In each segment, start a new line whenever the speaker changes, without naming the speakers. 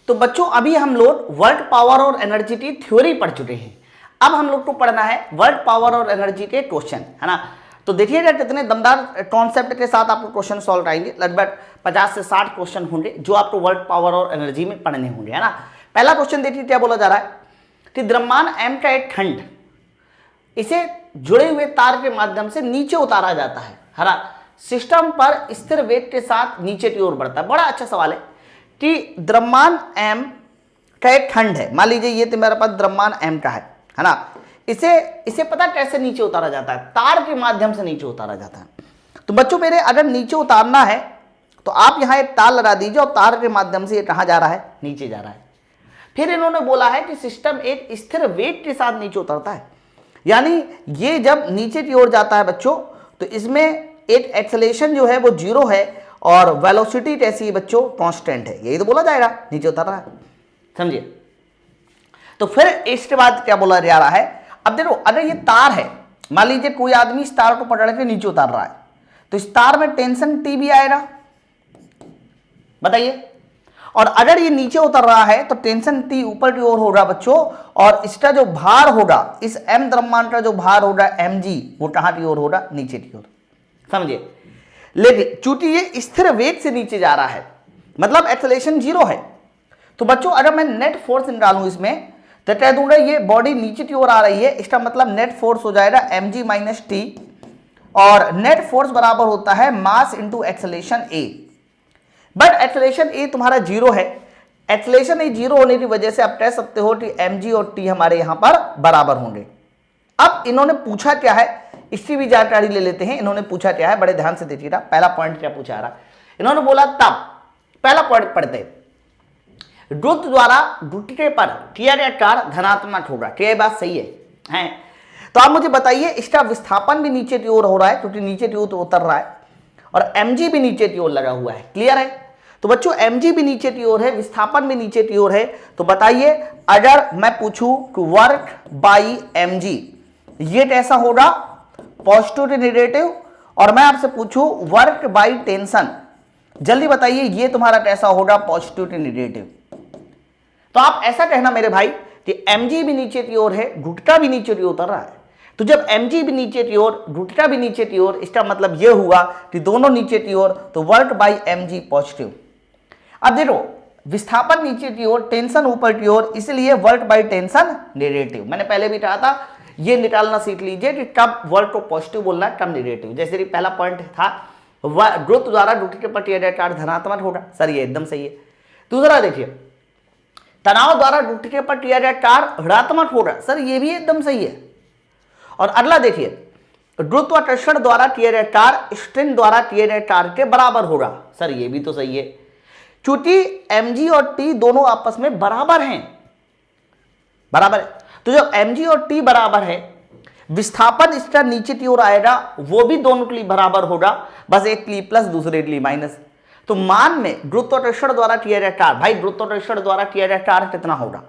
तो बच्चों अभी हम लोग वर्ल्ड पावर और एनर्जी की थ्योरी पढ़ चुके हैं। अब हम लोग को पढ़ना है वर्ल्ड पावर और एनर्जी के क्वेश्चन, है ना। तो देखिएगा कितने दमदार कॉन्सेप्ट के साथ आपको क्वेश्चन सॉल्व आएंगे। लगभग 50 से 60 क्वेश्चन होंगे जो आपको वर्ल्ड पावर और एनर्जी में पढ़ने होंगे, है ना। पहला क्वेश्चन देखिए क्या बोला जा रहा है कि द्रव्यमान m का एक खंड, इसे जुड़े हुए तार के माध्यम से नीचे उतारा जाता है ना। सिस्टम पर स्थिर वेग के साथ नीचे की ओर बढ़ता है। बड़ा अच्छा सवाल है कि द्रव्यमान m का एक खंड है, मान लीजिए ये तो मेरे पास द्रव्यमान m का है ना। इसे पता कैसे नीचे उतारा जाता है? तार के माध्यम से नीचे उतारा जाता है। तो बच्चों मेरे अगर नीचे उतारना है तो आप यहाँ एक तार लगा दीजिए और तार के माध्यम से ये कहाँ जा रहा है? नीचे जा रहा है। फिर इन्होंने बोला है कि सिस्टम एक स्थिर वेग के साथ नीचे उतरता है, यानी ये जब नीचे की ओर जाता है बच्चों तो इसमें एक एक्सेलरेशन जो है वो 0 है और वेलोसिटी कैसी है बच्चों? कांस्टेंट है। यही तो बोला जाएगा, नीचे उतर रहा है, समझिए। तो फिर इसके बाद क्या बोला जा रहा है? अब देखो अगर ये तार है, मान लीजिए कोई आदमी इस तार को पकड़ के नीचे उतार रहा है तो इस तार में टेंशन T भी आएगा, बताइए। और अगर ये नीचे उतर रहा है तो टेंशन T ऊपर की ओर होगा बच्चों, और इसका जो भार होगा, इस m द्रव्यमान का जो भार होगा mg, वो कहाँ की ओर होगा? नीचे की ओर, समझिए। लेकिन चूंकि ये स्थिर वेग से नीचे जा रहा है मतलब एक्सेलरेशन 0 है, तो बच्चों अगर मैं नेट फोर्स निकालूं इसमें तो कह दूंगा ये बॉडी नीचे की ओर आ रही है, इसका मतलब नेट फोर्स हो जाएगा mg माइनस टी, और नेट फोर्स बराबर होता है mass into acceleration a। But acceleration a तुम्हारा 0 है। एक्सेलरेशन a 0 होने की वजह से आप कह सकते हो कि mg और t हमारे यहां पर बराबर होंगे। अब इन्होंने पूछा क्या है, इसकी भी जानकारी ले लेते हैं। इन्होंने पूछा क्या है, बड़े ध्यान से देखिएगा। पहला पॉइंट क्या पूछा रहा, इन्होंने बोला तब, पहला पॉइंट पढ़ते, वृत्त द्वारा गुटिके पर किया गया कार्य धनात्मक होगा। क्या ये बात सही है? तो आप मुझे बताइए, इसका विस्थापन भी नीचे की ओर हो रहा है क्योंकि नीचे की ओर तो उतर रहा है, और mg भी नीचे की ओर लगा हुआ है। क्लियर है? तो बच्चों mg भी नीचे की ओर है, विस्थापन भी नीचे की ओर है। तो बताइए अगर मैं पूछूं कि वर्क बाई mg ये कैसा होगा? Positive to negative. और मैं आपसे पूछूं वर्क बाई टेंशन, जल्दी बताइए ये तुम्हारा कैसा होगा? Positive to negative. तो आप ऐसा कहना मेरे भाई कि mg भी नीचे की ओर है, गुटका भी नीचे की ओर उतर रहा है। तो जब mg भी नीचे की ओर, गुटका भी नीचे की ओर, इसका मतलब यह हुआ कि दोनों नीचे की ओर, तो वर्क बाई mg पॉजिटिव। अब देखो विस्थापन नीचे की ओर, टेंशन ऊपर की ओर, इसलिए वर्क बाई टेंशन नेगेटिव। मैंने पहले भी कहा था ये निकालना सीख लीजिए कि कब वर्क को पॉजिटिव बोलना है, कब नेगेटिव। जैसे कि पहला पॉइंट था वृत्त द्वारा गुटिके पर किया गया कार्य धनात्मक होगा, सर ये एकदम सही है। दूसरा देखिए, तनाव द्वारा गुटिके पर किया गया कार्य ऋणात्मक होगा, सर ये भी एकदम सही है। और अगला देखिए, गुरुत्वाकर्षण द्वारा किया गया कार्य स्ट्रिंग द्वारा किए गए कार्य के बराबर होगा, सर ये भी तो सही है। चूंकि mg और t दोनों आपस में बराबर हैं, बराबर है, तो जब mg और t बराबर है, विस्थापन इसका नीचे की ओर आएगा, वो भी दोनों के लिए बराबर होगा, बस एक के लिए प्लस दूसरे के लिए माइनस। तो मान में गुरुत्वाकर्षण द्वारा किया गया कार्य, भाई गुरुत्वाकर्षण द्वारा किया गया कार्य कितना होगा?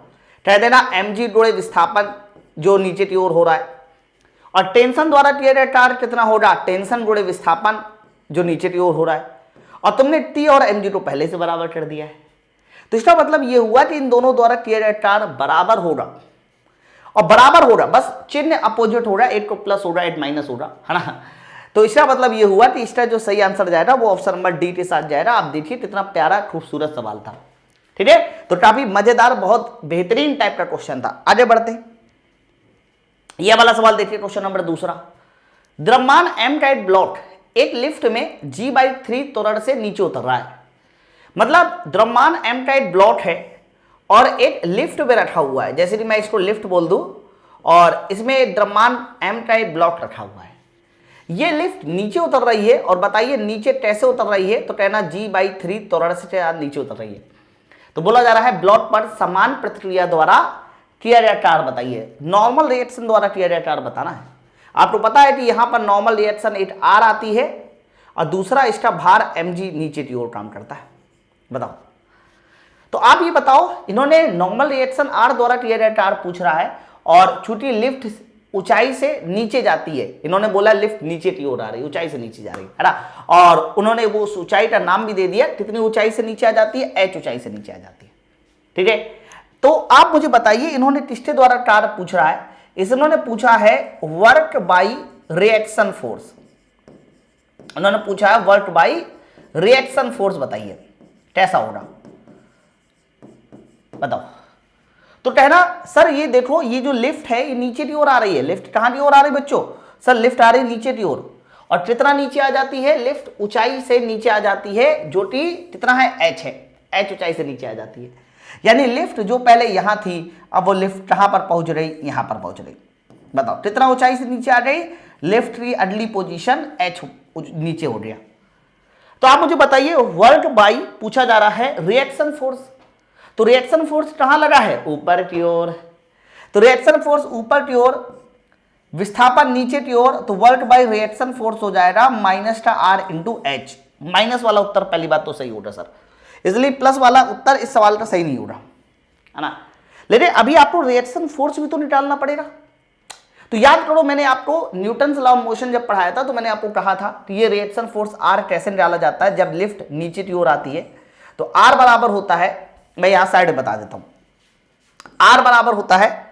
कह देना mg गुणे विस्थापन जो नीचे की ओर हो रहा है, और टेंशन द्वारा किया गया कार्य कितना होगा? टेंशन गुणे विस्थापन जो नीचे की ओर हो रहा है, और तुमने t और mg को पहले से बराबर कर दिया है। तो इसका मतलब यह हुआ कि इन दोनों द्वारा किया गया कार्य बराबर होगा, और बराबर होगा, बस चिन्ह अपोजिट होगा, एक को प्लस होगा, एक माइनस होगा, है ना। तो इसका मतलब यह हुआ कि इसका जो सही आंसर जाएगा वो ऑप्शन नंबर डी के साथ जाएगा। आप देखिए कितना प्यारा खूबसूरत सवाल था, ठीक है। तो काफी मजेदार, बहुत बेहतरीन टाइप का क्वेश्चन था। आगे बढ़ते हैं, यह वाला सवाल देखिए, क्वेश्चन नंबर दूसरा। द्रव्यमान m का एक ब्लॉक एक लिफ्ट में g/3 त्वरण से नीचे उतर रहा है। मतलब द्रव्यमान m का एक ब्लॉक है और एक लिफ्ट में रखा हुआ है, जैसे कि मैं इसको लिफ्ट बोल दूं, और इसमें द्रव्यमान m का एक ब्लॉक रखा हुआ है। ये लिफ्ट नीचे उतर रही है, और बताइए नीचे कैसे उतर रही है? तो कहना g/3 त्वरण से नीचे उतर रही है। तो बोला जा रहा है ब्लॉक पर समान प्रतिक्रिया द्वारा किया गया कार्य बताइए। नॉर्मल रिएक्शन द्वारा किया गया कार्य बताना है। आपको पता है कि यहां पर नॉर्मल रिएक्शन एक R आती है, और दूसरा इसका भार mg नीचे की ओर काम करता है। बताओ, तो आप ये बताओ, इन्होंने नॉर्मल रिएक्शन R द्वारा किया गया कार्य पूछ रहा है, और चूंकि लिफ्ट ऊंचाई से नीचे जाती है, इन्होंने बोला लिफ्ट नीचे की ओर आ रही है, ऊंचाई से नीचे जा रही है ना, और उन्होंने वो उस ऊंचाई का नाम भी दे दिया। कितनी ऊंचाई से नीचे आ जाती है? h ऊंचाई से नीचे आ जाती है। ठीक है। तो आप मुझे बताइए, इन्होंने किसके द्वारा टार पूछ रहा है, इन्होंने पूछा है वर्क बाई रिएक्शन फोर्स, उन्होंने पूछा है वर्क बाई रिएक्शन फोर्स, बताइए कैसा होगा, बताओ। तो कहना सर ये देखो, ये जो लिफ्ट है ये नीचे की ओर आ रही है, लिफ्ट कहां की ओर आ रही है बच्चों, सर लिफ्ट आ रही है नीचे की ओर, और कितना नीचे आ जाती है, लिफ्ट ऊंचाई से नीचे आ जाती है, जो कि कितना है, h है, h ऊंचाई से नीचे आ जाती है, यानी लिफ्ट जो पहले यहां थी अब वो लिफ्ट कहां पर पहुंच रही, यहां पर पहुंच रही, बताओ कितना ऊंचाई से नीचे आ गई, लिफ्ट की अगली पोजीशन h नीचे हो गया। तो आप मुझे बताइए वर्क बाई पूछा जा रहा है रिएक्शन फोर्स, तो रिएक्शन फोर्स कहां लगा है, ऊपर की ओर, तो रिएक्शन फोर्स ऊपर की ओर, विस्थापन नीचे की ओर, तो वर्क बाई रिएक्शन फोर्स हो जाएगा माइनस का आर इंटू एच। माइनस वाला उत्तर पहली बात तो सही होगा सर, इसलिए प्लस वाला उत्तर इस सवाल का सही नहीं होगा, है ना। लेकिन अभी आपको रिएक्शन फोर्स भी तो निकालना पड़ेगा। तो याद करो, मैंने आपको न्यूटन लॉ ऑफ मोशन जब पढ़ाया था तो मैंने आपको कहा था कि ये रिएक्शन फोर्स आर कैसे निकाला जाता है, जब लिफ्ट नीचे की ओर आती है तो आर बराबर होता है, मैं यहां साइड बता देता हूं, आर बराबर होता है,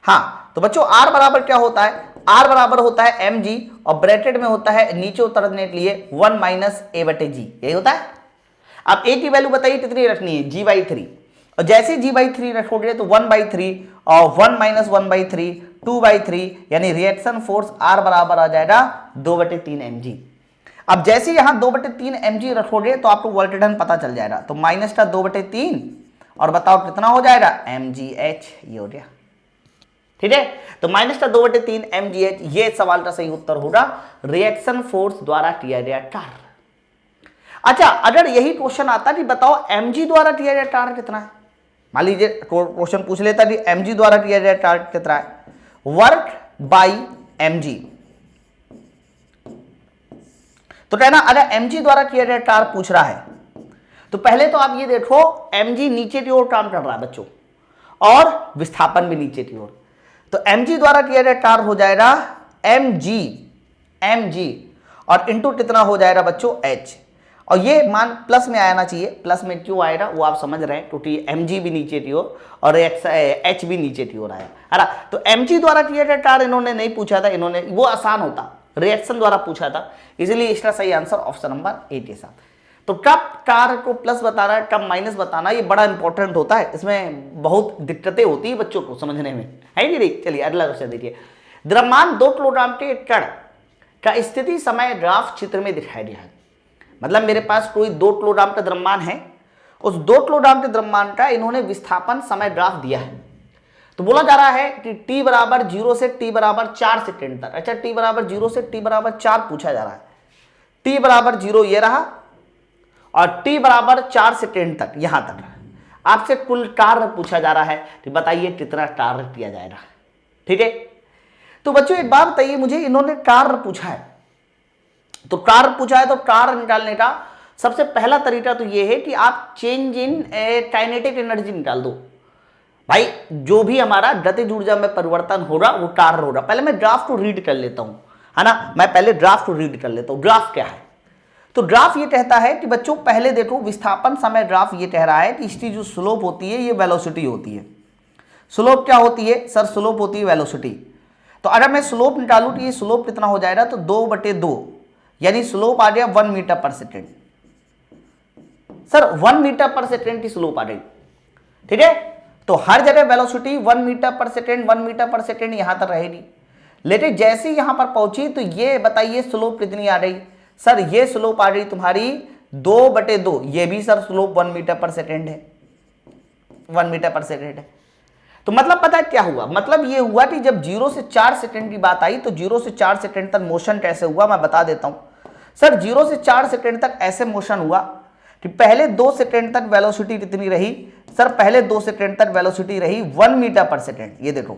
हाँ तो बच्चों आर बराबर क्या होता है, आर बराबर होता है एम जी, और ब्रैकेट में होता है नीचे उतरने के लिए 1 माइनस ए बटे जी, यही होता है। अब ए की वैल्यू बताइए कितनी रखनी है, जी बाई 3, और जैसे जी बाई 3 रखोगे तो 1/3 और 1 माइनस 1/3 2/3, यानी रिएक्शन फोर्स आर बराबर आ जाएगा 2/3 mg। अब जैसे यहां 2/3 mg रखोगे तो आपको वोल्ट टन पता चल जाएगा, तो माइनस का 2/3 और बताओ कितना हो जाएगा, mgh, ये हो गया, ठीक है। तो माइनस का 2/3 mgh, ये सवाल का सही उत्तर होगा, रिएक्शन फोर्स द्वारा किया गया कार्य। अच्छा, अगर यही क्वेश्चन आता कि बताओ mg द्वारा किया गया कार्य कितना है, मान लीजिए क्वेश्चन पूछ लेता कि mg द्वारा किया गया कार्य कितना है, वर्क बाई mg, तो कहना अगर mg द्वारा किया गया कार्य पूछ रहा है तो पहले तो आप ये देखो mg नीचे की ओर काम कर रहा है बच्चों, और विस्थापन भी नीचे की ओर, तो mg द्वारा किया गया कार्य हो जाएगा mg और इंटू कितना हो जाएगा बच्चों, h, और ये मान प्लस में आना चाहिए, प्लस में क्यों आएगा वो आप समझ रहे हैं, क्योंकि mg भी नीचे की ओर और h भी नीचे की ओर आया, है ना। तो mg द्वारा किया गया कार्य इन्होंने नहीं पूछा था, इन्होंने वो आसान होता, रिएक्शन द्वारा पूछा था, इसलिए इसका सही आंसर ऑप्शन नंबर 8 के साथ। तो कब कार्य को प्लस बताना है, कब माइनस बताना, ये बड़ा इंपॉर्टेंट होता है, इसमें बहुत दिक्कतें होती है बच्चों को समझने में, है कि नहीं। चलिए अगला क्वेश्चन देखिए, द्रव्यमान 2 किलोग्राम के कण का स्थिति समय ग्राफ चित्र में दिखाई दिया है, मतलब मेरे पास कोई 2 किलोग्राम का द्रव्यमान है, उस 2 किलोग्राम के द्रव्यमान का इन्होंने विस्थापन समय ग्राफ दिया है, तो बोला जा रहा है कि t बराबर 0 से t बराबर 4 सेकेंड तक, अच्छा t बराबर 0 से t बराबर 4 पूछा जा रहा है, t बराबर 0 ये रहा और t बराबर 4 सेकेंड तक, यहां तक आपसे कुल कार्य पूछा जा रहा है, तो बताइए कितना कार्य किया जाएगा, ठीक है। तो बच्चों एक बात बताइए मुझे, इन्होंने कार्य पूछा है, तो कार्य पूछा है तो कार्य निकालने का सबसे पहला तरीका तो ये है कि आप चेंज इन काइनेटिक एनर्जी निकाल दो भाई, जो भी हमारा गतिज ऊर्जा में परिवर्तन होगा वो कार्य होगा। पहले मैं ग्राफ को रीड कर लेता हूं, है ना, मैं पहले ग्राफ को रीड कर लेता हूं। ग्राफ क्या है, तो ग्राफ ये कहता है कि बच्चों पहले देखो विस्थापन समय ग्राफ ये कह रहा है कि इसकी जो स्लोप होती है ये वेलोसिटी होती है। स्लोप क्या होती है सर, स्लोप होती है वेलोसिटी। तो अगर मैं स्लोप निकालूं तो ये स्लोप कितना हो जाएगा, तो 2/2, यानी स्लोप आ गया 1 मीटर पर सेकेंड। सर 1 मीटर पर सेकेंड की स्लोप आ गई, ठीक है। तो हर जगह वेलोसिटी 1 मीटर पर सेकेंड 1 मीटर पर सेकेंड यहां तक रहेगी, लेकिन जैसे यहां पर पहुंची तो ये बताइए स्लोप कितनी आ गई, सर ये स्लोप आ गई तुम्हारी 2/2, ये भी सर स्लोप 1 मीटर पर सेकेंड है, 1 मीटर पर सेकेंड है। तो मतलब पता है क्या हुआ, मतलब ये हुआ कि जब 0 से 4 सेकेंड की बात आई तो 0 से 4 सेकेंड तक मोशन कैसे हुआ मैं बता देता हूं। सर 0 से 4 सेकेंड तक ऐसे मोशन हुआ कि पहले 2 सेकेंड तक वेलोसिटी कितनी रही, सर पहले 2 सेकेंड तक वेलोसिटी रही 1 मीटर पर सेकेंड, ये देखो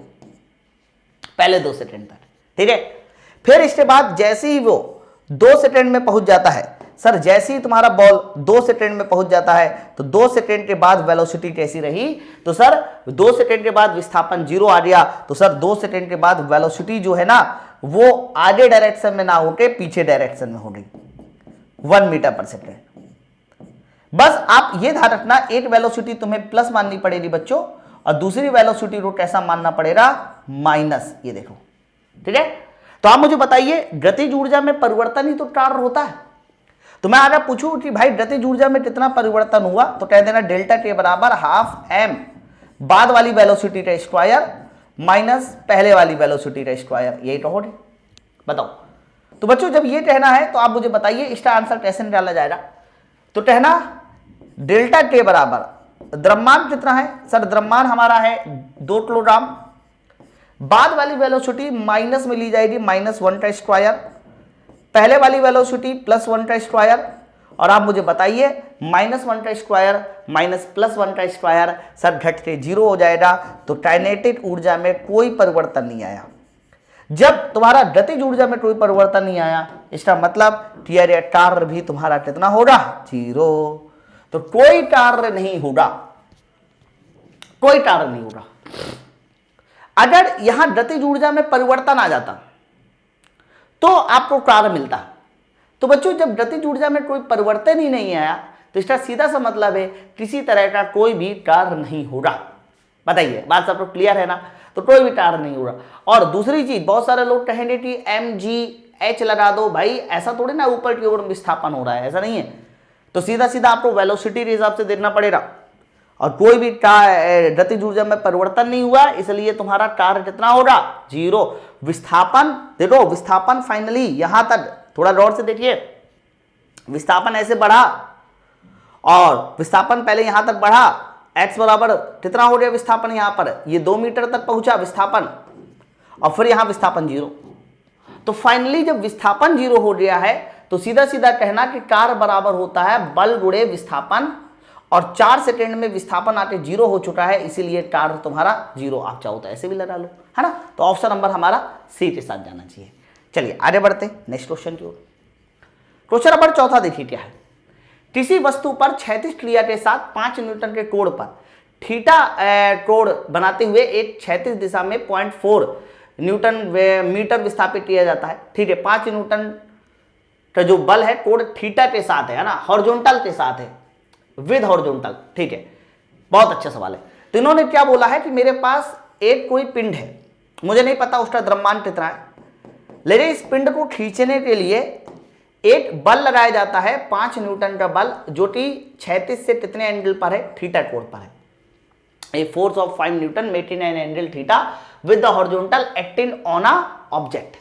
पहले 2 सेकेंड तक, ठीक है। फिर इसके बाद जैसे ही वो 2 सेकेंड में पहुंच जाता है, सर जैसे ही तुम्हारा बॉल 2 सेकेंड में पहुंच जाता है तो 2 सेकेंड के बाद वेलोसिटी कैसी रही, तो सर 2 सेकेंड के बाद विस्थापन 0 आ गया, तो सर 2 सेकेंड के बाद वेलोसिटी जो है ना वो आगे डायरेक्शन में ना होके पीछे डायरेक्शन में हो गई 1 मीटर पर सेकेंड। बस आप ये ध्यान रखना, एक वेलोसिटी तुम्हें प्लस माननी पड़ेगी बच्चों और दूसरी वेलोसिटी को कैसा मानना पड़ेगा, माइनस। ये देखो, ठीक है। तो आप मुझे बताइए गतिज ऊर्जा में परिवर्तन ही तो कार्य होता है। तो मैं अगर पूछूं कि भाई गतिज ऊर्जा में कितना परिवर्तन हुआ, तो कह देना डेल्टा टी बराबर हाफ एम बाद वाली वेलोसिटी का स्क्वायर माइनस पहले वाली वेलोसिटी का स्क्वायर, यही तो हो रही। बताओ। तो बच्चों जब ये कहना है तो आप मुझे बताइए इसका आंसर कैसे निकाला जाएगा। तो कहना डेल्टा टी बराबर द्रव्यमान कितना है सर, द्रव्यमान हमारा है 2 किलोग्राम, बाद वाली वेलोसिटी माइनस में ली जाएगी -1 का स्क्वायर, पहले वाली वेलोसिटी +1 का स्क्वायर, और आप मुझे बताइए -1 का स्क्वायर +1 का स्क्वायर सर घट के 0 हो जाएगा। तो काइनेटिक ऊर्जा में कोई परिवर्तन नहीं आया। जब तुम्हारा गतिज ऊर्जा में कोई परिवर्तन नहीं आया, इसका मतलब कार्य भी तुम्हारा कितना होगा, 0। तो कोई कार्य नहीं होगा, कोई कार्य नहीं होगा। अगर यहां गतिज ऊर्जा में परिवर्तन आ जाता तो आपको कार्य मिलता। तो बच्चों जब गतिज ऊर्जा में कोई परिवर्तन ही नहीं आया तो इसका सीधा सा मतलब है किसी तरह का कोई भी कार्य नहीं होगा। बताइए, बात सबको क्लियर है ना। तो कोई भी कार्य नहीं होगा। और दूसरी चीज, बहुत सारे लोग कहेंगे कि mgh लगा दो, भाई ऐसा थोड़ी ना ऊपर की ओर विस्थापन हो रहा है, ऐसा नहीं है। तो सीधा सीधा आपको वेलोसिटी के हिसाब से देखना पड़ेगा। और कोई भी गतिज ऊर्जा में परिवर्तन नहीं हुआ, इसलिए तुम्हारा कार्य कितना होगा, 0। विस्थापन देखो, विस्थापन फाइनली यहां तक थोड़ा गौर से देखिए, विस्थापन ऐसे बढ़ा और विस्थापन पहले यहां तक बढ़ा, x बराबर कितना हो गया विस्थापन, यहां पर ये 2 मीटर तक पहुंचा विस्थापन, और फिर यहां विस्थापन 0। तो फाइनली जब विस्थापन 0 हो गया है तो सीधा सीधा कहना कि कार्य बराबर होता है बल गुणे विस्थापन, और 4 सेकेंड में विस्थापन आके 0 हो चुका है, इसीलिए कार्य तुम्हारा 0। आप चाहो तो ऐसे भी लगा लो, है ना। तो ऑप्शन नंबर हमारा सी के साथ जाना चाहिए। चलिए आगे बढ़ते हैं नेक्स्ट क्वेश्चन की ओर। क्वेश्चन नंबर 4 देखिए क्या है। किसी वस्तु पर क्षैतिज क्रिया के साथ 5 न्यूटन के कोण पर थीटा कोण बनाते हुए एक क्षैतिज दिशा में 0.4 न्यूटन मीटर विस्थापित किया जाता है। ठीक है, 5 न्यूटन का जो बल है कोण थीटा के साथ है ना, हॉरिजॉन्टल के साथ है, विद हॉरिजॉन्टल। ठीक है, बहुत अच्छा सवाल है। तो इन्होंने क्या बोला है कि मेरे पास एक कोई पिंड है, मुझे नहीं पता उसका द्रव्यमान कितना है, लेकिन इस पिंड को खींचने के लिए एक बल लगाया जाता है 5 न्यूटन का बल, जो कि क्षैतिज से कितने एंगल पर है, थीटा कोण पर है। A force of 5 Newton maintain an angle theta with the horizontal acting on a object.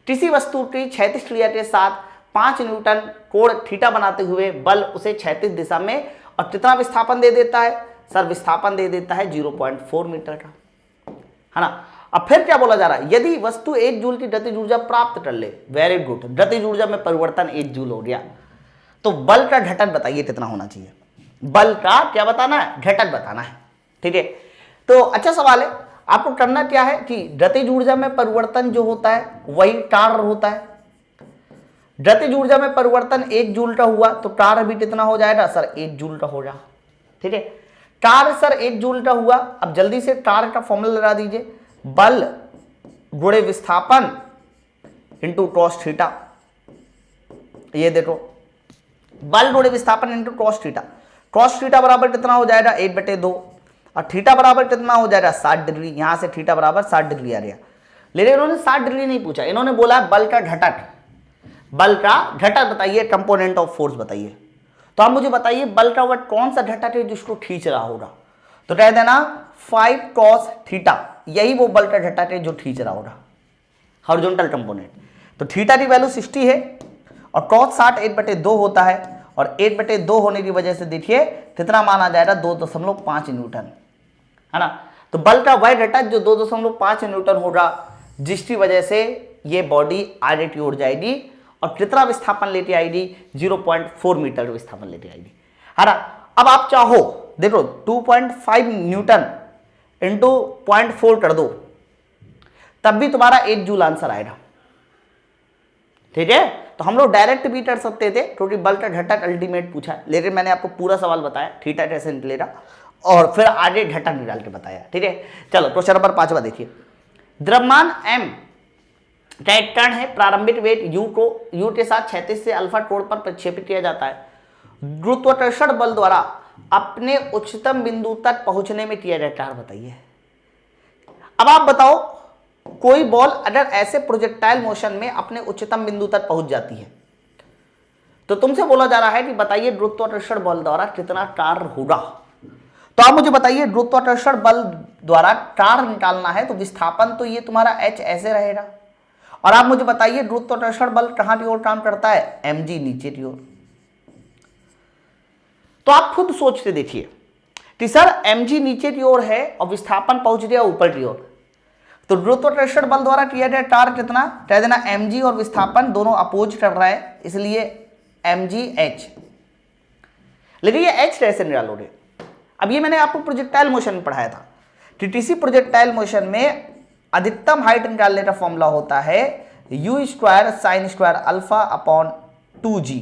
किसी वस्तु की क्षैतिज क्रिया के साथ 5 न्यूटन कोण थीटा बनाते हुए बल उसे क्षैतिज दिशा में और कितना विस्थापन दे देता है सर, विस्थापन दे देता है 0.4 मीटर का, है ना। अब फिर क्या बोला जा रहा है, यदि वस्तु 1 जूल की गतिज ऊर्जा प्राप्त कर ले, वेरी गुड, गतिज ऊर्जा में परिवर्तन 1 जूल हो गया, तो बल का घटक बताइए कितना होना चाहिए। बल का क्या बताना है, घटक बताना है। ठीक है, तो अच्छा सवाल है। आपको करना क्या है कि गतिज ऊर्जा में परिवर्तन जो होता है वही कार्य होता है। गतिज ऊर्जा में परिवर्तन 1 जूल का हुआ तो कार्य भी कितना हो जाएगा सर, 1 जूल का होगा। ठीक है, कार्य सर 1 जूल का हुआ। अब जल्दी से कार्य का फॉर्मूला लगा दीजिए, बल गुणे विस्थापन इंटू cos थीटा। ये देखो, बल गुणे विस्थापन into cos theta. cos theta बराबर कितना हो जाएगा, 1/2, और थीटा बराबर कितना हो जाएगा, 60 डिग्री। यहां से थीटा बराबर 60 डिग्री आ गया। लेकिन इन्होंने 60 डिग्री नहीं पूछा, इन्होंने बोला बल का घटक। बल का घटक बताइए, कंपोनेंट ऑफ फोर्स बताइए। तो आप मुझे बताइए बल का वह कौन सा घटक है जिसको खींच रहा होगा। तो कह देना 5 cos थीटा, यही वो बल का घटक है जो खींच रहा होगा, हॉरिजॉन्टल कंपोनेंट। तो थीटा की वैल्यू 60 है और cos 60 1/2 होता है, और 1/2 होने की वजह से देखिए कितना मान आ जाएगा, 2.5 न्यूटन, है ना। तो बल का वह घटक जो 2.5 न्यूटन होगा, जिसकी वजह से ये बॉडी आगे की ओर जाएगी और कितना विस्थापन लेती आएगी, 0.4 मीटर विस्थापन लेती आएगी, है ना। अब आप चाहो देखो 2.5 न्यूटन इंटू 0.4 कर दो, तब भी तुम्हारा 1 जूल आंसर आएगा। ठीक है, तो हम लोग डायरेक्ट भी कर सकते थे क्योंकि बल का घटक अल्टीमेट पूछा है, लेकिन मैंने आपको पूरा सवाल बताया थीटा कैसे निकलेगा और फिर आगे घटक निकाल के बताया। ठीक है, चलो क्वेश्चन नंबर 5 देखिए। द्रव्यमान m का एक कण है, प्रारंभिक वेग u को u के साथ क्षैतिज से अल्फा कोण पर प्रक्षेपित किया जाता है। गुरुत्वाकर्षण बल द्वारा अपने उच्चतम बिंदु तक पहुंचने में किया जाता है, बताइए। अब आप बताओ, कोई बॉल अगर ऐसे प्रोजेक्टाइल मोशन में अपने उच्चतम बिंदु तक पहुंच जाती है तो तुमसे बोला जा रहा है कि बताइए गुरुत्वाकर्षण बल द्वारा कितना कार्य होगा। तो आप मुझे बताइए, गुरुत्वाकर्षण बल द्वारा कार्य निकालना है तो विस्थापन तो ये तुम्हारा h ऐसे रहेगा, और आप मुझे बताइए गुरुत्वाकर्षण बल कहां की ओर काम करता है, mg नीचे की ओर। तो आप खुद सोचते देखिए कि सर mg नीचे की ओर है और विस्थापन पहुंच गया ऊपर की ओर, तो गुरुत्वाकर्षण बल द्वारा किया गया कार्य कितना, कह देना mg और विस्थापन दोनों अपोज कर रहा है, इसलिए mg h। लेकिन ये h कैसे निकालोगे? अब ये मैंने आपको प्रोजेक्टाइल मोशन में पढ़ाया था कि किसी प्रोजेक्टाइल मोशन में अधिकतम हाइट निकालने का फॉर्मूला होता है u square sine square alpha upon 2g।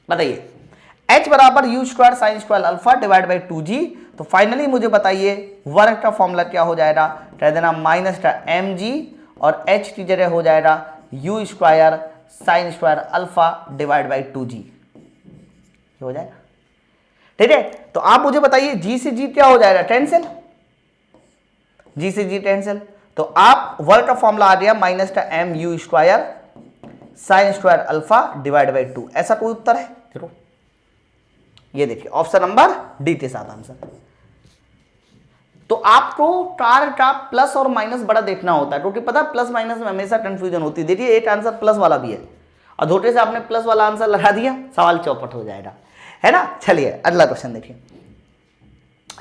बताइए h बराबर u square sine square alpha divide by 2g। तो फाइनली मुझे बताइए वर्क का फॉर्मूला क्या हो जाएगा, कह देना माइनस का mg और h की जगह हो जाएगा u square sine square alpha divide by 2g हो जाएगा। ठीक है, तो आप मुझे बताइए g से g क्या हो जाएगा, कैंसिल, g से g कैंसिल। तो आप वर्क का फॉर्मूला आ गया माइनस का m u square sine square alpha divide by 2। ऐसा कोई उत्तर है? देखो ये देखिए ऑप्शन नंबर डी के साथ आंसर। तो आपको कार्य का प्लस और माइनस बड़ा देखना होता है, क्योंकि पता प्लस माइनस में हमेशा कंफ्यूजन होती है। देखिए एक आंसर प्लस वाला भी है और धोखे से आपने प्लस वाला आंसर लगा दिया, सवाल चौपट हो जाएगा, है ना। चलिए अगला क्वेश्चन देखिए,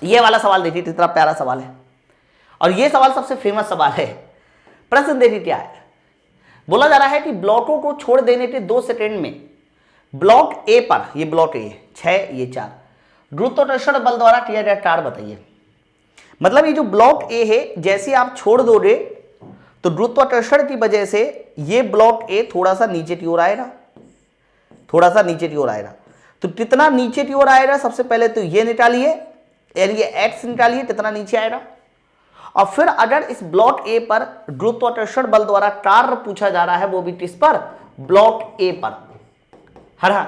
ये वाला सवाल देखिए कितना प्यारा सवाल है और ये सवाल सबसे फेमस सवाल है। प्रश्न देखिए क्या है, बोला जा रहा है कि ब्लॉकों को छोड़ देने के 2 सेकंड में ब्लॉक ए पर, ये ब्लॉक ए 6 ये 4, गुरुत्वाकर्षण बल द्वारा किया गया कार्य बताइए। मतलब ये जो ब्लॉक ए है जैसे आप छोड़ दोगे तो गुरुत्वाकर्षण की वजह से ये ब्लॉक ए थोड़ा सा नीचे की ओर आएगा, थोड़ा सा नीचे की ओर आएगा। तो कितना नीचे की ओर आएगा, सबसे पहले तो ये निकालिए, यानी ये एक्स निकालिए कितना नीचे आएगा। और फिर अगर इस ब्लॉक ए पर गुरुत्वाकर्षण बल द्वारा कार्य पूछा जा रहा है, वो भी किस पर, ब्लॉक ए पर, है ना।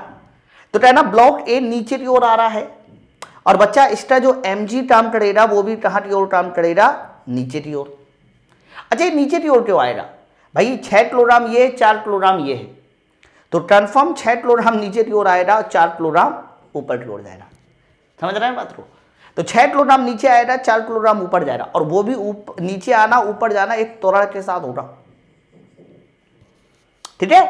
तो कहना ब्लॉक ए नीचे की ओर आ रहा है और बच्चा इसका जो mg काम करेगा वो भी कहां की ओर काम करेगा, नीचे की ओर। अच्छा ये नीचे की ओर क्यों आएगा भाई, 6 किलोग्राम ये 4 किलोग्राम ये है, तो कन्फर्म 6 किलोग्राम नीचे की ओर आएगा और 4 किलोग्राम ऊपर की ओर जाएगा। समझ रहे हैं बात को? तो 6 किलोग्राम नीचे आएगा, 4 किलोग्राम ऊपर जाएगा, और वो भी नीचे आना ऊपर जाना एक त्वरण के साथ होगा। ठीक है,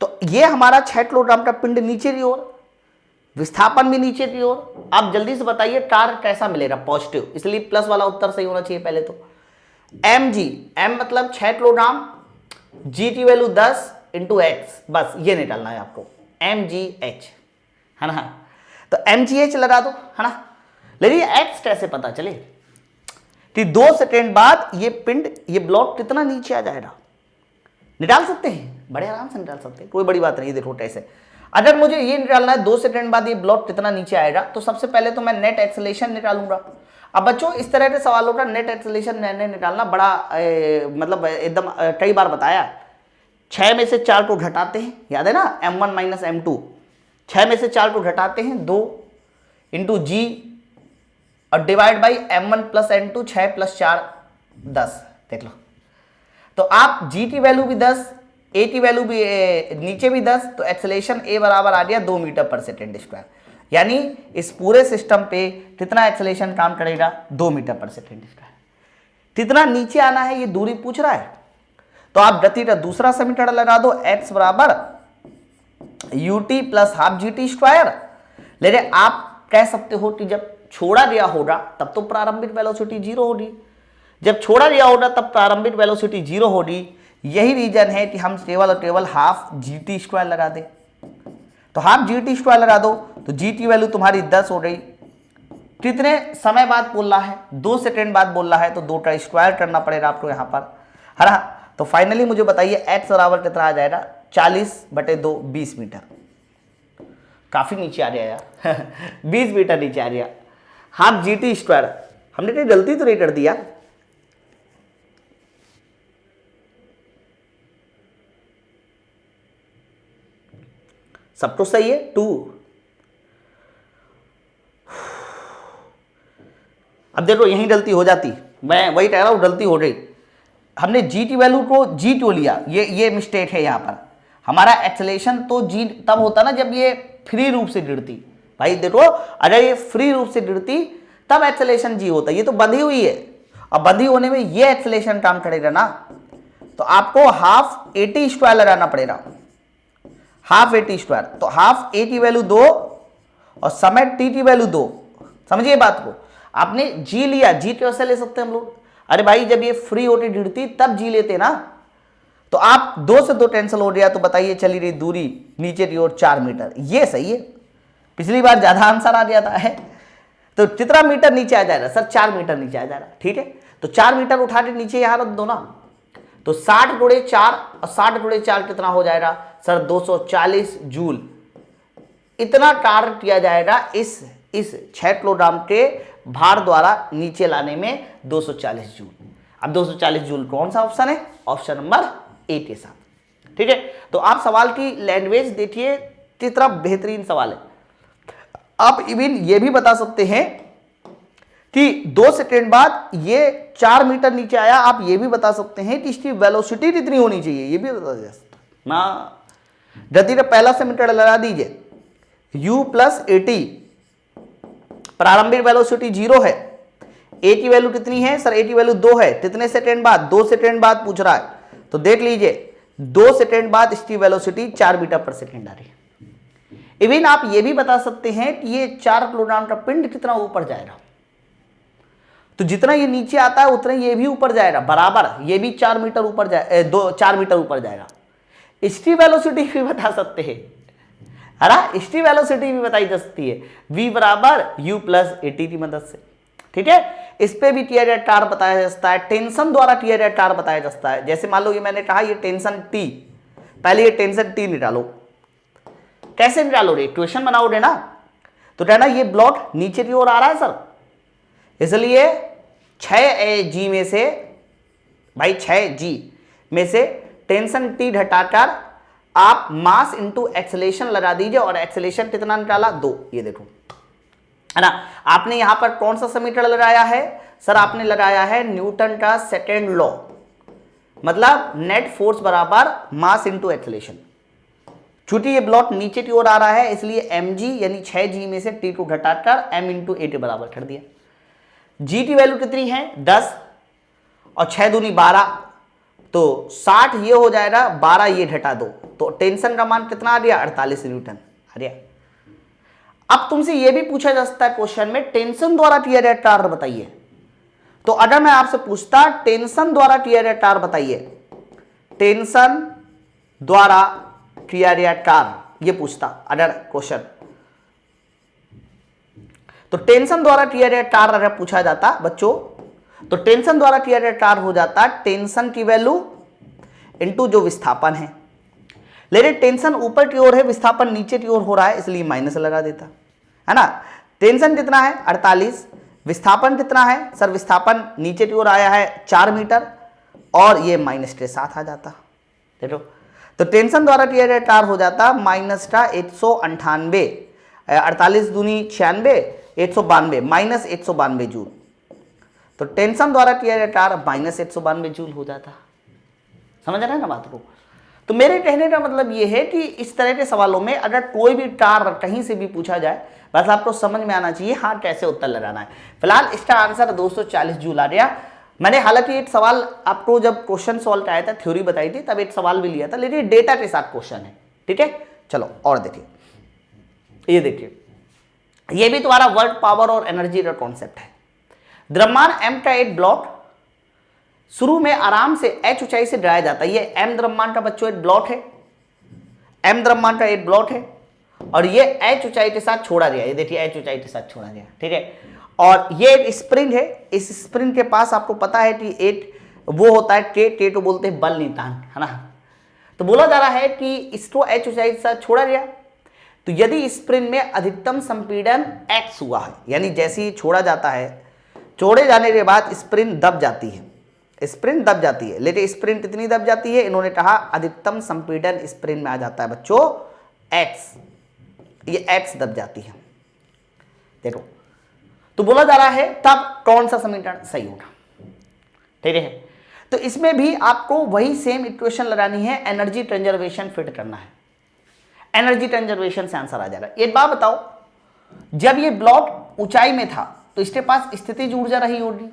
तो ये हमारा 6 किलोग्राम का पिंड नीचे की ओर, विस्थापन भी नीचे की ओर। आप जल्दी से बताइए कार्य कैसा मिलेगा, पॉजिटिव, इसलिए प्लस वाला उत्तर सही होना चाहिए पहले तो। mg, m मतलब 6 किलोग्राम, g की वैल्यू 10 इंटू एक्स, बस ये निकालना है आपको, mgh, है ना। तो mgh लगा दो, है ना। लेकिन x कैसे पता चले कि 2 सेकेंड बाद ये पिंड, ये ब्लॉक कितना नीचे आ जाएगा, निकाल सकते हैं, बड़े आराम से निकाल सकते हैं, कोई बड़ी बात नहीं। देखो कैसे, अगर मुझे ये निकालना है 2 सेकंड बाद ये ब्लॉक कितना नीचे आएगा, तो सबसे पहले तो मैं नेट एक्सेलरेशन निकालूंगा। अब बच्चों इस तरह के सवालों का नेट एक्सेलरेशन निकालना बड़ा मतलब एकदम कई बार बताया, 6 में से 4 को घटाते हैं, याद है ना, m1 माइनस m2, 6 में से 4 को घटाते हैं 2 इंटू जी और divide by m1 plus m2, 6 plus 4 10, देख लो। तो आप g की वैल्यू भी 10, ए की वैल्यू भी नीचे भी 10, तो एक्सेलरेशन ए बराबर आ गया 2 मीटर पर सेकेंड स्क्वायर। यानी इस पूरे सिस्टम पे कितना एक्सेलरेशन काम करेगा, 2 मीटर पर सेकेंड स्क्वायर। कितना नीचे आना है ये दूरी पूछ रहा है, तो आप गति का दूसरा समीकरण लगा दो, x बराबर ut plus half G T square. लेकिन आप कह सकते हो कि जब छोड़ा गया होगा तब तो प्रारंभिक वेलोसिटी 0 होगी, जब छोड़ा गया होगा तब प्रारंभिक वेलोसिटी 0 होगी। यही रीजन है कि हम केवल और केवल हाफ जी टी स्क्वायर लगा दें। तो हाफ जी टी स्क्वायर लगा दो तो जी की वैल्यू तुम्हारी 10 हो गई। कितने समय बाद बोल रहा है, 2 सेकंड बाद बोल रहा है, तो 2 का स्क्वायर करना पड़ेगा आपको यहाँ पर, है ना। तो फाइनली मुझे बताइए x बराबर कितना आ जाएगा, 40/2 20 मीटर। काफी नीचे आ गया यार 20 मीटर नीचे आ गया। हाफ जी टी स्क्वायर, हमने कहीं गलती तो नहीं कर दी यार। सब तो सही है 2। अब देखो यहीं गलती हो जाती, मैं वही कह रहा हूं गलती हो रही। हमने जी टी वैल्यू को G2 लिया, ये मिस्टेक है यहाँ पर। हमारा एक्सेलेरेशन तो जी तब होता ना जब ये फ्री रूप से गिरती। भाई देखो अगर ये फ्री रूप से गिरती तब एक्सेलेरेशन जी होता, ये तो बंधी हुई है, और बंधी होने में ये एक्सेलेरेशन काम करेगा ना, तो आपको हाफ AT स्क्वायर लगाना पड़ेगा, हाफ AT स्क्वायर। तो हाफ AT वैल्यू 2 और समय TT वैल्यू 2। समझिए बात को, आपने जी लिया, जी कैसे ले सकते हैं हम लोग? अरे भाई जब ये फ्री होती गिरती तब जी लेते ना। तो आप 2 से 2 कैंसिल हो गया, तो बताइए चली रही दूरी नीचे की ओर 4 मीटर। ये सही है, पिछली बार ज्यादा आंसर आ जाता है। तो कितना मीटर नीचे आ जाएगा सर? 4 मीटर नीचे आ जाएगा। ठीक है, तो 4 मीटर उठा के नीचे यहां रख दो ना, तो 60 गुणे 4 और 60 गुणे 4 कितना हो जाएगा सर? 240 जूल। इतना कार्य किया जाएगा इस 6 किलोग्राम के भार द्वारा नीचे लाने में 240 जूल। अब 240 जूल कौन सा ऑप्शन है? ऑप्शन नंबर ए के साथ। ठीक है, तो आप सवाल की लैंग्वेज देखिए कितना बेहतरीन सवाल है। आप इवन ये भी बता सकते हैं कि 2 सेकेंड बाद ये 4 मीटर नीचे आया। आप ये भी बता सकते हैं कि इसकी वेलोसिटी कितनी होनी चाहिए, ये भी बता जा सकता ना। गति का पहला समीकरण लगा दीजिए, u प्लस AT। प्रारंभिक वेलोसिटी 0 है, AT वैल्यू कितनी है सर? AT वैल्यू 2 है। कितने सेकेंड बाद? 2 सेकेंड बाद पूछ रहा है, तो देख लीजिए 2 सेकेंड बाद इसकी वेलोसिटी 4 मीटर पर सेकेंड आ रही है। इवन आप ये भी बता सकते हैं कि ये 4 किलोग्राम का पिंड कितना ऊपर जाएगा, तो जितना ये नीचे आता है उतना ये भी ऊपर जाएगा बराबर, ये भी 4 मीटर ऊपर जाए 4 मीटर ऊपर जाएगा। इसकी वेलोसिटी भी बता सकते हैं, है ना? इसकी वेलोसिटी भी बताई जा सकती है, v बराबर u प्लस AT की मदद से। ठीक है, इस पे भी टी एरिया टार बताया जा सकता है, टेंशन द्वारा टी एरिया टार बताया जा सकता है। जैसे मान लो ये मैंने कहा ये टेंशन T, पहले ये टेंशन T निकालो। कैसे निकालोगे? इक्वेशन बनाओगे ना, तो कहना ये ब्लॉक नीचे की ओर आ रहा है सर, इसलिए 6G में से, भाई 6G में से टेंशन T घटाकर आप मास इंटू एक्सेलेरेशन लगा दीजिए, और एक्सेलेरेशन कितना निकाला? 2। ये देखो, है ना? आपने यहां पर कौन सा समीकरण लगाया है सर? आपने लगाया है न्यूटन का सेकेंड लॉ, मतलब नेट फोर्स बराबर मास इंटू एक्सेलेरेशन। चूंकि ये ब्लॉक नीचे की ओर आ रहा है, इसलिए mg यानी 6G में से T को घटाकर m इंटू AT बराबर कर दिया। g की वैल्यू कितनी है? 10 और 6 दूनी 12, तो 60 ये हो जाएगा, 12 ये घटा दो, तो टेंशन का मान कितना आ गया? 48 न्यूटन आ गया। अब तुमसे ये भी पूछा जा सकता है क्वेश्चन में, टेंशन द्वारा टी एरिया टार बताइए। तो अगर मैं आपसे पूछता टेंशन द्वारा टी एरिया टार बताइए, टेंशन द्वारा टी एरिया टार, ये पूछता अगर क्वेश्चन, तो टेंशन द्वारा टी एरिया टार अगर पूछा जाता बच्चों, तो टेंशन द्वारा टी एरिया टार हो जाता टेंशन की वैल्यू इंटू जो विस्थापन है। लेकिन टेंशन ऊपर की ओर है, विस्थापन नीचे की ओर हो रहा है, इसलिए माइनस लगा देता, है ना? टेंशन कितना है? 48। विस्थापन कितना है सर? विस्थापन नीचे की ओर आया है 4 मीटर, और ये माइनस के साथ आ जाता। देखो, तो टेंशन द्वारा टी एरिया टार हो जाता माइनस का 198, 48 दूनी 96, 192 माइनस 192 जूल। तो टेंशन द्वारा टी एरिया टार माइनस 192 जूल हो जाता। समझ रहे हैं ना बात को? तो मेरे कहने का मतलब ये है कि इस तरह के सवालों में अगर कोई भी टार कहीं से भी पूछा जाए, बस आपको समझ में आना चाहिए हाँ कैसे उत्तर लगाना है। फिलहाल इसका आंसर 240 जूल आ गया। मैंने हालांकि एक सवाल आपको जब क्वेश्चन सॉल्व कराया था, थ्योरी बताई थी, तब एक सवाल भी लिया था, लेकिन डेटा के साथ क्वेश्चन है। ठीक है, चलो और देखिए, ये देखिए, ये भी तुम्हारा वर्क पावर और एनर्जी का कॉन्सेप्ट है। द्रव्यमान m का एक ब्लॉक शुरू में आराम से h ऊंचाई से गिराया जाता है। ये m द्रव्यमान का बच्चों एक ब्लॉक है, m द्रव्यमान का एक ब्लॉक है, और ये h ऊंचाई के साथ छोड़ा गया। ये देखिए h ऊंचाई के साथ छोड़ा गया। ठीक है, और ये एक स्प्रिंग है। इस स्प्रिंग के पास आपको पता है कि एक वो होता है के तो बोलते हैं बल नियतांक, है ना? तो बोला जा रहा है कि इसको h ऊंचाई के साथ छोड़ा गया, तो यदि स्प्रिंग में अधिकतम संपीड़न x हुआ है, यानी जैसे ही छोड़ा जाता है, छोड़े जाने के बाद स्प्रिंग दब जाती है, स्प्रिंग दब जाती है। लेकिन स्प्रिंग कितनी दब जाती है? इन्होंने कहा अधिकतम संपीड़न स्प्रिंग में आ जाता है बच्चों एक्स, ये एक्स दब जाती है। देखो तो बोला जा रहा है तब कौन सा समीकरण सही होगा, ठीक है। तो इसमें भी आपको वही सेम इक्वेशन लगानी है, एनर्जी कंजर्वेशन फिट करना है, एनर्जी कंजर्वेशन से आंसर आ जाएगा। एक बात बताओ, जब ये ब्लॉक ऊंचाई में था तो इसके पास स्थितिज ऊर्जा रही होगी,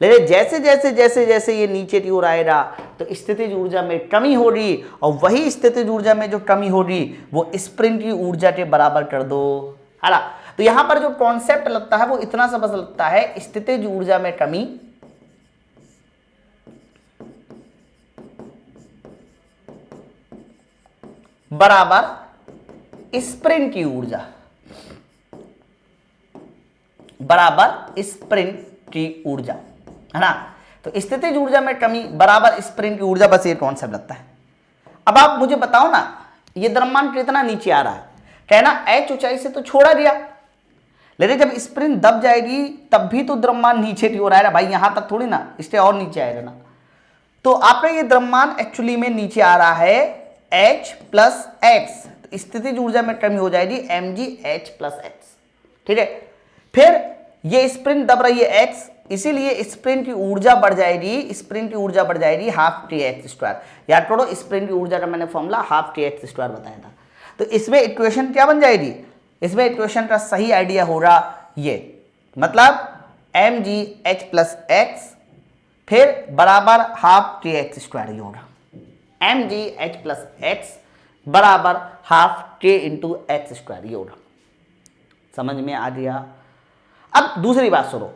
लेकिन जैसे जैसे जैसे जैसे ये नीचे की ओर आएगा तो स्थितिज ऊर्जा में कमी होगी, और वही स्थितिज ऊर्जा में जो कमी होगी वो स्प्रिंग की ऊर्जा के बराबर कर दो, है ना। तो यहां पर जो कॉन्सेप्ट लगता है वो इतना सा बस लगता है, स्थितिज ऊर्जा में कमी बराबर स्प्रिंग की ऊर्जा, बराबर स्प्रिंग की ऊर्जा, है ना। तो स्थितिज ऊर्जा में कमी बराबर स्प्रिंग की ऊर्जा, बस ये कॉन्सेप्ट लगता है। अब आप मुझे बताओ ना, ये द्रव्यमान कितना नीचे आ रहा है, कहना h ऊंचाई से तो छोड़ा दिया, लेकिन जब स्प्रिंग दब जाएगी तब भी तो द्रव्यमान नीचे की ओर आएगा भाई, यहां तक थोड़ी ना, इससे और नीचे आएगा ना। तो आपका ये द्रव्यमान एक्चुअली में नीचे आ रहा है h प्लस एक्स, तो स्थितिज ऊर्जा में कमी हो जाएगी mg h प्लस एक्स, ठीक है। फिर ये स्प्रिंग दब रही है x, इसीलिए स्प्रिंग की ऊर्जा बढ़ जाएगी, स्प्रिंग की ऊर्जा बढ़ जाएगी हाफ टी एक्स स्क्वायर। याद करो स्प्रिंग की ऊर्जा का मैंने formula half T x square बताया था। तो इसमें इक्वेशन क्या बन जाएगी, इसमें इक्वेशन का सही आइडिया होगा ये, मतलब mg h प्लस एक्स फिर बराबर हाफ टी एक्स स्क्वायर ही होगा, mg h प्लस एक्स बराबर half k into x square ये होगा। समझ में आ गया। अब दूसरी बात सुनो,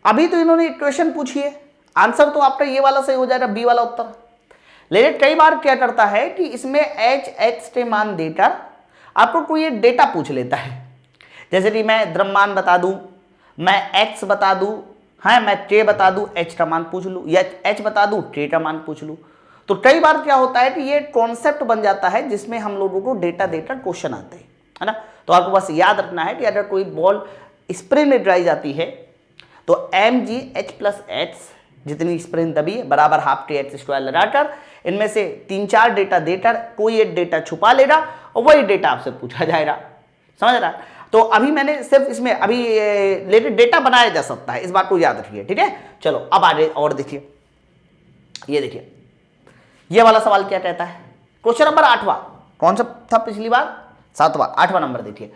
अभी तो इन्होंने इक्वेशन पूछी है, आंसर तो आपका ये वाला सही हो जाएगा, बी वाला उत्तर। लेकिन कई बार क्या करता है कि इसमें एच एक्स के मान देकर आपको कोई एक डेटा पूछ लेता है, जैसे कि मैं द्रव्यमान बता दूं, मैं एक्स बता दूं, हाँ मैं के बता दूं, एच का मान पूछ लूं, या एच बता दूं, के का मान पूछ लूं। तो कई बार क्या होता है कि ये कॉन्सेप्ट बन जाता है जिसमें हम लोगों को डेटा देकर क्वेश्चन आते हैं, है ना। तो आपको बस याद रखना है कि अगर कोई बॉल स्प्रिंग में ड्राई जाती है तो mg h प्लस एक्स जितनी स्प्रिंग दबी है बराबर हाफ टी एक्स स्क्वायर लगाकर इनमें से 3-4 डेटा देकर कोई एक डेटा छुपा लेगा और वही डेटा आपसे पूछा जाएगा, समझ रहा। तो अभी मैंने सिर्फ इसमें अभी लेकिन डेटा बनाया जा सकता है, इस बात को याद रखिए, ठीक है। चलो अब आगे और देखिए, ये देखिए ये वाला सवाल क्या कहता है, क्वेश्चन नंबर 8वां, कौन सा था पिछली बार, 7वां, 8वां नंबर देखिए।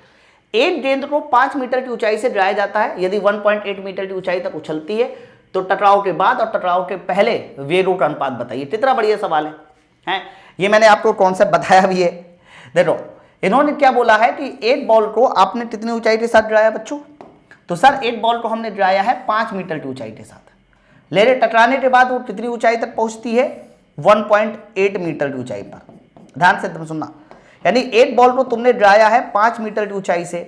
एक गेंद को 5 मीटर की ऊंचाई से गिराया जाता है, यदि 1.8 मीटर की ऊंचाई तक उछलती है तो टकराव के बाद और टकराव के पहले वेगों का अनुपात बताइए। कितना बढ़िया सवाल है, हैं? ये मैंने आपको कॉन्सेप्ट बताया भी है। देखो इन्होंने क्या बोला है कि एक बॉल को आपने कितनी ऊंचाई के साथ गिराया बच्चों, तो सर एक बॉल को हमने गिराया है 5 मीटर की ऊंचाई के साथ, लेकिन टकराने के बाद वो कितनी ऊंचाई तक पहुंचती है, 1.8 मीटर की ऊंचाई पर। ध्यान से तुम सुनना, यानी एक बॉल को तुमने गिराया है 5 मीटर की ऊंचाई से,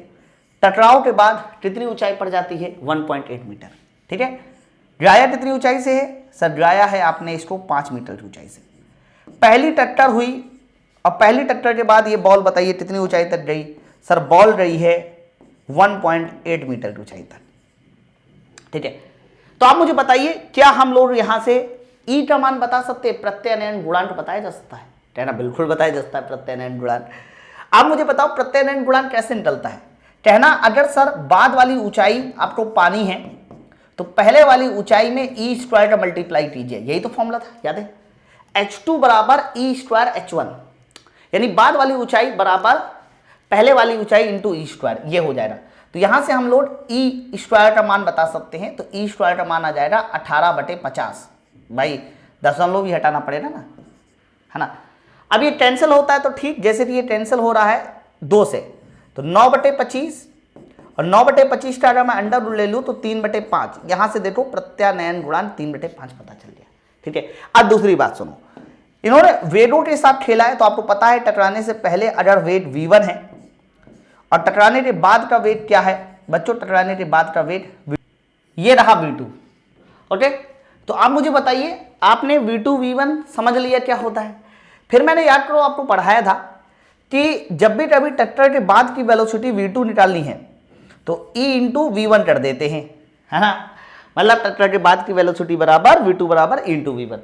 टकराव के बाद कितनी ऊंचाई पर जाती है, 1.8 मीटर, ठीक है। गिराया कितनी ऊंचाई से है, सर गिराया है आपने इसको 5 मीटर की ऊंचाई से। पहली टक्कर हुई और पहली टक्कर के बाद ये बॉल बताइए कितनी ऊंचाई तक गई, सर बॉल गई है 1.8 मीटर की ऊंचाई तक, ठीक है। तो आप मुझे बताइए क्या हम लोग यहां से ई का मान बता सकते हैं, प्रत्यानयन गुणांक बताया जा सकता है, कहना बिल्कुल बताया जा सकता है प्रत्यानयन गुणांक। आप मुझे बताओ प्रत्यानयन गुणांक कैसे निकलता है, कहना अगर सर बाद वाली ऊंचाई आपको पानी है तो पहले वाली ऊंचाई में ई स्क्वायर का मल्टीप्लाई कीजिए, यही तो फॉर्मूला था, याद है, H2 बराबर ई स्क्वायर H1, यानी बाद वाली ऊंचाई बराबर पहले वाली ऊंचाई इंटू ई स्क्वायर, ये हो जाएगा। तो यहां से हम लोग ई स्क्वायर का मान बता सकते हैं, तो ई स्क्वायर का मान आ जाएगा 18/50, भाई दशमलव भी हटाना पड़ेगा ना, है ना। अब ये कैंसिल होता है तो ठीक, जैसे कि ये कैंसिल हो रहा है 2 से, तो 9/25 और 9/25 का अगर मैं अंडर रूट ले लूँ तो 3/5, यहां से देखो प्रत्यानयन गुणांक 3/5 पता चल गया, ठीक है। अब दूसरी बात सुनो, इन्होंने वेगों के साथ खेला है, तो आपको पता है टकराने से पहले अगर वेग v1 है और टकराने के बाद का वेग क्या है बच्चों, टकराने के बाद का वेग ये रहा v2, ओके। तो आप मुझे बताइए आपने v2 v1 समझ लिया क्या होता है। फिर मैंने याद करो आपको पढ़ाया था कि जब भी कभी टक्कर के बाद की वेलोसिटी v2 निकालनी है तो e इंटू v1 कर देते हैं, है ना, मतलब टक्कर के बाद की वेलोसिटी बराबर v2 बराबर e इंटू v1।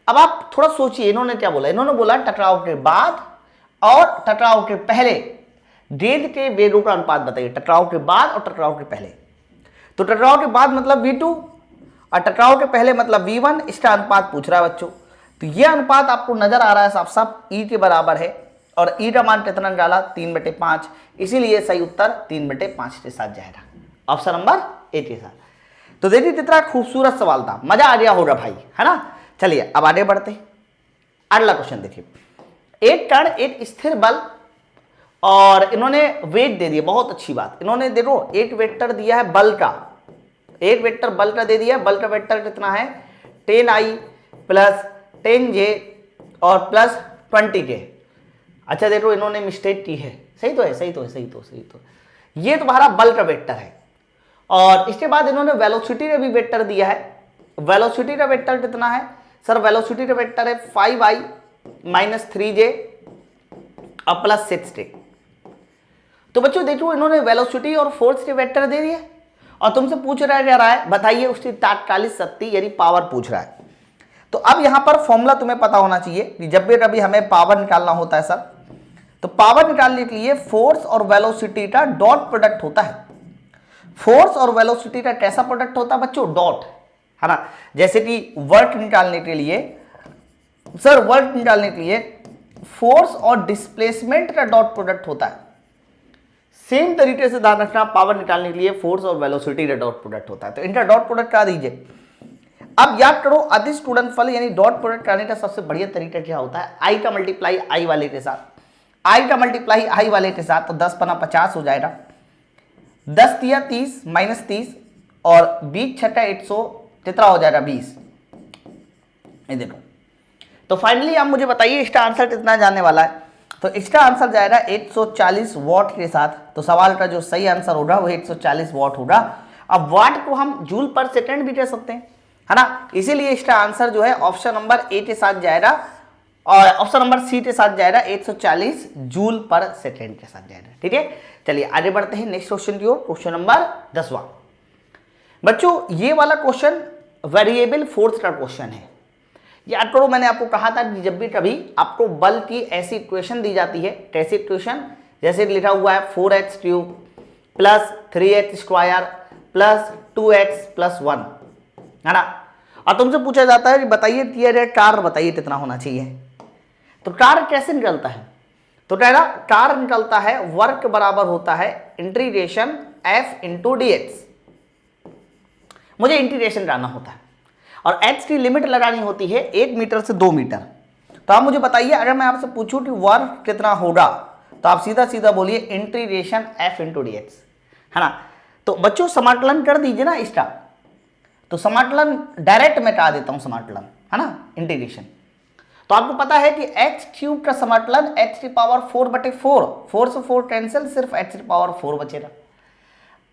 अब आप थोड़ा सोचिए इन्होंने क्या बोला, इन्होंने बोला टकराव के बाद और टकराव के पहले गेंद के वेगों का अनुपात बताइए, टकराव के बाद और टकराव के पहले। तो टकराव के बाद मतलब v2 और टकराव के पहले मतलब v1, इसका अनुपात पूछ रहा है बच्चों। तो ये अनुपात आपको नजर आ रहा है साफ साफ e के बराबर है, और e का मान कितना डाला 3/5, इसीलिए सही उत्तर 3/5 के साथ जाएगा, ऑप्शन नंबर ए के साथ। तो देखिए कितना खूबसूरत सवाल था, मजा आ गया होगा भाई, है ना। चलिए अब आगे बढ़ते हैं, अगला क्वेश्चन देखिए। एक कण एक स्थिर बल और इन्होंने वेट दे दिया, बहुत अच्छी बात, इन्होंने देखो एक वेक्टर दिया है बल का, एक वेक्टर बल का दे दिया। बल का वेक्टर कितना है 10i प्लस 10j और प्लस 20k। अच्छा देखो इन्होंने मिस्टेक की है, सही तो है, सही तो है, सही तो, सही तो। ये तुम्हारा बल का वेक्टर है, और इसके बाद इन्होंने वेलोसिटी का भी वेक्टर दिया है। वेलोसिटी का वेक्टर कितना है सर, वेलोसिटी का वेक्टर है 5i माइनस 3j और प्लस 6k। तो बच्चों देखो इन्होंने वेलोसिटी और फोर्स के वेक्टर दे दिए, और तुमसे पूछ रहा है क्या रहा है, बताइए उसकी तात्कालिक शक्ति यानी पावर पूछ रहा है। तो अब यहां पर फॉर्मूला तुम्हें पता होना चाहिए कि जब भी कभी हमें पावर निकालना होता है सर, तो पावर निकालने के लिए फोर्स और वेलोसिटी का डॉट प्रोडक्ट होता है। फोर्स और वेलोसिटी का कैसा प्रोडक्ट होता है बच्चों, डॉट, है ना। जैसे कि वर्क निकालने के लिए सर, वर्क निकालने के लिए फोर्स और डिस्प्लेसमेंट का डॉट प्रोडक्ट होता है। सेम तरीके से ध्यान रखना, पावर निकालने के लिए फोर्स और वेलोसिटी का डॉट प्रोडक्ट होता है। तो इनका डॉट प्रोडक्ट करा दीजिए। अब याद करो अदिश गुणनफल यानी डॉट प्रोडक्ट करने का सबसे बढ़िया तरीका क्या होता है, आई का मल्टीप्लाई आई वाले के साथ, आई का मल्टीप्लाई आई वाले के साथ। तो 10 पना 50 हो जाएगा, 10 तिया 30 माइनस 30 और 20 छठा 100, कितना हो जाएगा 20। ये देखो, तो फाइनली आप मुझे बताइए इसका आंसर कितना जाने वाला है। तो इसका आंसर जाएगा 140 वॉट के साथ। तो सवाल का जो सही आंसर होगा वो 140 वॉट होगा। अब वाट को हम जूल पर सेकंड भी कह सकते हैं, है ना। इसीलिए इसका आंसर जो है ऑप्शन नंबर ए के साथ जाएगा, और ऑप्शन नंबर सी के साथ जाएगा 140 जूल पर सेकंड के साथ जाएगा। ठीक है, चलिए आगे बढ़ते हैं नेक्स्ट क्वेश्चन की ओर। Question number 10वां। बच्चों ये वाला क्वेश्चन वेरिएबल फोर्स का क्वेश्चन है। याद करो मैंने आपको कहा था कि जब भी कभी आपको बल की ऐसी इक्वेशन दी जाती है, कैसी इक्वेशन, जैसे लिखा हुआ है 4x cube plus 3x square plus 2x plus 1, है ना। और तुमसे पूछा जाता है कि बताइए कार बताइए कितना होना चाहिए। तो कार कैसे निकलता है, तो कह कार निकलता है वर्क बराबर होता है integration f into D x. मुझे इंटीग्रेशन करना होता है और h की लिमिट लगानी होती है 1 मीटर से 2 मीटर। तो आप मुझे बताइए अगर मैं आपसे पूछूं कि वर्क कितना होगा, तो आप सीधा सीधा बोलिए integration f into D x, है ना। तो बच्चों समाकलन कर दीजिए ना इसका। तो समाकलन डायरेक्ट मैं कहा देता हूं समाकलन, है ना, इंटीग्रेशन। तो आपको पता है कि h क्यूब का समाकलन h की पावर 4/4, 4 से 4 कैंसिल, सिर्फ h की पावर 4 बचेगा।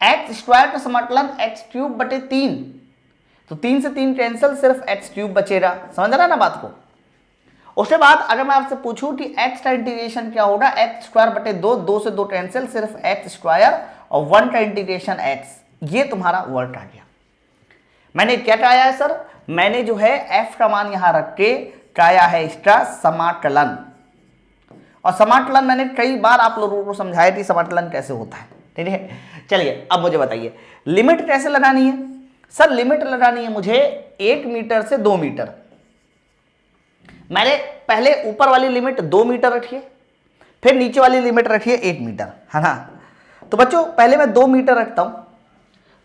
h स्क्वायर का समाकलन h क्यूब बटे 3, तो 3 से 3 कैंसिल, सिर्फ h क्यूब बचेगा। समझ रहा है ना बात को। उसके बाद अगर मैं आपसे पूछूं कि h का इंटीग्रेशन क्या होगा, h स्क्वायर बटे 2, 2 से 2 कैंसिल, सिर्फ h स्क्वायर, और 1 का इंटीग्रेशन x, ये तुम्हारा वर्क आ गया। मैंने क्या कराया है सर, मैंने जो है f का मान यहां रख के कराया है इसका समाकलन। और समाकलन मैंने कई बार आप लोगों को समझाया कि समाकलन कैसे होता है। ठीक है, चलिए अब मुझे बताइए लिमिट कैसे लगानी है। सर लिमिट लगानी है मुझे 1 मीटर से 2 मीटर। मैंने पहले ऊपर वाली लिमिट 2 मीटर रखी है, फिर नीचे वाली लिमिट रखी है 1 मीटर, है ना। तो बच्चों पहले मैं 2 मीटर रखता हूं।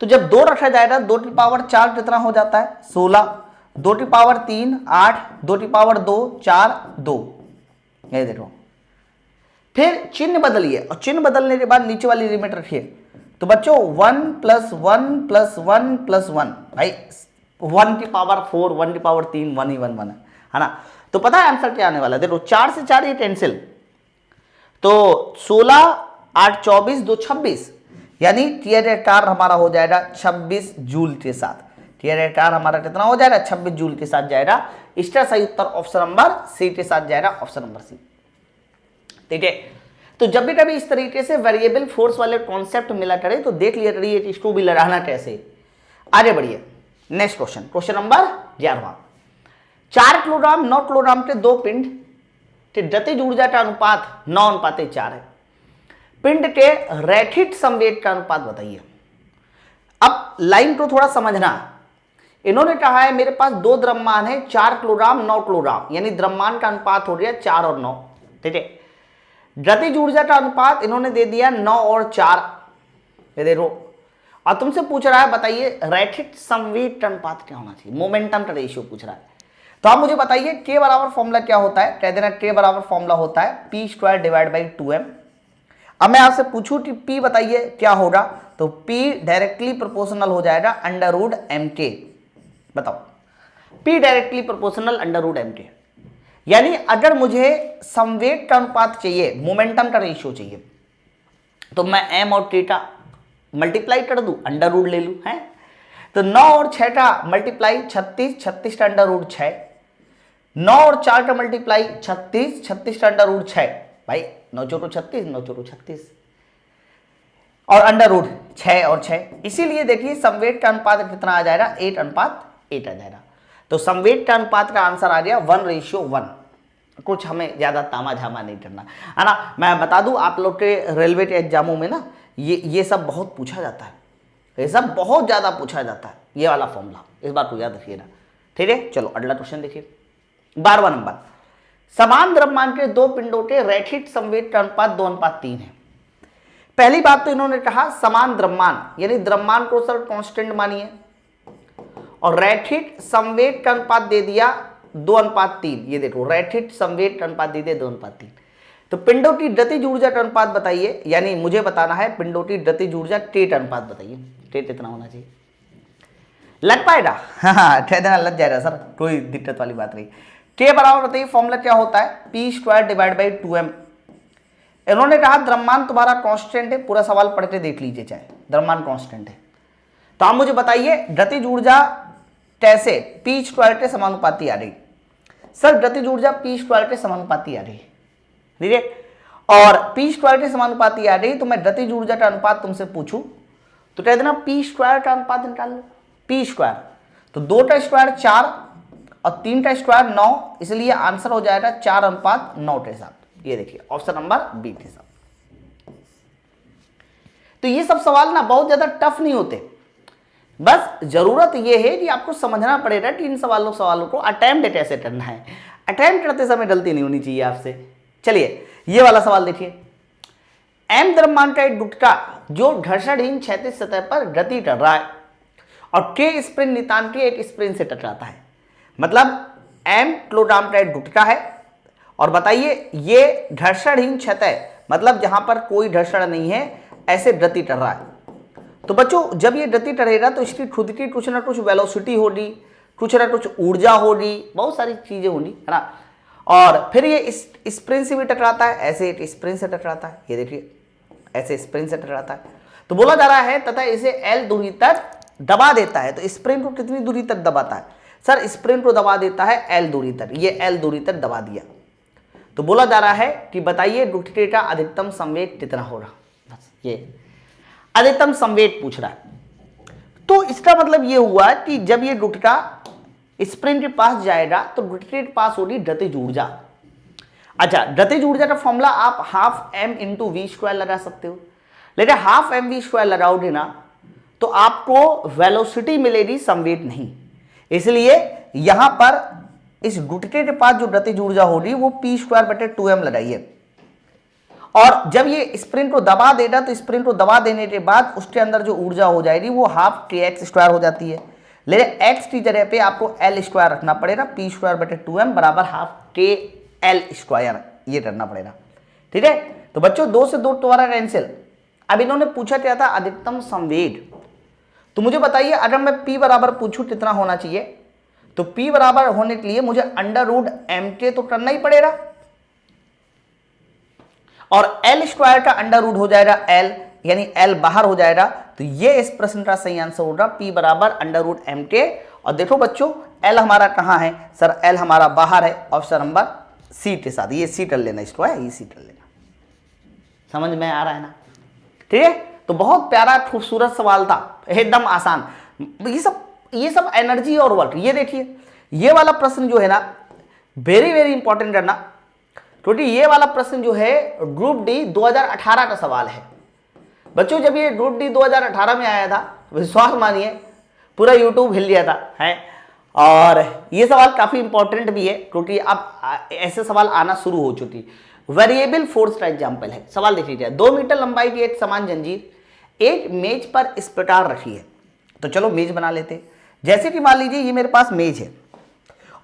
तो जब 2 रखा जाएगा, 2 की पावर 4 कितना हो जाता है 16, 2 की पावर 3 8, 2 की पावर 2 4 2, ये देखो। फिर चिन्ह बदलिए, और चिन्ह बदलने के बाद नीचे वाली लिमिट रखिए। तो बच्चों 1 + 1 + 1 + 1, भाई 1 की पावर 4, 1 की पावर 3, 1 ही 1 है ना। तो पता है आंसर क्या आने वाला है, देखो 4 से 4 ये कैंसिल, तो 16 8 24 2 26, यानी कार हमारा हो जाएगा 26 जूल के साथ। कार हमारा कितना हो जाएगा 26 जूल के साथ जाएगा। इसका सही उत्तर ऑप्शन नंबर सी के साथ जाएगा, ऑप्शन नंबर सी। ठीक है, तो जब भी कभी इस तरीके से वेरिएबल फोर्स वाले कॉन्सेप्ट मिला करे तो देख लिया करिए इसको भी लगाना कैसे। आगे बढ़िए नेक्स्ट क्वेश्चन, क्वेश्चन नंबर 11वां। 4 किलोग्राम 9 किलोग्राम के 2 पिंड कि गतिज ऊर्जा का अनुपात 9:4 है। पिंड के रैखिक संवेग का अनुपात बताइए। अब लाइन को थोड़ा समझना। इन्होंने कहा है मेरे पास दो द्रव्यमान है, 4 किलोग्राम 9 किलोग्राम, यानी द्रव्यमान का अनुपात हो गया 4 और 9। ठीक है, गतिज ऊर्जा का अनुपात इन्होंने दे दिया 9 और 4, ये देखो। और तुमसे पूछ रहा है बताइए रैखिक संवेग का अनुपात क्या होना चाहिए, मोमेंटम का रेशियो पूछ रहा है। तो आप मुझे बताइए के बराबर फॉर्मूला क्या होता है। कह देना के बराबर फॉर्मूला होता है p² डिवाइड बाई 2m। अब मैं आपसे पूछूं कि p बताइए क्या होगा, तो p डायरेक्टली प्रोपोर्शनल हो जाएगा √mk। बताओ, p डायरेक्टली प्रोपोर्शनल √mk। यानी अगर मुझे संवेग का अनुपात चाहिए, मोमेंटम का रेशियो चाहिए, तो मैं m और k का मल्टीप्लाई कर दूं, अंडर रूट ले लूं, है। तो 9 और 6 का मल्टीप्लाई 36, 36 का अंडर रूट 6, 9 और 4 का मल्टीप्लाई 36, 36 का अंडर रूट 6, भाई 9 चौको 36, 9 चौको 36, और अंडर रूट 6 और 6। इसीलिए देखिए संवेग का अनुपात कितना आ जाएगा, 8:8 आ जाएगा। तो संवेग का अनुपात का आंसर आ गया 1:1। कुछ हमें ज्यादा तामा झामा नहीं करना है ना। मैं बता दूं आप लोग के रेलवे के एग्जामों में ना ये सब बहुत पूछा जाता है, ये सब बहुत ज्यादा पूछा जाता है, ये वाला फॉर्मूला, इस बात को याद रखिएगा। ठीक है, चलो अगला क्वेश्चन देखिए 12वां नंबर। समान द्रव्यमान के दो पिंडों के रैखिक संवेग का अनुपात 2:3 है। पहली बात तो इन्होंने कहा समान द्रव्यमान, यानी द्रव्यमान को सर कांस्टेंट मानिए, और रैखिक संवेग का अनुपात दे दिया 2:3। ये देखो रैखिक संवेग का अनुपात दे दिया 2:3। तो पिंडों की गतिज ऊर्जा का अनुपात बताइए, यानी मुझे बताना है पिंडों की गतिज ऊर्जा के का अनुपात बताइए, के कितना होना चाहिए। लग पाएगा? हाँ, कह देना लग जाएगा सर, कोई दिक्कत वाली बात नहीं। के बराबर बताइए फॉर्मूला क्या होता है, p² डिवाइड बाई 2m। इन्होंने कहा द्रव्यमान तुम्हारा कांस्टेंट है, पूरा सवाल पढ़ के देख लीजिए, चाहे द्रव्यमान कांस्टेंट है। तो आप मुझे बताइए गतिज ऊर्जा कैसे p² के समानुपाती आ रही। सर गतिज ऊर्जा p² के समानुपाती आ रही, ठीक है, और p² के समानुपाती आ रही। तो मैं गतिज ऊर्जा का अनुपात तुमसे पूछूं तो कह देना p² का अनुपात निकाल लो, p²। तो 2 का स्क्वायर 4 और 3 का स्क्वायर 9, इसलिए आंसर हो जाएगा 4:9 के साथ। ये देखिए ऑप्शन नंबर बी के साथ। तो ये सब सवाल ना बहुत ज्यादा टफ नहीं होते, बस जरूरत यह है कि आपको समझना पड़ेगा कि इन सवालों को अटेम्प्ट कैसे करना है। अटेम्प्ट करते समय गलती नहीं होनी चाहिए आपसे। चलिए ये वाला सवाल देखिए, m द्रव्यमान का एक गुटका जो घर्षणहीन क्षैतिज सतह पर गति कर रहा है और k स्प्रिंग नितान के एक स्प्रिंग से टकराता है। मतलब m किलोग्राम का एक गुटका है, और बताइए ये घर्षणहीन सतह, मतलब जहां पर कोई घर्षण नहीं है, ऐसे गति कर रहा है। तो बच्चों जब ये गति करेगा तो इसकी खुद की कुछ ना कुछ वेलोसिटी होगी, कुछ ना कुछ ऊर्जा होगी, बहुत सारी चीजें होंगी, है ना। और फिर ये इस स्प्रिंग से भी टकराता है, ऐसे एक स्प्रिंग से टकराता है, ये देखिए ऐसे स्प्रिंग से टकराता है। तो बोला जा रहा है तथा इसे L दूरी तक दबा देता है। तो स्प्रिंग को कितनी दूरी तक दबाता है सर, स्प्रिंग को दबा देता है L दूरी तक, ये L दूरी तक दबा दिया। तो बोला जा रहा है कि बताइए गुटके का अधिकतम संवेग कितना होगा, बस ये अधिकतम संवेग पूछ रहा है। तो इसका मतलब ये हुआ कि जब ये गुटका स्प्रिंग के पास जाएगा तो गुटके के पास होगी गतिज ऊर्जा। अच्छा, गतिज ऊर्जा का फॉर्मूला आप 12m × v² लगा सकते हो, लेकिन 12m v² लगाओगे ना तो आपको वेलोसिटी मिलेगी, संवेग नहीं। इसलिए यहां पर इस गुटके के पास जो गतिज ऊर्जा होगी वो p²/2m लगाइए। और जब ये स्प्रिंग को दबा देगा तो स्प्रिंग को दबा देने के बाद उसके अंदर जो ऊर्जा हो जाएगी वो 12kx² हो जाती है। लेकिन x की जगह पे आपको L² रखना पड़ेगा, p²/2m बराबर 12kL², ये करना पड़ेगा। ठीक है, तो बच्चों 2 से 2 दोबारा कैंसिल। अब इन्होंने पूछा क्या था, अधिकतम संवेग। तो मुझे बताइए अगर मैं p बराबर पूछूं कितना होना चाहिए, तो p बराबर होने के लिए मुझे √mk तो करना ही पड़ेगा, और L² का अंडर रूट हो जाएगा L, यानी L बाहर हो जाएगा। तो ये इस प्रश्न का सही आंसर होगा p बराबर √mk। और देखो बच्चों L हमारा कहां है सर, L हमारा बाहर है, ऑप्शन नंबर सी के साथ। ये सी कर लेना, इसको है ये सी कर लेना, समझ में आ रहा है ना। ठीक है, तो बहुत प्यारा खूबसूरत सवाल था, एकदम आसान। ये सब एनर्जी और वर्क। ये देखिए ये वाला प्रश्न जो है ना वेरी वेरी इंपॉर्टेंट करना। क्योंकि ये वाला प्रश्न जो है ग्रुप डी 2018 का सवाल है बच्चों। जब ये ग्रुप डी 2018 में आया था, विश्वास मानिए पूरा यूट्यूब हिल गया था है। और ये सवाल काफी इंपॉर्टेंट भी है क्योंकि अब ऐसे सवाल आना शुरू हो चुकी। वेरिएबल फोर्स का एग्जाम्पल है। सवाल देख लीजिए, 2 मीटर लंबाई की एक समान जंजीर एक मेज पर इस प्रकार रखी है। तो चलो मेज बना लेते हैं। जैसे कि मान लीजिए ये मेरे पास मेज है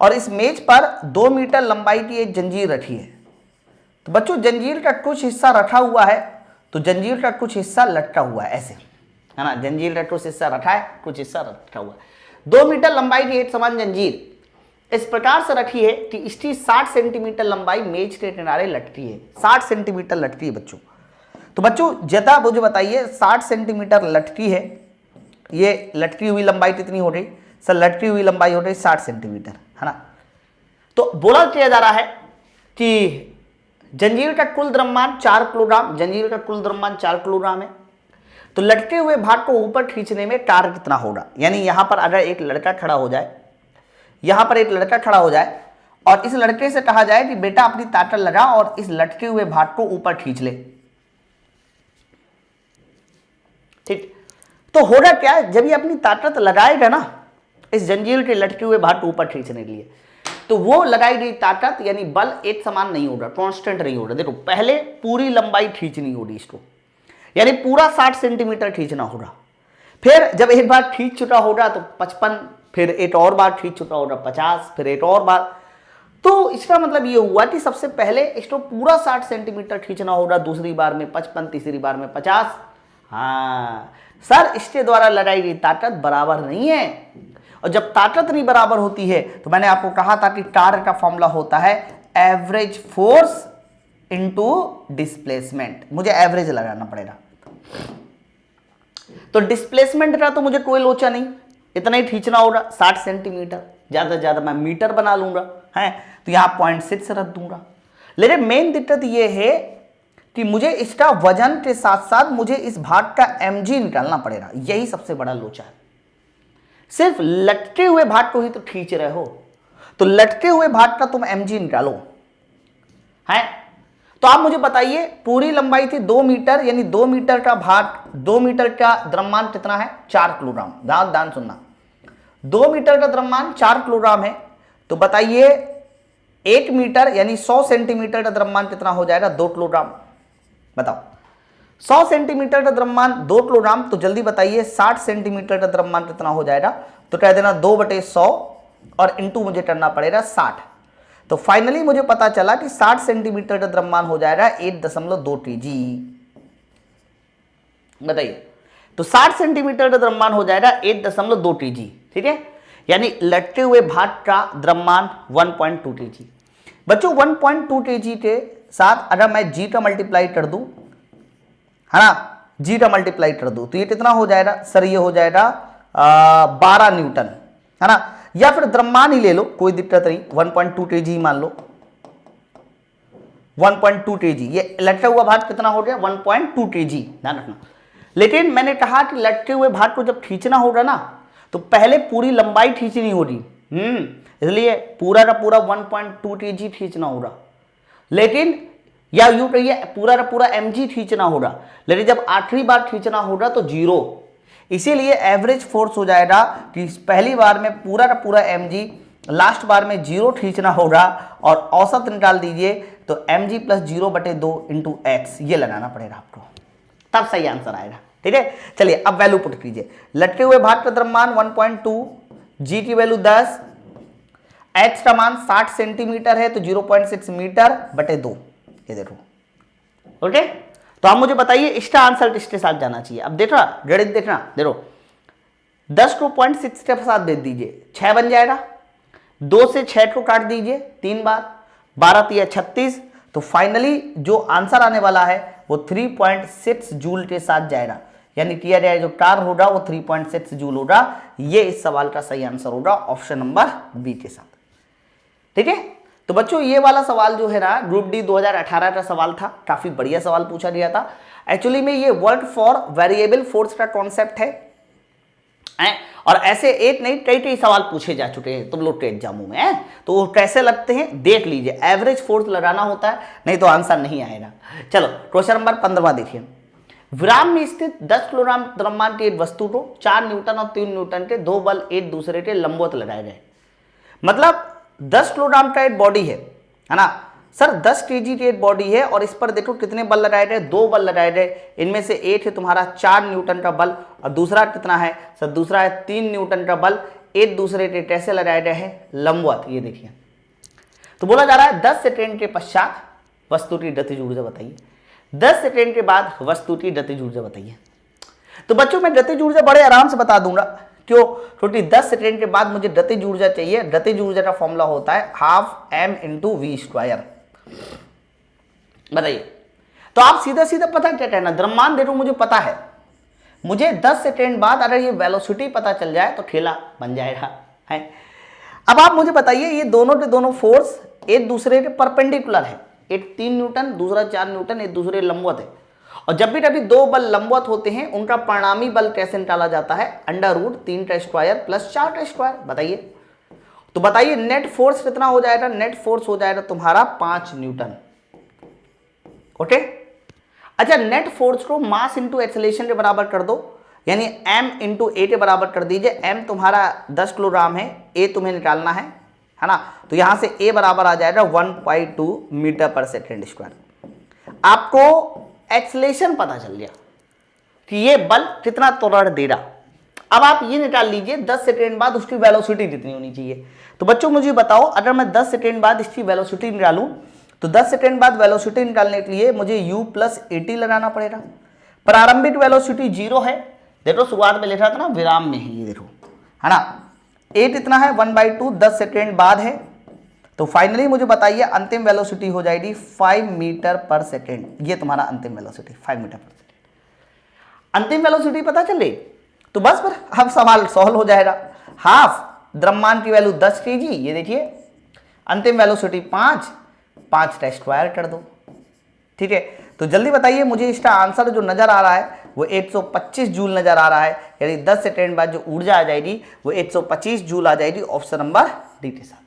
और इस मेज पर 2 मीटर लंबाई की एक जंजीर रखी है। तो बच्चों जंजीर का कुछ हिस्सा रखा हुआ है तो जंजीर का कुछ हिस्सा लटका हुआ है, ऐसे है ना। जंजीर का कुछ हिस्सा रखा है, कुछ हिस्सा रखा हुआ है। 2 मीटर लंबाई की एक समान जंजीर इस प्रकार से रखी है कि इसकी 60 सेंटीमीटर लंबाई मेज के किनारे लटकी है। 60 सेंटीमीटर लटकी है बच्चों। तो बच्चों जता मुझे बताइए 60 सेंटीमीटर लटकी है, ये लटकी हुई लंबाई कितनी हो रही सर? लटकी हुई लंबाई हो रही 60 सेंटीमीटर, है ना। तो बोला किया जा रहा है कि जंजीर का कुल द्रव्यमान 4 किलोग्राम, जंजीर का कुल द्रव्यमान 4 किलोग्राम है। तो लटके हुए भाग को ऊपर खींचने में कार्य कितना होगा? यानी यहां पर अगर एक लड़का खड़ा हो जाए, यहां पर एक लड़का खड़ा हो जाए और इस लड़के से कहा जाए कि बेटा अपनी ताकत लगा और इस लटके हुए भाग को ऊपर खींच ले, ठीक। तो होगा क्या, जब ये अपनी ताकत लगाएगा ना इस जंजीर के लटके हुए भाग को ऊपर खींचने के लिए, तो वो लगाई गई ताकत यानी बल एक समान नहीं होगा, कांस्टेंट नहीं होगा। देखो पहले पूरी लंबाई खींचनी होगी इसको, यानी पूरा 60 सेंटीमीटर खींचना होगा। फिर जब एक बार खींच चुका होगा तो 55, फिर एक और बार खींच चुका होगा 50, फिर एक और बार। तो इसका मतलब ये हुआ कि सबसे पहले इसको पूरा 60 सेंटीमीटर खींचना होगा, दूसरी बार में 55, तीसरी बार में 50। हाँ सर, इसके द्वारा लगाई गई ताकत बराबर नहीं है। और जब ताकत नहीं बराबर होती है तो मैंने आपको कहा था कि कार्य का फॉर्मूला होता है एवरेज फोर्स इनटू डिस्प्लेसमेंट। मुझे एवरेज लगाना पड़ेगा। तो डिस्प्लेसमेंट का तो मुझे कोई लोचा नहीं, इतना ही खींचना होगा 60 सेंटीमीटर, ज्यादा से ज्यादा मैं मीटर बना लूंगा है। तो यहां 0.6 रख दूंगा। लेकिन मेन दिक्कत यह है कि मुझे इसका वजन के साथ साथ मुझे इस भाग का mg निकालना पड़ेगा। यही सबसे बड़ा लोचा है। सिर्फ लटके हुए भाग को ही तो खींच रहे हो, तो लटके हुए भाग का तुम mg निकालो है। तो आप मुझे बताइए पूरी लंबाई थी 2 मीटर, यानी 2 मीटर का भाग, 2 मीटर का द्रव्यमान कितना है? 4 किलोग्राम। ध्यान सुनना, 2 मीटर का द्रव्यमान 4 किलोग्राम है। तो बताइए 1 मीटर यानी 100 सेंटीमीटर का द्रव्यमान कितना हो जाएगा? 2 किलोग्राम। बताओ 100 सेंटीमीटर का द्रव्यमान 2 किलोग्राम, तो जल्दी बताइए 60 सेंटीमीटर का द्रव्यमान कितना हो जाएगा? तो कह देना 2/100 और इंटू मुझे करना पड़ेगा 60। तो फाइनली मुझे पता चला कि 60 सेंटीमीटर का द्रव्यमान हो जाएगा 1.2 kg। बताइए, तो 60 सेंटीमीटर का द्रव्यमान हो जाएगा 1.2 kg, ठीक है। यानी लटके हुए भाग का द्रव्यमान 1.2 kg। बच्चों 1.2 kg के साथ अगर मैं g का मल्टीप्लाई कर दूं, है ना, g का मल्टीप्लाई कर दूं तो ये कितना हो जाएगा सर? ये हो जाएगा 12 न्यूटन, है ना। या फिर द्रव्यमान ही ले लो, कोई दिक्कत नहीं, 1.2 kg ही मान लो। 1.2 kg, ये लटका हुआ भाग कितना हो गया? 1.2 kg, ध्यान रखना। लेकिन मैंने कहा कि लटके हुए भाग को जब खींचना होगा ना तो पहले पूरी लंबाई खींचनी होगी, इसलिए पूरा का पूरा 1.2 kg खींचना होगा। लेकिन या यूं कहिए पूरा का पूरा mg खींचना होगा। लेकिन जब आखिरी बार खींचना होगा तो 0, इसीलिए एवरेज फोर्स हो जाएगा कि पहली बार में पूरा का पूरा mg, लास्ट बार में 0 खींचना होगा और औसत निकाल दीजिए तो mg + 0/2 × x ये लगाना पड़ेगा आपको, तब सही आंसर आएगा, ठीक है। चलिए अब वैल्यू पुट कीजिए। लटके हुए भाग का द्रव्यमान 1.2, g की वैल्यू 10, h का मान 60 सेंटीमीटर है तो 0.6 मीटर/2, ये देखो, ओके। तो आप मुझे बताइए इसका आंसर किसके साथ जाना चाहिए? अब देखना गणित, देखना, देखो 10 को 0.6 के साथ दे दीजिए, 6 बन जाएगा। 2 से 6 को काट दीजिए 3 बार, 12 × 36। तो फाइनली जो आंसर आने वाला है वो 3.6 जूल के साथ जाएगा, यानी किया जाए जो कार होगा वो 3.6 जूल होगा। ये इस सवाल का सही आंसर होगा ऑप्शन नंबर बी के साथ, ठीक है। तो बच्चों ये वाला सवाल जो है ना ग्रुप डी 2018 का सवाल था, काफी बढ़िया सवाल पूछा गया था। एक्चुअली में ये वर्क फॉर वेरिएबल फोर्स का कॉन्सेप्ट है हैं। और ऐसे एक नहीं कई सवाल पूछे जा चुके हैं तुम लोग के एग्जामों में हैं, तो वो कैसे लगते हैं देख लीजिए, एवरेज फोर्स लगाना होता है, नहीं तो आंसर नहीं आएगा। चलो क्वेश्चन नंबर 15 देखिए, विराम में स्थित 10 किलोग्राम द्रव्यमान की एक वस्तु को 4 न्यूटन और 3 न्यूटन के दो बल एक दूसरे के लंबवत लगाए गए। मतलब 10 किलोग्राम का एक बॉडी है ना सर, 10 kg की एक बॉडी है और इस पर देखो कितने बल लगाए गए, दो बल लगाए गए। इनमें से एक है तुम्हारा 4 न्यूटन का बल और दूसरा कितना है सर, दूसरा है 3 न्यूटन का बल, एक दूसरे के कैसे लगाए गए हैं लंबवत। ये देखिए तो बोला जा रहा है 10 सेकेंड के पश्चात वस्तु की गतिज ऊर्जा बताइए, 10 सेकेंड के बाद वस्तु की गतिज ऊर्जा बताइए। तो बच्चों मैं गतिज ऊर्जा बड़े आराम से बता दूंगा, क्यों, क्योंकि 10 सेकेंड के बाद मुझे गतिज ऊर्जा चाहिए। गतिज ऊर्जा का फॉर्मूला होता है half m into v square. बताइए, तो आप सीधा सीधा पता क्या कहना, द्रव्यमान देखो मुझे पता है, मुझे 10 सेकेंड बाद अगर ये वेलोसिटी पता चल जाए तो खेला बन जाएगा है। अब आप मुझे बताइए ये दोनों के दोनों फोर्स एक दूसरे के परपेंडिकुलर है, एक 3 न्यूटन दूसरा 4 न्यूटन, एक दूसरे लंबवत है। और जब भी कभी दो बल लंबवत होते हैं उनका परिणामी बल कैसे निकाला जाता है, √3 का स्क्वायर प्लस 4 का स्क्वायर। बताइए, तो बताइए नेट फोर्स कितना हो जाएगा, नेट फोर्स हो जाएगा तुम्हारा 5 न्यूटन। ओके, अच्छा नेट फोर्स को मास इंटू एक्सेलरेशन के बराबर कर दो, यानी m इंटू ए के बराबर कर दीजिए। m तुम्हारा 10 किलोग्राम है, a तुम्हें निकालना है ना, तो यहां से a बराबर आ जाएगा 1.2 मीटर पर सेकेंड स्क्वायर। आपको एक्सेलरेशन पता चल गया कि ये बल कितना त्वरण दे रहा। अब आप ये निकाल लीजिए 10 सेकेंड बाद उसकी वेलोसिटी कितनी होनी चाहिए। तो बच्चों मुझे बताओ, अगर मैं 10 सेकेंड बाद इसकी वेलोसिटी निकालूं तो 10 सेकेंड बाद वेलोसिटी निकालने के लिए मुझे u प्लस AT लगाना पड़ेगा। प्रारंभिक वेलोसिटी 0 है, देखो शुरुआत में लिखा था ना विराम में है, ये देखो है ना, a कितना है 1/2, 10 सेकेंड बाद है। तो फाइनली मुझे बताइए अंतिम वेलोसिटी हो जाएगी 5 मीटर पर सेकेंड। ये तुम्हारा अंतिम वेलोसिटी 5 मीटर पर सेकेंड। अंतिम वेलोसिटी पता चले तो बस फिर अब सवाल सॉल्व हो जाएगा। हाफ द्रव्यमान की वैल्यू 10 kg, ये देखिए अंतिम वेलोसिटी 5 का स्क्वायर कर दो। ठीक है, तो जल्दी बताइए मुझे इसका आंसर जो नजर आ रहा है वो 125 जूल नजर आ रहा है, यानी 10 सेकेंड बाद जो ऊर्जा आ जाएगी वो 125 जूल आ जाएगी ऑप्शन नंबर डी के साथ।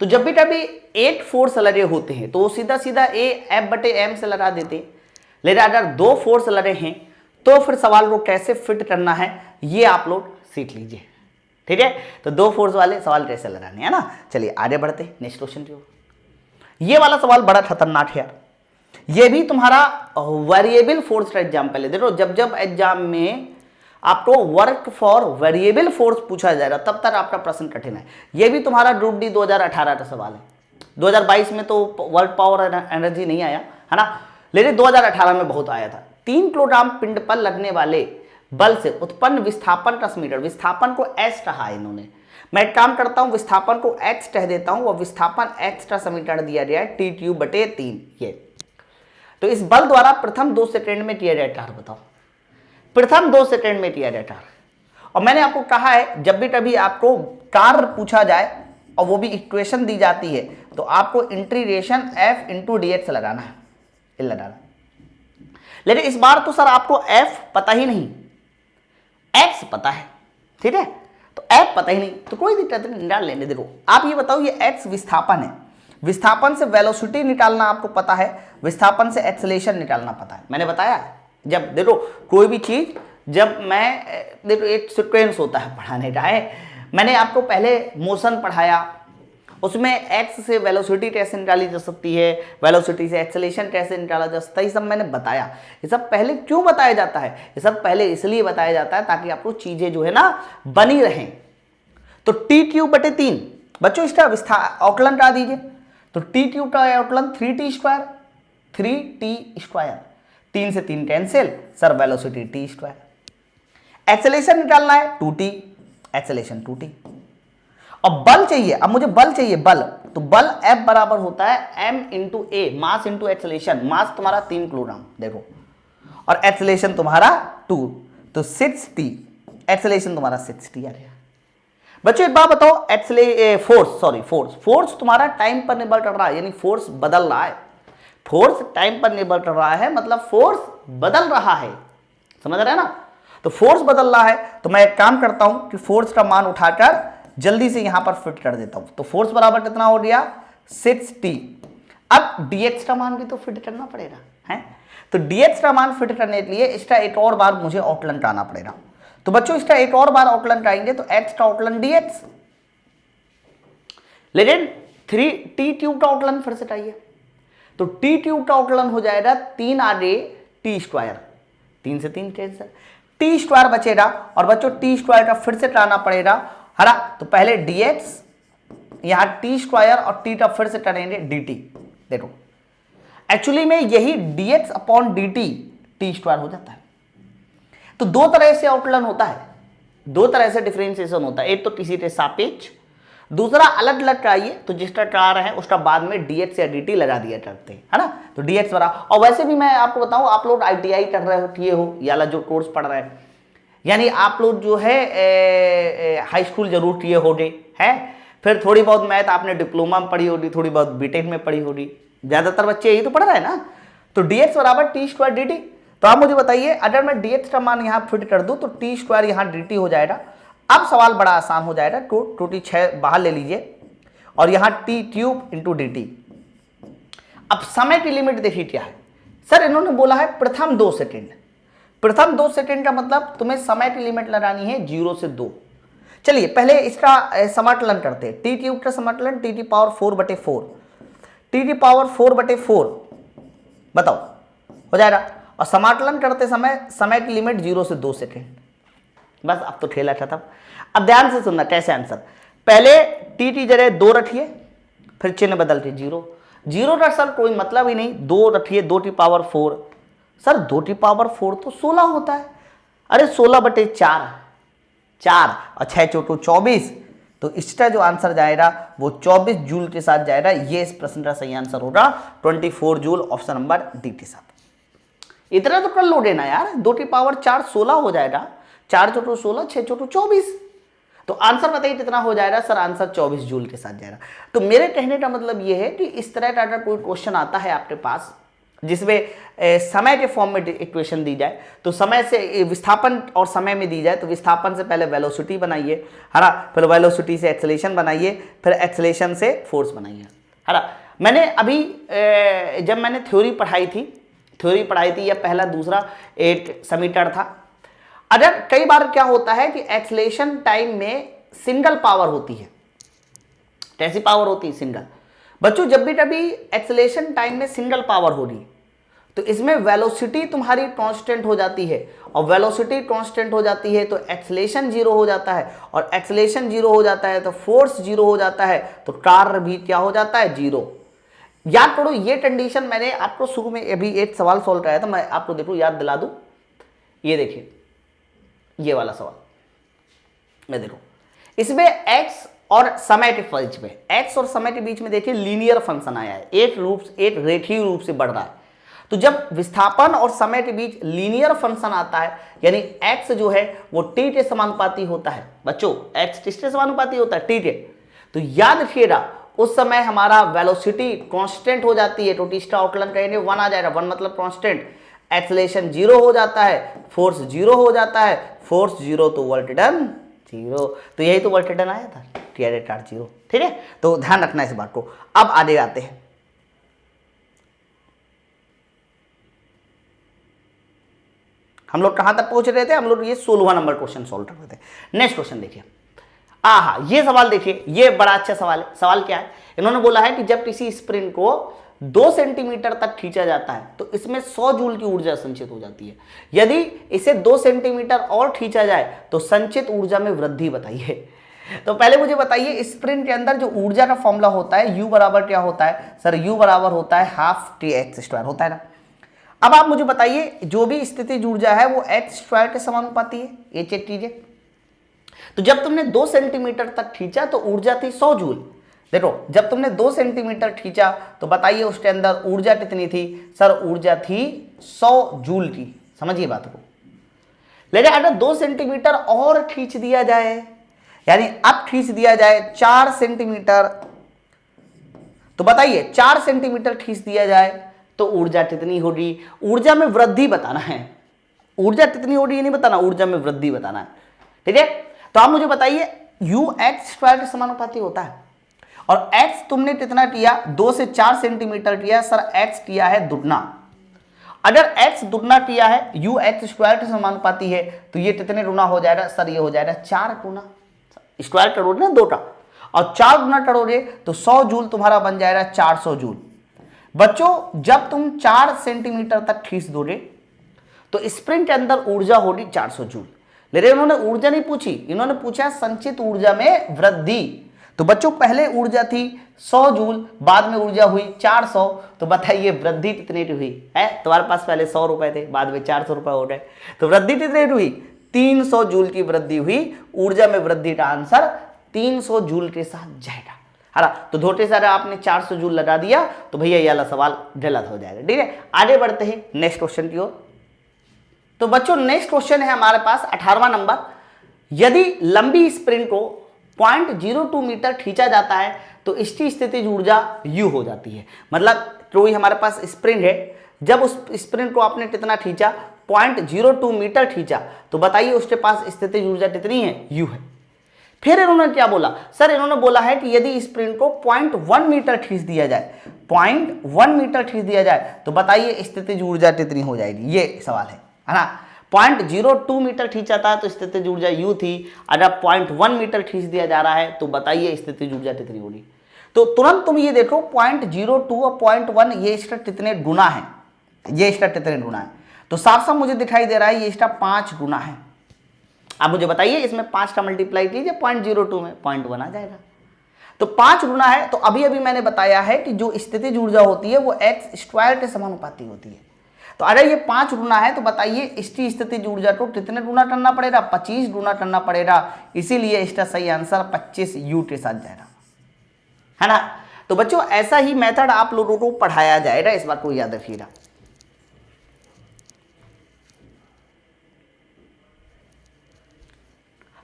तो जब भी कभी एक फोर्स लगे होते हैं तो सीधा सीधा ए F/m से लगा देते, लेकिन अगर दो फोर्स लगे हैं तो फिर सवाल को कैसे फिट करना है ये आप लोग सीख लीजिए। ठीक है, तो दो फोर्स वाले सवाल कैसे लगाने है ना। चलिए आगे बढ़ते नेक्स्ट क्वेश्चन की ओर। ये वाला सवाल बड़ा खतरनाक है यार, ये भी तुम्हारा वेरिएबल फोर्स का एग्जाम्पल है। देखो जब जब एग्जाम में आपको वर्क फॉर वेरिएबल फोर्स पूछा जाएगा तब तक आपका प्रश्न कठिन है। ये भी तुम्हारा ग्रुप डी 2018 का सवाल है। 2022 में तो वर्क पावर एनर्जी नहीं आया है ना, लेकिन 2018 में बहुत आया था। 3 किलोग्राम पिंड पर लगने वाले बल से उत्पन्न विस्थापन का समीकरण, विस्थापन को एच कहा है इन्होंने। मैं एक काम करता हूं, विस्थापन को x कह देता हूं और विस्थापन x का समीकरण दिया गया है T3/3। ये तो इस बल द्वारा प्रथम 2 सेकेंड में किया जाए कार्य बताओ, प्रथम 2 सेकेंड में किया जाए कार्य। और मैंने आपको कहा है जब भी कभी आपको कार्य पूछा जाए और वो भी इक्वेशन दी जाती है तो आपको इंटीग्रेशन f इंटू dx लगाना है, ये लगाना। लेकिन इस बार तो सर आपको f पता ही नहीं, x पता है। ठीक है, तो f पता ही नहीं तो कोई दिक्कत नहीं, निकाल लेने दो। आप ये बताओ ये x विस्थापन है, विस्थापन से वेलोसिटी निकालना आपको पता है, विस्थापन से एक्सेलरेशन निकालना पता है। मैंने बताया जब देखो कोई भी चीज, जब मैं देखो एक सीक्वेंस होता है पढ़ाने का है, मैंने आपको पहले मोशन पढ़ाया, उसमें x से वेलोसिटी कैसे निकाली जा सकती है, वेलोसिटी से एक्सेलरेशन कैसे निकाला जा सकता है, ये सब मैंने बताया। ये सब पहले क्यों बताया जाता है, ये सब पहले इसलिए बताया जाता है ताकि आपको चीजें जो है ना बनी रहें। तो T3/3 बच्चों इसका अवकलन करा दीजिए, तो T3 का अवकलन 3t², 3t², 3 से 3 cancel, sir velocity t²। Acceleration निकालना है 2t, एक्सेलरेशन 2t। और बल चाहिए, अब मुझे बल चाहिए, बल तो बल F बराबर होता है m इंटू ए, मास इंटू एक्सेलरेशन। मास तुम्हारा 3 किलोग्राम देखो और एक्सेलरेशन तुम्हारा 2, तो 6t, एक्सेलरेशन तुम्हारा 6t आ गया। बच्चों एक बात बताओ, फोर्स तुम्हारा टाइम पर निर्भर कर रहा है, यानी फोर्स बदल रहा है। फोर्स टाइम पर निर्भर कर रहा है मतलब फोर्स बदल रहा है, समझ रहे हैं ना। तो फोर्स बदल रहा है, तो मैं एक काम करता हूं कि फोर्स का मान उठाकर जल्दी से यहां पर फिट कर देता हूं। तो फोर्स बराबर कितना हो गया 6T। अब dx का मान भी तो फिट करना पड़ेगा है, तो dx का मान फिट करने के लिए इसका एक और बार मुझे आउटलाइन कराना पड़ेगा। तो बच्चों इसका एक और बार आउटलाइन कराएंगे तो x का आउटलाइन dx, लेकिन 3t क्यूब का आउटलाइन फिर से चाहिए। तो t क्यूब का आउटलाइन हो जाएगा 3 आगे t स्क्वायर, 3 से 3 कैंसिल, टी स्क्वायर बचेगा और बच्चों टी स्क्वायर का फिर से कराना पड़ेगा है ना। तो पहले dx, यहां टी स्क्वायर और टी का फिर से करेंगे dt। देखो एक्चुअली में यही dx upon dt T square हो जाता है। तो दो तरह से आउटलाइन होता है, दो तरह से डिफरेंशिएशन होता है, एक तो किसी के सापेक्ष, दूसरा अलग अलग चाहिए तो जिसका करा रहे हैं उसका बाद में dx या dt लगा दिया करते हैं है ना। तो dx बराबर, और वैसे भी मैं आपको बताऊं आप लोग ITI कर रहे हो किए हो या जो कोर्स पढ़ रहे हैं, यानी आप लोग जो है हाई स्कूल जरूर किए होगे है, फिर थोड़ी बहुत मैथ आपने डिप्लोमा में पढ़ी होगी, थोड़ी बहुत बीटेक में पढ़ी होगी, ज्यादातर बच्चे यही तो पढ़ रहे हैं ना। तो dx बराबर टी स्क्वायर dt। तो आप मुझे बताइए अगर मैं dx का मान यहाँ फिट कर दूं तो टी स्क्वायर यहाँ dt हो जाएगा। अब सवाल बड़ा आसान हो जाएगा, टू टी 6 बाहर ले लीजिए और यहाँ टी क्यूब इंटू dt। अब समय की लिमिट देखिए क्या है सर, इन्होंने बोला है प्रथम 2 सेकेंड। प्रथम 2 सेकेंड का मतलब तुम्हें समय की लिमिट लगानी है 0 से 2। चलिए पहले इसका समाकलन करते हैं, टी क्यूब का समाकलन टी की पावर 4/4, टी की पावर 4/4 बताओ हो जाएगा। और समाकलन करते समय की लिमिट 0 से 2 सेकेंड। बस अब तो खेला खत्म। अब ध्यान से सुनना कैसे आंसर, पहले टी की जगह 2 रखिए, फिर चिन्ह बदल के 0। 0 का सर कोई मतलब ही नहीं, 2 रखिए 2 की पावर 4। सर 2 की पावर 4 तो 16 होता है। अरे 16/4, 4 और 6 चौको 24। तो इसका जो आंसर जाएगा वो 24 जूल के साथ जाएगा। ये इस प्रश्न का सही आंसर होगा 24 जूल, ऑप्शन नंबर डी के साथ। इतना तो कर लोगे ना यार, 2 की पावर 4 16 हो जाएगा, 4 चौको 16, 6 चौको 24। तो आंसर बताइए कितना हो जाएगा सर, आंसर 24 जूल के साथ जाएगा। तो मेरे कहने का मतलब ये है कि इस तरह का अगर कोई क्वेश्चन आता है आपके पास जिसमें समय के फॉर्म में इक्वेशन दी जाए, तो समय से विस्थापन और समय में दी जाए, तो विस्थापन से पहले वेलोसिटी बनाइए है ना, फिर वेलोसिटी से एक्सेलेरेशन बनाइए, फिर एक्सेलेरेशन से फोर्स बनाइए है ना। मैंने अभी जब मैंने थ्योरी पढ़ाई थी या पहला दूसरा एक समीकरण था। अगर कई बार क्या होता है कि एक्सेलेरेशन टाइम में सिंगल पावर होती है, कैसी पावर होती है सिंगल। बच्चों जब भी कभी एक्सेलेरेशन टाइम में सिंगल पावर होगी तो इसमें वेलोसिटी तुम्हारी कांस्टेंट हो जाती है, और वेलोसिटी कांस्टेंट हो जाती है तो एक्सेलेरेशन 0 हो जाता है, और एक्सेलेरेशन 0 हो जाता है तो फोर्स 0 हो जाता है, तो कार्य भी क्या हो जाता है 0। याद करो ये कंडीशन मैंने आपको शुरू में अभी एक सवाल सॉल्व कराया था, मैं आपको देखो याद दिला दूं। ये देखिए ये वाला सवाल मैं देखो, इसमें x और समय के बीच में, x और समय के बीच में देखिए लीनियर फंक्शन आया है, एक रेखीय रूप से बढ़ रहा है। तो जब विस्थापन और समय के बीच लीनियर फंक्शन आता है यानी x जो है वो t के समानुपाती होता है। बच्चों x किसके समानुपाती होता है, t के। तो याद रखिएगा उस समय हमारा वेलोसिटी कांस्टेंट हो जाती है, तो इसका आउटलाइन कहेंगे 1 आ जाएगा, 1 मतलब कांस्टेंट। एक्सेलेरेशन 0 हो जाता है, फोर्स 0 हो जाता है, फोर्स 0 तो वर्क डन 0। तो यही तो वर्क डन आया था, टीआरएट 0। ठीक है, तो ध्यान रखना इस बात को। अब आगे आते हैं, हम लोग कहां तक पहुंच रहे थे, हम लोग ये 16वां नंबर क्वेश्चन सॉल्व कर रहे थे। नेक्स्ट क्वेश्चन देखिए, ये सवाल देखिए, ये बड़ा अच्छा सवाल है। सवाल क्या है, इन्होंने बोला है कि जब किसी स्प्रिंग को 2 सेंटीमीटर तक खींचा जाता है तो इसमें 100 जूल की ऊर्जा संचित हो जाती है। यदि इसे 2 सेंटीमीटर और खींचा जाए तो संचित ऊर्जा में वृद्धि बताइए। तो पहले मुझे बताइए स्प्रिंग के अंदर जो ऊर्जा का फॉर्मूला होता है U बराबर क्या होता है सर, U बराबर होता है ½ होता है ना। अब आप मुझे बताइए जो भी स्थितिज ऊर्जा है वो h² के समानुपाती है, ये चेक कीजिए। तो जब तुमने 2 सेंटीमीटर तक खींचा तो ऊर्जा थी 100 जूल। देखो जब तुमने 2 सेंटीमीटर खींचा तो बताइए उसके अंदर ऊर्जा कितनी थी सर, ऊर्जा थी 100 जूल की। समझिए बात को। लेकिन अगर 2 सेंटीमीटर और खींच दिया जाए, यानी अब खींच दिया जाए 4 सेंटीमीटर, तो बताइए 4 सेंटीमीटर खींच दिया जाए तो ऊर्जा कितनी होगी। ऊर्जा में वृद्धि बताना है, ऊर्जा कितनी हो रही है नहीं बताना, ऊर्जा में वृद्धि बताना है, ठीक है। तो आप मुझे बताइए यू एक्स स्क्वायर के समानुपाती होता है, और x तुमने कितना किया 2 से 4 सेंटीमीटर किया, सर x किया है दुगना। अगर x दुगना किया है यू एक्स स्क्वायर के समानुपाती है तो ये कितने गुना हो जाएगा, सर ये हो जाएगा 4 गुना। स्क्वायर करोगे ना 2 का, और 4 गुना करोगे तो 100 जूल तुम्हारा बन जाएगा 400 जूल। बच्चों जब तुम 4 सेंटीमीटर तक खींच दोगे तो स्प्रिंग के अंदर ऊर्जा होगी 400 जूल। लेकिन इन्होंने ऊर्जा नहीं पूछी, इन्होंने पूछा संचित ऊर्जा में वृद्धि। तो बच्चों पहले ऊर्जा थी 100 जूल, बाद में ऊर्जा हुई 400, तो बताइए वृद्धि कितनी की हुई है। तुम्हारे पास पहले 100 रुपए थे, बाद में 400 रुपए हो गए, तो वृद्धि कितनी की हुई 300 जूल की वृद्धि हुई। ऊर्जा में वृद्धि का आंसर 300 जूल के साथ जाएगा, है ना। तो धोटे सारे आपने 400 जूल लगा दिया तो भैया ये वाला सवाल गलत हो जाएगा, ठीक है। आगे बढ़ते हैं नेक्स्ट क्वेश्चन की ओर। तो बच्चों नेक्स्ट क्वेश्चन है हमारे पास 18वां नंबर। यदि लंबी स्प्रिंग को 0.02 मीटर खींचा जाता है तो इसकी स्थितिज ऊर्जा U हो जाती है। मतलब कोई हमारे पास स्प्रिंग है, जब उस स्प्रिंग को आपने कितना खींचा 0.02 मीटर खींचा, तो बताइए उसके पास स्थितिज ऊर्जा कितनी है, U है। फिर इन्होंने क्या बोला, सर इन्होंने बोला है कि यदि स्प्रिंग को 0.1 मीटर खींच दिया जाए, 0.1 मीटर खींच दिया जाए तो बताइए स्थितिज ऊर्जा कितनी हो जाएगी, ये सवाल है ना। 0.02 मीटर खींचा था तो स्थितिज ऊर्जा U थी, अगर 0.1 मीटर खींच दिया जा रहा है तो बताइए स्थितिज ऊर्जा कितनी होगी। तो तुरंत तुम ये देखो 0.02 और 0.1 ये इसका कितने गुना है, ये इसका कितने गुना है। तो साफ साफ मुझे दिखाई दे रहा है ये इसका 5 गुना है। आप मुझे बताइए इसमें 5 का मल्टीप्लाई कीजिए 0.02 में 0.1 आ जाएगा। तो 5 गुना है। तो अभी अभी मैंने बताया है कि जो स्थितिज ऊर्जा होती है वो एक्स स्क्वायर के समानुपाती होती है। तो अगर ये 5 गुना है तो बताइए इसकी स्थितिज ऊर्जा को कितने गुना करना पड़ेगा, 25 गुना करना पड़ेगा। इसीलिए इसका सही आंसर 25 U के साथ जाएगा, है ना। तो बच्चों ऐसा ही मेथड आप लोगों को पढ़ाया जाएगा, इस बात को याद रखिएगा।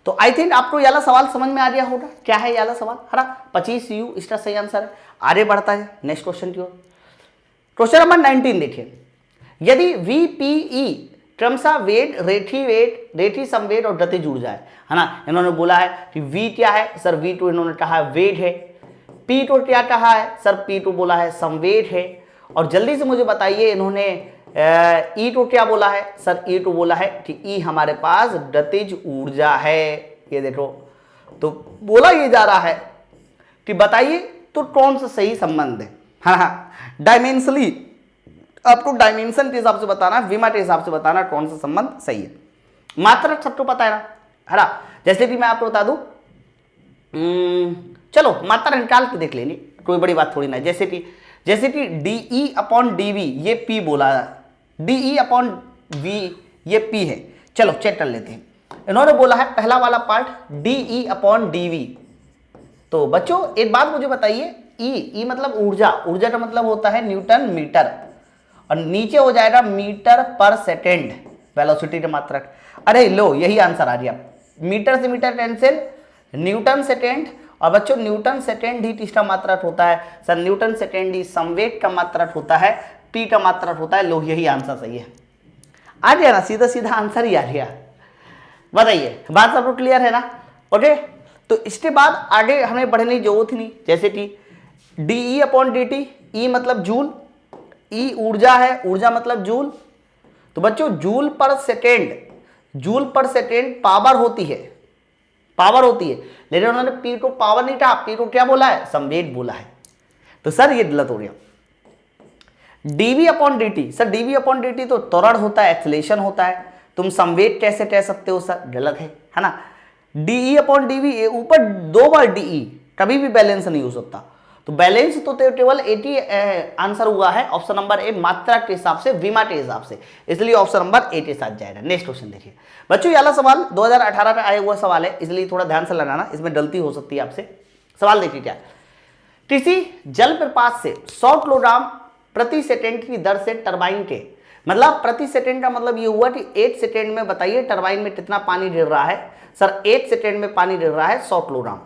तो आई थिंक आपको ये वाला सवाल समझ में आ गया होगा, क्या है ये वाला सवाल, है ना। 25 U इसका सही आंसर है। आगे बढ़ता है नेक्स्ट क्वेश्चन की ओर। क्वेश्चन नंबर 19 देखिए। यदि VPE क्रमशः वेट, रेखी समवेट और गतिज ऊर्जा है ना। इन्होंने बोला है कि V क्या है, सर V2 इन्होंने कहा है वेट है। P2 क्या कहा है, सर P2 बोला है समवेट है। और जल्दी से मुझे बताइए इन्होंने E2 क्या बोला है, सर E2 बोला है कि E हमारे पास गतिज ऊर्जा है। ये देखो तो बोला ये जा रहा है कि बताइए तो कौन सा सही संबंध है। हाँ, डायमेंशनली आपको डायमेंशन के हिसाब से बताना, विमा के हिसाब से बताना कौन सा संबंध सही है। मात्रक सबको पता है ना। जैसे कि मैं आपको बता दूं, चलो मात्रा निकाल के देख लेंगे, कोई बड़ी बात थोड़ी ना। जैसे कि DE/dV ये P बोला है, DE/V ये P है। चलो चेक कर लेते हैं। इन्होंने बोला है पहला वाला पार्ट DE/dV। तो बच्चों एक बात मुझे बताइए, E मतलब ऊर्जा, ऊर्जा का मतलब होता है न्यूटन मीटर, और नीचे हो जाएगा मीटर पर सेकेंड, वेलोसिटी का मात्रक। अरे लो यही आंसर आ गया, मीटर से मीटर कैंसिल, न्यूटन सेकेंड। और बच्चों न्यूटन सेकेंड ही किसका मात्रक होता है, सर न्यूटन सेकेंड ही संवेग का मात्रक होता है, P का मात्रक होता है। लो यही आंसर सही है, आ गया ना, सीधा सीधा आंसर ही आ गया। बताइए बात सबको क्लियर है ना। ओके, तो इसके बाद आगे हमें बढ़ने की जरूरत ही नहीं। जैसे कि DE/dt, E मतलब जूल, E ऊर्जा है, ऊर्जा मतलब जूल। तो बच्चों जूल पर सेकेंड पावर होती है, लेकिन उन्होंने P को पावर नहीं कहा, P को क्या बोला है, संवेग बोला है। तो सर ये गलत हो गया। dV/dt, सर dV/dt तो त्वरण होता है, एक्सेलेरेशन होता है, तुम संवेग कैसे कह सकते हो, सर गलत है ना। DE/dV ऊपर 2 बार DE, कभी भी बैलेंस नहीं हो सकता। तो बैलेंस तो केवल 80 आंसर हुआ है ऑप्शन नंबर ए, मात्रा के हिसाब से, विमा के हिसाब से, इसलिए ऑप्शन नंबर ए के साथ जाएगा। नेक्स्ट क्वेश्चन देखिए बच्चों, ये वाला सवाल 2018 का आया हुआ सवाल है, इसलिए थोड़ा ध्यान से लगाना, इसमें गलती हो सकती है आपसे। सवाल देखिए क्या, किसी जल प्रपात से 100 किलोग्राम प्रति सेकेंड की दर से टरबाइन के, मतलब प्रति सेकेंड का मतलब ये हुआ कि 1 सेकेंड में बताइए टरबाइन में कितना पानी गिर रहा है। सर 1 सेकेंड में पानी गिर रहा है 100 किलोग्राम,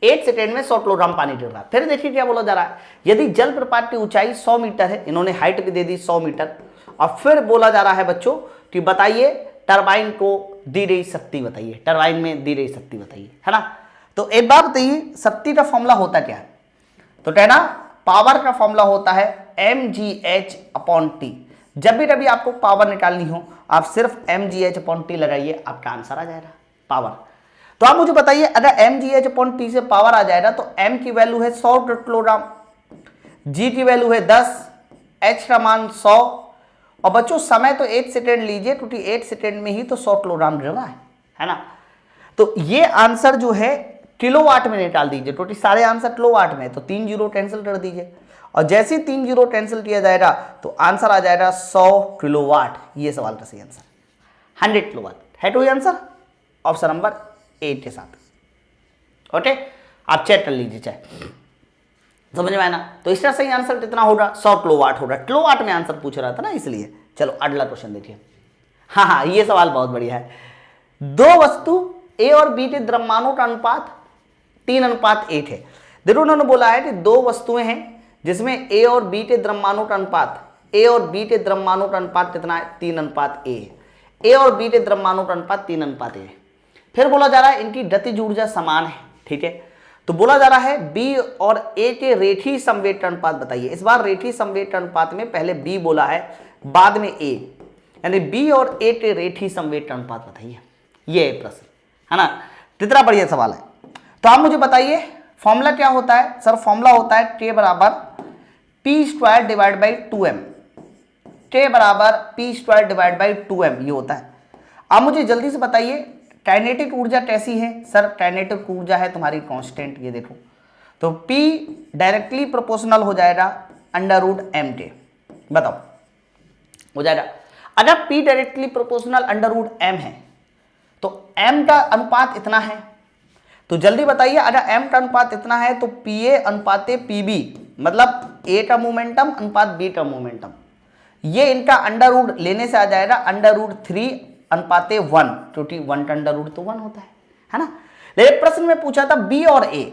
1 सेकेंड में 100 किलोग्राम पानी गिर रहा है। फिर देखिए क्या बोला जा रहा है, यदि जल प्रपात की ऊंचाई 100 मीटर है, इन्होंने हाइट भी दे दी 100 मीटर, और फिर बोला जा रहा है बच्चों कि बताइए टरबाइन को दी गई शक्ति बताइए, टरबाइन में दी गई शक्ति बताइए, है ना। तो एक बार बताइए शक्ति का फॉर्मूला होता क्या है, तो कहना पावर का फॉर्मूला होता है mgh/t। जब भी कभी आपको पावर निकालनी हो आप सिर्फ mgh/t लगाइए, आपका आंसर आ जाएगा पावर। तो आप मुझे बताइए अगर mgh/t से पावर आ जाएगा तो m की वैल्यू है 100 किलोग्राम, g की वैल्यू है 10, h का मान 100, और बच्चों समय तो 8 सेकेंड लीजिए क्योंकि 8 सेकेंड में ही तो 100 किलोग्राम गिर रहा है ना। तो ये आंसर जो है किलोवाट में निकाल दीजिए क्योंकि सारे आंसर किलोवाट में, तो 3 जीरो कैंसिल कर दीजिए, और जैसे ही 3 जीरो कैंसिल किया जाएगा तो आंसर आ जाएगा 100 किलोवाट। ये सवाल का सही आंसर 100 किलोवाट है। तो ये आंसर ऑप्शन नंबर 8 के साथ। ओके, आप चेक कर लीजिए चाहे, समझ में आया ना। तो इसका सही आंसर कितना होगा, 100 किलोवाट होगा। किलोवाट में आंसर पूछ रहा था ना इसलिए। चलो अगला क्वेश्चन देखिए। हाँ, ये सवाल बहुत बढ़िया है। दो वस्तु ए और बी के द्रव्यमानों का अनुपात 3:1 है। देखो उन्होंने बोला है कि दो वस्तुएं हैं जिसमें ए और बी के द्रव्यमानों का अनुपात, ए और बी के द्रव्यमानों का अनुपात कितना है, 3:A है। ए और बी के द्रव्यमानों का अनुपात 3:A है। फिर बोला जा रहा है इनकी गतिज ऊर्जा समान है, ठीक है। तो बोला जा रहा है बी और ए के रेखीय संवेग का अनुपात बताइए। इस बार रेखीय संवेग का अनुपात में पहले बी बोला है बाद में ए, यानी बी और ए के रेखीय संवेग का अनुपात बताइए। ये प्रश्न है ना, कितना बढ़िया सवाल है। तो आप मुझे बताइए फॉर्मूला क्या होता है। सर फॉर्मूला होता है K बराबर p² divide by 2m, K बराबर p² डिवाइड बाई 2m ये होता है। आप मुझे जल्दी से बताइए काइनेटिक ऊर्जा कैसी है। सर काइनेटिक ऊर्जा है तुम्हारी कांस्टेंट, ये देखो। तो P डायरेक्टली प्रोपोर्शनल हो जाएगा √m के, बताओ हो जाएगा। अगर P डायरेक्टली प्रोपोर्शनल √m है तो m का अनुपात इतना है, तो जल्दी बताइए अगर m का अनुपात इतना है तो Pa अनुपात Pb मतलब A का मोमेंटम अनुपात B का मोमेंटम, ये इनका अंडर रूट लेने से आ जाएगा √3 अनुपात 1, क्योंकि 1 का अंडर रूट तो 1 होता है ना। लेकिन प्रश्न में पूछा था B और A,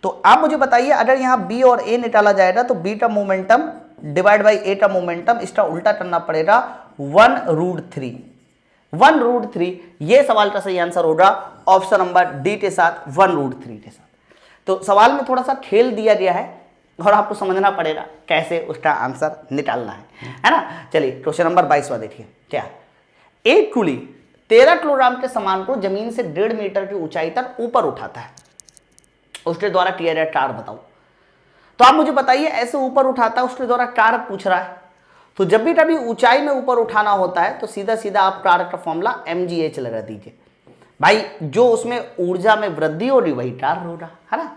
तो आप मुझे बताइए अगर यहाँ B और A निकाला जाएगा तो B का मोमेंटम डिवाइड बाई A का मोमेंटम, इसका उल्टा करना पड़ेगा 1√3, 1√3। ये सवाल का सही आंसर होगा ऑप्शन नंबर डी के साथ, 1√3 के साथ। तो सवाल में थोड़ा सा खेल दिया गया है और आपको समझना पड़ेगा कैसे उसका आंसर निकालना है ना। चलिए क्वेश्चन नंबर 22वां देखिए। क्या, एक कुली 13 किलोग्राम के सामान को जमीन से 1.5 मीटर की ऊंचाई तक ऊपर उठाता है, उसके द्वारा किया गया कार्य बताओ। तो आप मुझे बताइए ऐसे ऊपर उठाता है, उसके द्वारा कार्य पूछ रहा है। तो जब भी कभी ऊंचाई में ऊपर उठाना होता है तो सीधा सीधा आप कार्य का फॉर्मूला mgh लगा दीजिए भाई, जो उसमें ऊर्जा में वृद्धि होगी वही कार्य होगा, है ना।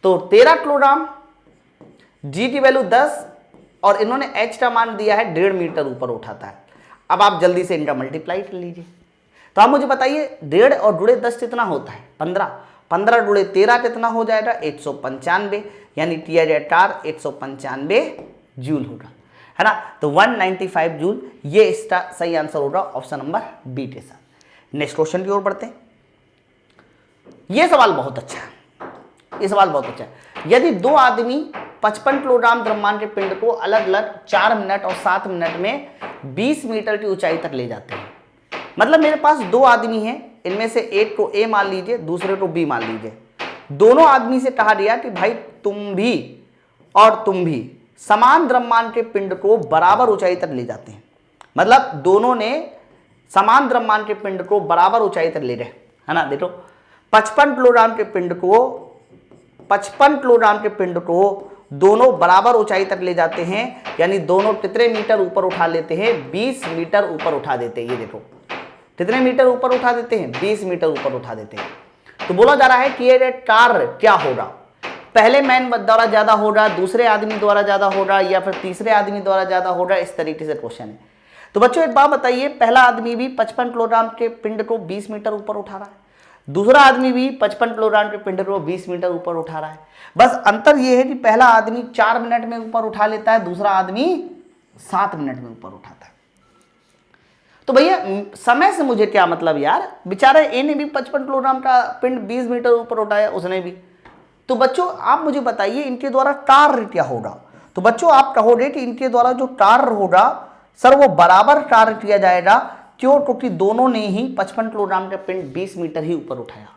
तो 13 किलोग्राम, g की वैल्यू 10 और इन्होंने h का मान दिया है 1.5 मीटर ऊपर उठाता है। अब आप जल्दी से इनका मल्टीप्लाई कर लीजिए। तो आप मुझे बताइए 1.5 और जुड़े 10 कितना होता है, 15, 15 जुड़े 13 कितना हो जाएगा 195, यानी किया जाए कार्य 195 जूल होगा, है ना। तो 195 जूल ये इसका सही आंसर होगा ऑप्शन नंबर बी के साथ। नेक्स्ट क्वेश्चन की ओर बढ़ते हैं। ये सवाल बहुत अच्छा है, ये सवाल बहुत अच्छा है। यदि दो आदमी 55 किलोग्राम द्रव्यमान के पिंड को अलग अलग 4 मिनट और 7 मिनट में 20 मीटर की ऊंचाई तक ले जाते हैं, मतलब मेरे पास दो आदमी हैं, इनमें से एक को ए मान लीजिए, दूसरे को बी मान लीजिए। दोनों आदमी से कहा गया कि भाई तुम भी और तुम भी समान द्रव्यमान के पिंड को बराबर ऊंचाई तक ले जाते हैं, मतलब दोनों ने समान द्रव्यमान के पिंड को बराबर ऊंचाई तक ले गए, है ना। देखो 55 किलोग्राम के पिंड को 55 किलोग्राम के पिंड को दोनों बराबर ऊंचाई तक ले जाते हैं, यानी दोनों कितने मीटर ऊपर उठा लेते हैं, 20 मीटर ऊपर उठा देते हैं। ये देखो कितने मीटर ऊपर उठा देते हैं, 20 मीटर ऊपर उठा देते हैं। तो बोला जा रहा है कि ये कार्य क्या होगा, पहले मैन द्वारा ज्यादा होगा, दूसरे आदमी द्वारा ज्यादा होगा, या फिर तीसरे आदमी द्वारा ज्यादा होगा, इस तरीके से क्वेश्चन है। तो बच्चों एक बात बताइए, पहला आदमी भी 55 किलोग्राम के पिंड को 20 मीटर ऊपर उठा रहा है, दूसरा आदमी भी 55 किलोग्राम के पिंड को 20 मीटर ऊपर उठा रहा है। बस अंतर यह है कि पहला आदमी 4 मिनट में ऊपर उठा लेता है, दूसरा आदमी 7 मिनट में ऊपर उठाता है। तो भैया समय से मुझे क्या मतलब यार, बेचारे ए ने भी 55 किलोग्राम का पिंड 20 मीटर ऊपर उठाया, उसने भी। तो बच्चों आप मुझे बताइए इनके द्वारा कार्य क्या होगा। तो बच्चों आप कहोगे कि इनके द्वारा जो कार्य होगा सर वो बराबर कार्य किया जाएगा, क्यों? क्योंकि दोनों ने ही 55 किलोग्राम का पिंड 20 मीटर ही ऊपर उठाया।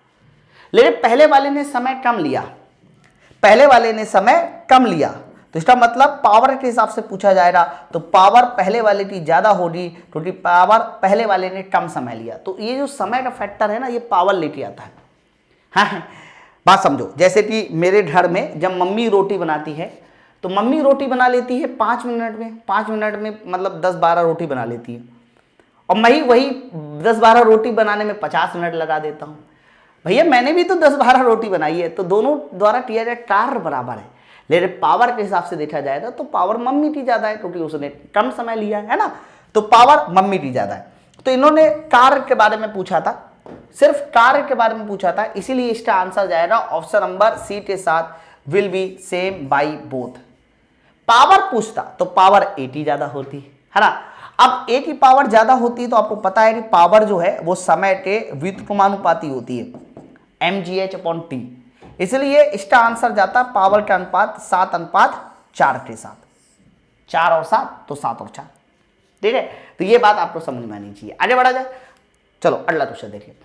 लेकिन पहले वाले ने समय कम लिया, पहले वाले ने समय कम लिया, तो इसका मतलब पावर के हिसाब से पूछा जाएगा तो पावर पहले वाले की ज्यादा होगी, क्योंकि पावर पहले वाले ने कम समय लिया। तो ये जो समय का फैक्टर है ना, ये पावर लेके आता है। हाँ, बात समझो। जैसे कि मेरे घर में जब मम्मी रोटी बनाती है तो मम्मी रोटी बना लेती है 5 मिनट में, 5 मिनट में मतलब 10-12 रोटी बना लेती है, और मैं वही 10-12 रोटी बनाने में 50 मिनट लगा देता हूँ। भैया मैंने भी तो 10-12 रोटी बनाई है, तो दोनों द्वारा किया जाए कार्य बराबर है, लेकिन पावर के हिसाब से देखा जाएगा तो पावर मम्मी की ज्यादा है, क्योंकि उसने कम समय लिया है ना, तो पावर मम्मी की ज्यादा है। तो इन्होंने कार्य के बारे में पूछा था, सिर्फ कार्य के बारे में पूछा था, इसीलिए इसका आंसर जाएगा ऑप्शन नंबर सी के साथ will be same by both. Power पूछता तो पावर 80 ज्यादा होती है ना। अब ए की पावर ज्यादा होती है तो आपको पता है कि पावर जो है वो समय के व्युत्क्रमानुपाती होती है, mgh/t, इसलिए इसका आंसर जाता है पावर का अनुपात 7:4 के साथ। 4 और 7 तो 7 और 4, ठीक है। तो ये बात आपको समझ में आनी चाहिए। आगे बढ़ा जाए, चलो अगला क्वेश्चन देखिए।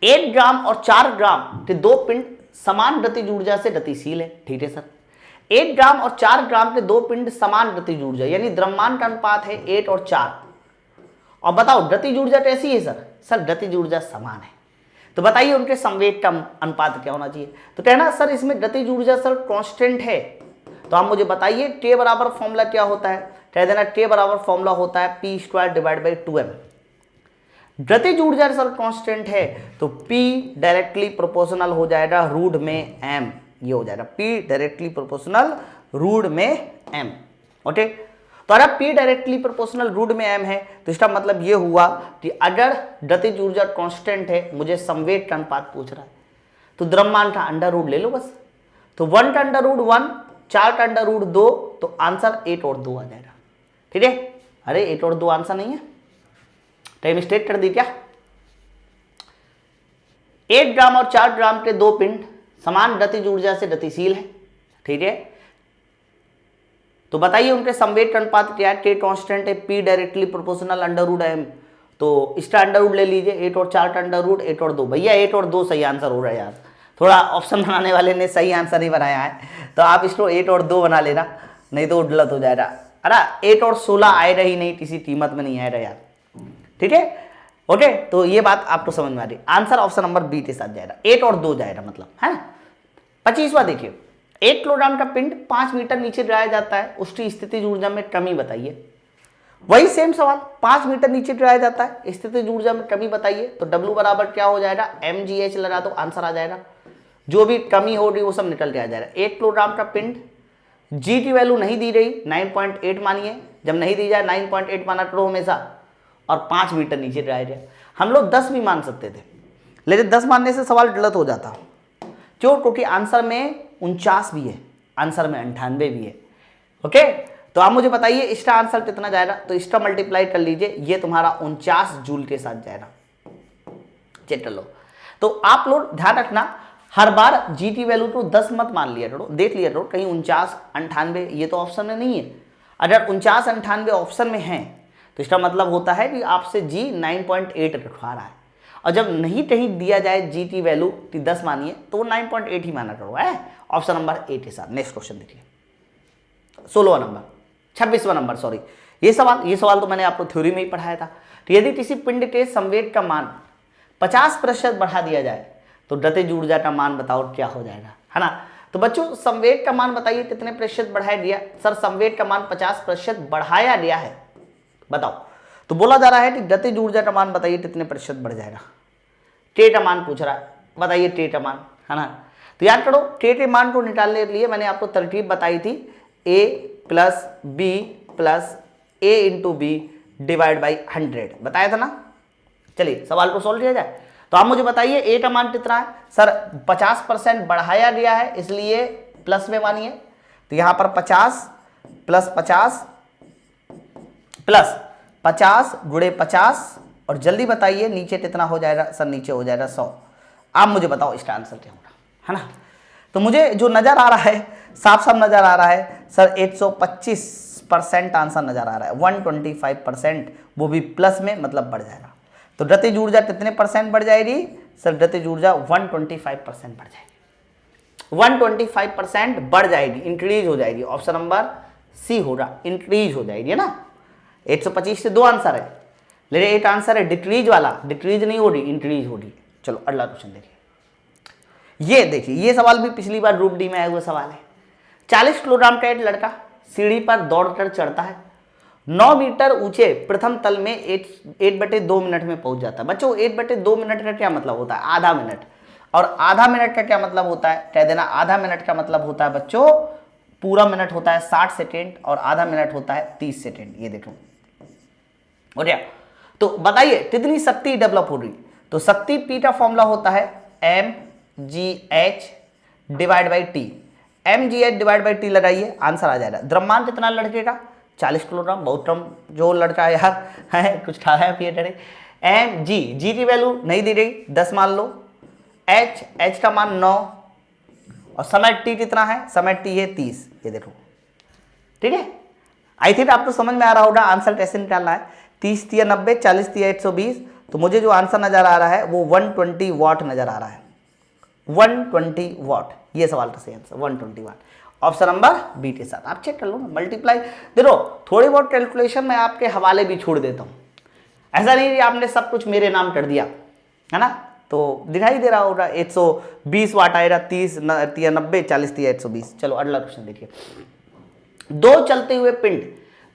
1 ग्राम और 4 ग्राम के दो पिंड समान गतिज ऊर्जा से गतिशील है, ठीक है सर। 1 ग्राम और 4 ग्राम के दो पिंड समान गतिज ऊर्जा, यानी द्रव्यमान का अनुपात है 8 और 4, और बताओ गतिज ऊर्जा कैसी है सर? सर गतिज ऊर्जा समान है, तो बताइए उनके संवेग का अनुपात क्या होना चाहिए? तो कहना सर इसमें गतिज ऊर्जा सर कांस्टेंट है, तो आप मुझे बताइए के बराबर फॉर्मूला क्या होता है? कह देना के बराबर फॉर्मूला होता है p²/2m। गतिज ऊर्जा सर कांस्टेंट है तो p डायरेक्टली प्रोपोर्शनल हो जाएगा रूट में m, ये हो जाएगा p डायरेक्टली प्रोपोर्शनल रूट में m, ओके। तो अगर p डायरेक्टली प्रोपोर्शनल रूट में m है तो इसका मतलब ये हुआ कि अगर गतिज ऊर्जा कांस्टेंट है, मुझे संवेग का अनुपात पूछ रहा है, तो द्रव्यमान का अंडर रूट ले लो बस। तो 1 का अंडर रूट 1, 4 का अंडर रूट 2, तो आंसर 8 और 2 आ जाएगा, ठीक है। अरे 8 और 2 आंसर नहीं है, टाइम मिस्टेक कर दी क्या? 1 ग्राम और 4 ग्राम के दो पिंड समान गतिज ऊर्जा से गतिशील है, ठीक है। तो बताइए उनके संवेग का अनुपात क्या है? के कांस्टेंट है, p directly proportional under root m, तो इसका अंडर रूट ले लीजिए, 8 और 4 का अंडर रूट 8 और 2। भैया 8 और 2 सही आंसर हो रहा है यार, थोड़ा ऑप्शन बनाने वाले ने सही आंसर नहीं बनाया है, तो आप इसको 8 और 2 बना लेना, नहीं तो गलत हो जाएगा। अरे 8 और 16 आएगा ही नहीं, किसी कीमत में नहीं आएगा यार, ठीक है, ओके। तो ये बात आपको समझ में आ रही, आंसर ऑप्शन नंबर बी के साथ जाएगा, 8 और 2 जाएगा मतलब, है ना। 25वां देखिए, 1 किलोग्राम का पिंड 5 मीटर नीचे गिराया जाता है, उसकी स्थितिज ऊर्जा में कमी बताइए। वही सेम सवाल, 5 मीटर नीचे गिराया जाता है, स्थितिज ऊर्जा में कमी बताइए, तो W बराबर क्या हो जाएगा? mgh लगा दो, आंसर आ जाएगा। जो भी कमी होगी वो सब निकल के आ जाएगा। 1 किलोग्राम का पिंड, जी की वैल्यू नहीं दी गई, 9.8 मानिए, जब नहीं दी जाए 9.8 माना करो हमेशा, और 5 मीटर नीचे गिराया जाए। हम लोग 10 भी मान सकते थे, लेकिन 10 मानने से सवाल गलत हो जाता, क्यों? क्योंकि आंसर में 49 भी है, आंसर में 98 भी है, ओके। तो आप मुझे बताइए इसका आंसर कितना जाएगा? तो इसका मल्टीप्लाई कर लीजिए, ये तुम्हारा 49 जूल के साथ जाएगा, चेक कर लो। तो आप लोग ध्यान रखना, हर बार जी की वैल्यू को 10 मत मान लिया करो, देख लिया करो कहीं 49, 98 ये तो ऑप्शन में नहीं है। अगर 49, 98 ऑप्शन में है तो इसका मतलब होता है कि आपसे जी 9.8 रखवा रहा है, और जब नहीं कहीं दिया जाए जी की वैल्यू कि 10 मानिए तो वो 9.8 ही माना करो, है ऑप्शन नंबर ए के साथ। नेक्स्ट क्वेश्चन देखिए, 16वां नंबर, 26वां नंबर, सॉरी, ये सवाल तो मैंने आपको थ्योरी में ही पढ़ाया था। तो यदि किसी पिंड के संवेग का मान 50% बढ़ा दिया जाए तो गतिज ऊर्जा का मान बताओ क्या हो जाएगा, है ना। तो बच्चों संवेग का मान बताइए कितने प्रतिशत बढ़ाया गया? सर संवेग का मान 50% बढ़ाया गया है, बताओ। तो बोला जा रहा है कि गतिज ऊर्जा का मान बताइए कितने प्रतिशत बढ़ जाएगा? टे का मान पूछ रहा है, बताइए टे का मान, है ना। तो याद करो, टे के मान को निकालने के लिए मैंने आपको तरकीब बताई थी, a plus b plus a into b divide by 100, बताया था ना। चलिए सवाल को सोल्व किया जाए। तो आप मुझे बताइए ए का मान कितना है? सर 50% बढ़ाया गया है, इसलिए प्लस में मानिए, तो यहां पर 50 प्लस 50 प्लस 50 गुणे 50, और जल्दी बताइए नीचे कितना हो जाएगा? सर नीचे हो जाएगा 100। आप मुझे बताओ इसका आंसर क्या होगा, है ना। तो मुझे जो नजर आ रहा है, साफ साफ नजर आ रहा है सर 125 25% आंसर नजर आ रहा है, 125%, वो भी प्लस में, मतलब बढ़ जाएगा। तो गतिज ऊर्जा कितने परसेंट बढ़ जाएगी सर? गतिज ऊर्जा 125% बढ़ जाएगी, 125% बढ़ जाएगी, इंक्रीज हो जाएगी। ऑप्शन नंबर सी होगा, इंक्रीज हो जाएगी, है ना। 125 से 2 आंसर है, लेकिन एक आंसर है डिक्रीज वाला, डिक्रीज नहीं हो रही, इंक्रीज हो रही। चलो अगला क्वेश्चन देखिए। ये देखिए, ये सवाल भी पिछली बार ग्रुप डी में आया हुआ सवाल है। 40 किलोग्राम का एक लड़का सीढ़ी पर दौड़कर चढ़ता है, 9 मीटर ऊंचे प्रथम तल में 1/2 मिनट में पहुंच जाता है। बच्चों 1/2 मिनट का क्या मतलब होता है? आधा मिनट। और आधा मिनट का क्या मतलब होता है? कह देना, आधा मिनट का मतलब होता है बच्चों, पूरा मिनट होता है 60 सेकेंड और आधा मिनट होता है 30 सेकेंड। ये देखो हो गया। तो बताइए कितनी शक्ति डेवलप हो रही? तो शक्ति पी का फॉर्मूला होता है mgh divide by T. mgh divide by T लगाइए, आंसर आ जाएगा। द्रव्यमान कितना लड़के का? 40 किलोग्राम। बहुत कम जो लड़का यार है, कुछ खाया पिए डरे। जी की वैल्यू नहीं दी गई, 10 मान लो। h का मान 9 और समय t कितना है? समय t है 30। ये देखो, ठीक है। आई थिंक आपको समझ में आ रहा होगा आंसर कैसे निकालना है। 30 तिया 90, 40 तिया 120। तो मुझे जो आंसर नजर आ रहा है वो 120 वाट नजर आ रहा है, 120 वाट। ये सवाल का सही आंसर 120 वाट, ऑप्शन नंबर बी के साथ। आप चेक कर लो ना, मल्टीप्लाई। देखो थोड़ी बहुत कैलकुलेशन मैं आपके हवाले भी छोड़ देता हूँ, ऐसा नहीं कि आपने सब कुछ मेरे नाम कर दिया, है ना। तो दिखाई दे रहा होगा 120 वाट आएगा, 30 तिया 90, 40 तिया 120। चलो अगला क्वेश्चन देखिए। 2 चलते हुए पिंड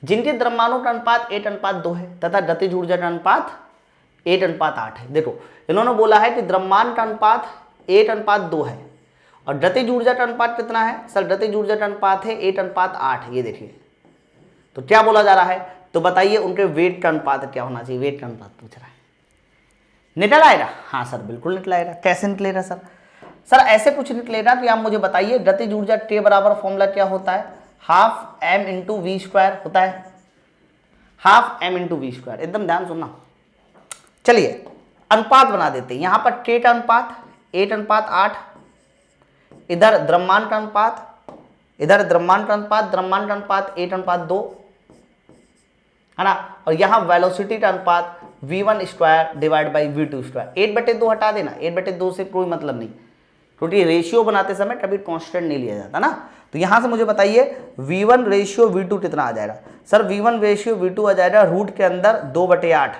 जिनके द्रव्यमानों का अनुपात 8:2 है तथा गतिज ऊर्जा का अनुपात 8:8 है। देखो इन्होंने बोला है कि द्रव्यमान का अनुपात 8:2 है और गतिज ऊर्जा का अनुपात कितना है? सर गतिज ऊर्जा का अनुपात है 8:8। ये देखिए, तो क्या बोला जा रहा है? तो बताइए उनके वेट का अनुपात क्या होना चाहिए? वेट का अनुपात पूछ रहा है। निकल आएगा? हाँ सर बिल्कुल निकल आएगा। कैसे निकलेगा सर? सर ऐसे कुछ निकलेगा कि आप मुझे बताइए गतिज ऊर्जा के बराबर फॉर्मूला क्या होता है? Half m into v square होता है, half m into v square. एकदम ध्यान सुनना। चलिए अनुपात बना देते हैं। यहां पर के का अनुपात 8:8, इधर द्रव्यमान का अनुपात, इधर द्रव्यमान का अनुपात, द्रव्यमान का अनुपात 8:2, है ना। और यहां वेलोसिटी का अनुपात v1 square divide by v2 square. 8/2 हटा देना, 8/2 से कोई मतलब नहीं, क्योंकि रेशियो बनाते समय कभी कांस्टेंट नहीं लिया जाता ना। तो यहां से मुझे बताइए v1 रेशियो v2 कितना आ जाएगा? सर v1 रेशियो v2 आ जाएगा रूट के अंदर 2/8,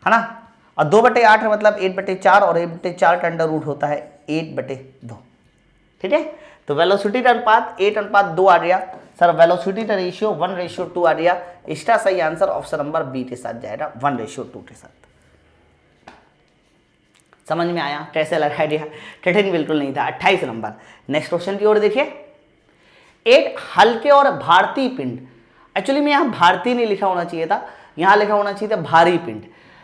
है ना। और 2/8 मतलब 8/4 और 8/4 का अंडर रूट होता है 8/2, ठीक है। तो वेलोसिटी का अनुपात 8:2 आ गया। सर वेलोसिटी का रेशियो 1:2 आ गया। इसका सही आंसर ऑप्शन नंबर बी के साथ जाएगा, 1:2 के साथ। समझ में आया कैसे लगा दिया? कठिन बिल्कुल नहीं था। 28 नंबर, नेक्स्ट क्वेश्चन की ओर देखिए। एक हल्के और भारतीय पिंड, एक्चुअली में यहाँ भारतीय नहीं लिखा होना चाहिए था, यहाँ लिखा होना चाहिए था भारी पिंड,